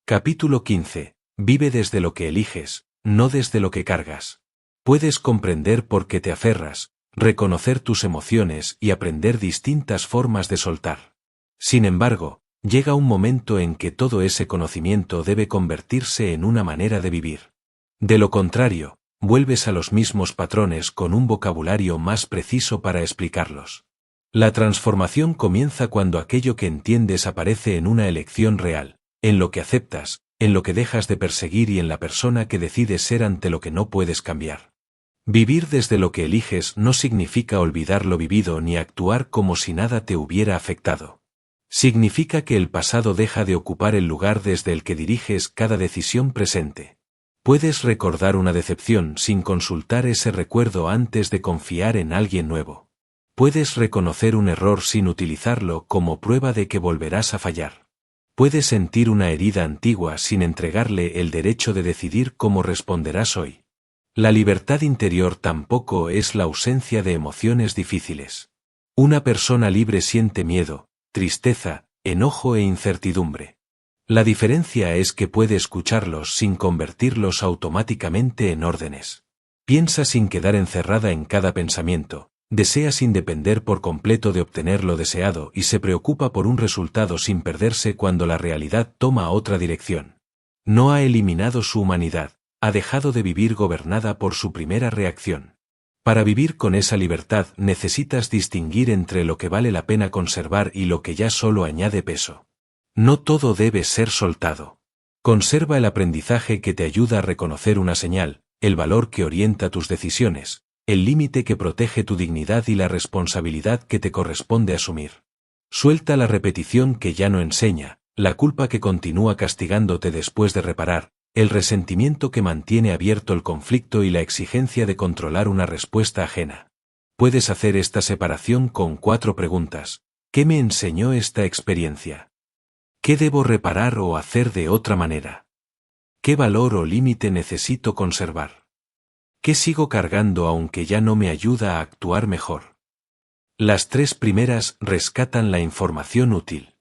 Capítulo 15. Vive desde lo que eliges, no desde lo que cargas. Puedes comprender por qué te aferras, reconocer tus emociones y aprender distintas formas de soltar. Sin embargo, llega un momento en que todo ese conocimiento debe convertirse en una manera de vivir. De lo contrario, vuelves a los mismos patrones con un vocabulario más preciso para explicarlos. La transformación comienza cuando aquello que entiendes aparece en una elección real, en lo que aceptas, en lo que dejas de perseguir y en la persona que decides ser ante lo que no puedes cambiar. Vivir desde lo que eliges no significa olvidar lo vivido ni actuar como si nada te hubiera afectado. Significa que el pasado deja de ocupar el lugar desde el que diriges cada decisión presente. Puedes recordar una decepción sin consultar ese recuerdo antes de confiar en alguien nuevo. Puedes reconocer un error sin utilizarlo como prueba de que volverás a fallar. Puedes sentir una herida antigua sin entregarle el derecho de decidir cómo responderás hoy. La libertad interior tampoco es la ausencia de emociones difíciles. Una persona libre siente miedo, tristeza, enojo e incertidumbre. La diferencia es que puede escucharlos sin convertirlos automáticamente en órdenes. Piensa sin quedar encerrada en cada pensamiento, desea sin depender por completo de obtener lo deseado y se preocupa por un resultado sin perderse cuando la realidad toma otra dirección. No ha eliminado su humanidad, ha dejado de vivir gobernada por su primera reacción. Para vivir con esa libertad necesitas distinguir entre lo que vale la pena conservar y lo que ya solo añade peso. No todo debe ser soltado. Conserva el aprendizaje que te ayuda a reconocer una señal, el valor que orienta tus decisiones, el límite que protege tu dignidad y la responsabilidad que te corresponde asumir. Suelta la repetición que ya no enseña, la culpa que continúa castigándote después de reparar, el resentimiento que mantiene abierto el conflicto y la exigencia de controlar una respuesta ajena. Puedes hacer esta separación con 4 preguntas. ¿Qué me enseñó esta experiencia? ¿Qué debo reparar o hacer de otra manera? ¿Qué valor o límite necesito conservar? ¿Qué sigo cargando aunque ya no me ayuda a actuar mejor? Las 3 primeras rescatan la información útil.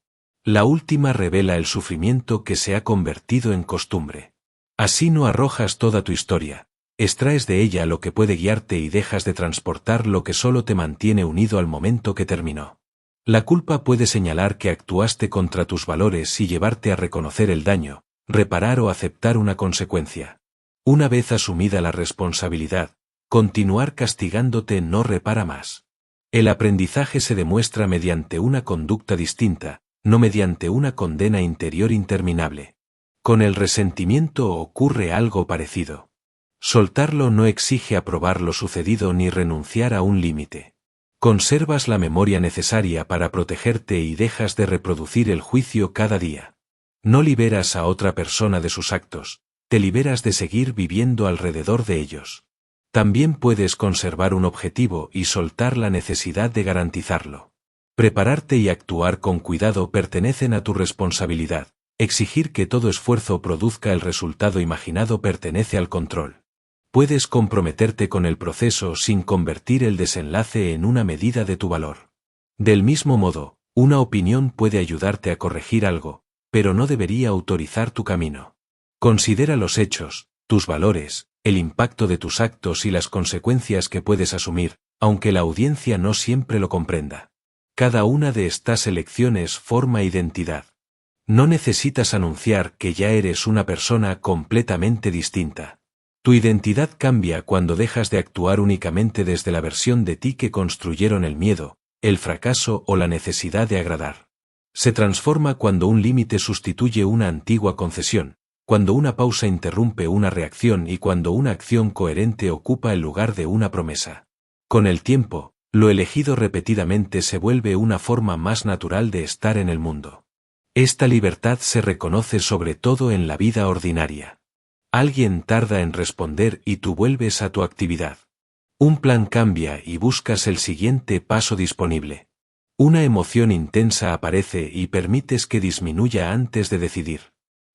La última revela el sufrimiento que se ha convertido en costumbre. Así no arrojas toda tu historia, extraes de ella lo que puede guiarte y dejas de transportar lo que solo te mantiene unido al momento que terminó. La culpa puede señalar que actuaste contra tus valores y llevarte a reconocer el daño, reparar o aceptar una consecuencia. Una vez asumida la responsabilidad, continuar castigándote no repara más. El aprendizaje se demuestra mediante una conducta distinta, no mediante una condena interior interminable. Con el resentimiento ocurre algo parecido. Soltarlo no exige aprobar lo sucedido ni renunciar a un límite. Conservas la memoria necesaria para protegerte y dejas de reproducir el juicio cada día. No liberas a otra persona de sus actos, te liberas de seguir viviendo alrededor de ellos. También puedes conservar un objetivo y soltar la necesidad de garantizarlo. Prepararte y actuar con cuidado pertenecen a tu responsabilidad. Exigir que todo esfuerzo produzca el resultado imaginado pertenece al control. Puedes comprometerte con el proceso sin convertir el desenlace en una medida de tu valor. Del mismo modo, una opinión puede ayudarte a corregir algo, pero no debería autorizar tu camino. Considera los hechos, tus valores, el impacto de tus actos y las consecuencias que puedes asumir, aunque la audiencia no siempre lo comprenda. Cada una de estas elecciones forma identidad. No necesitas anunciar que ya eres una persona completamente distinta. Tu identidad cambia cuando dejas de actuar únicamente desde la versión de ti que construyeron el miedo, el fracaso o la necesidad de agradar. Se transforma cuando un límite sustituye una antigua concesión, cuando una pausa interrumpe una reacción y cuando una acción coherente ocupa el lugar de una promesa. Con el tiempo, lo elegido repetidamente se vuelve una forma más natural de estar en el mundo. Esta libertad se reconoce sobre todo en la vida ordinaria. Alguien tarda en responder y tú vuelves a tu actividad. Un plan cambia y buscas el siguiente paso disponible. Una emoción intensa aparece y permites que disminuya antes de decidir.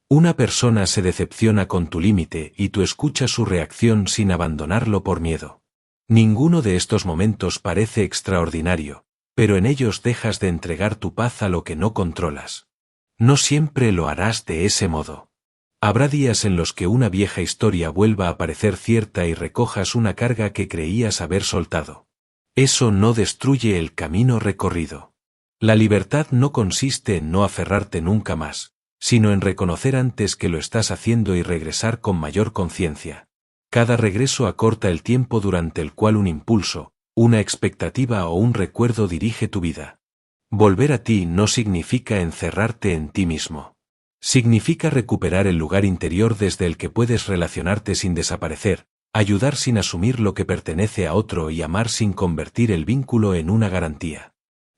Una persona se decepciona con tu límite y tú escuchas su reacción sin abandonarlo por miedo. Ninguno de estos momentos parece extraordinario, pero en ellos dejas de entregar tu paz a lo que no controlas. No siempre lo harás de ese modo. Habrá días en los que una vieja historia vuelva a parecer cierta y recojas una carga que creías haber soltado. Eso no destruye el camino recorrido. La libertad no consiste en no aferrarte nunca más, sino en reconocer antes que lo estás haciendo y regresar con mayor conciencia. Cada regreso acorta el tiempo durante el cual un impulso, una expectativa o un recuerdo dirige tu vida. Volver a ti no significa encerrarte en ti mismo. Significa recuperar el lugar interior desde el que puedes relacionarte sin desaparecer, ayudar sin asumir lo que pertenece a otro y amar sin convertir el vínculo en una garantía.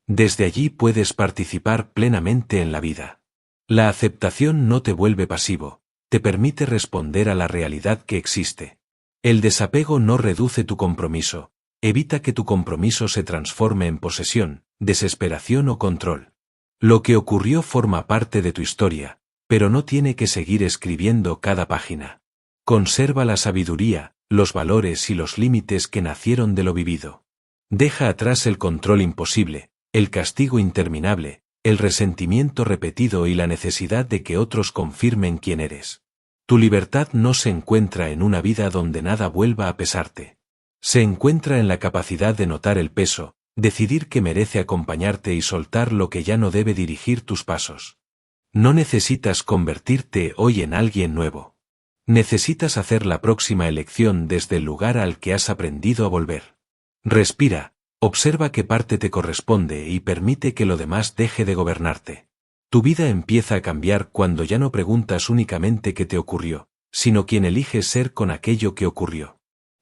Desde allí puedes participar plenamente en la vida. La aceptación no te vuelve pasivo, te permite responder a la realidad que existe. El desapego no reduce tu compromiso, evita que tu compromiso se transforme en posesión, desesperación o control. Lo que ocurrió forma parte de tu historia, pero no tiene que seguir escribiendo cada página. Conserva la sabiduría, los valores y los límites que nacieron de lo vivido. Deja atrás el control imposible, el castigo interminable, el resentimiento repetido y la necesidad de que otros confirmen quién eres. Tu libertad no se encuentra en una vida donde nada vuelva a pesarte. Se encuentra en la capacidad de notar el peso, decidir que merece acompañarte y soltar lo que ya no debe dirigir tus pasos. No necesitas convertirte hoy en alguien nuevo. Necesitas hacer la próxima elección desde el lugar al que has aprendido a volver. Respira, observa qué parte te corresponde y permite que lo demás deje de gobernarte. Tu vida empieza a cambiar cuando ya no preguntas únicamente qué te ocurrió, sino quién eliges ser con aquello que ocurrió.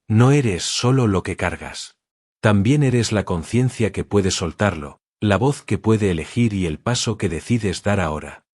No eres solo lo que cargas. También eres la conciencia que puede soltarlo, la voz que puede elegir y el paso que decides dar ahora.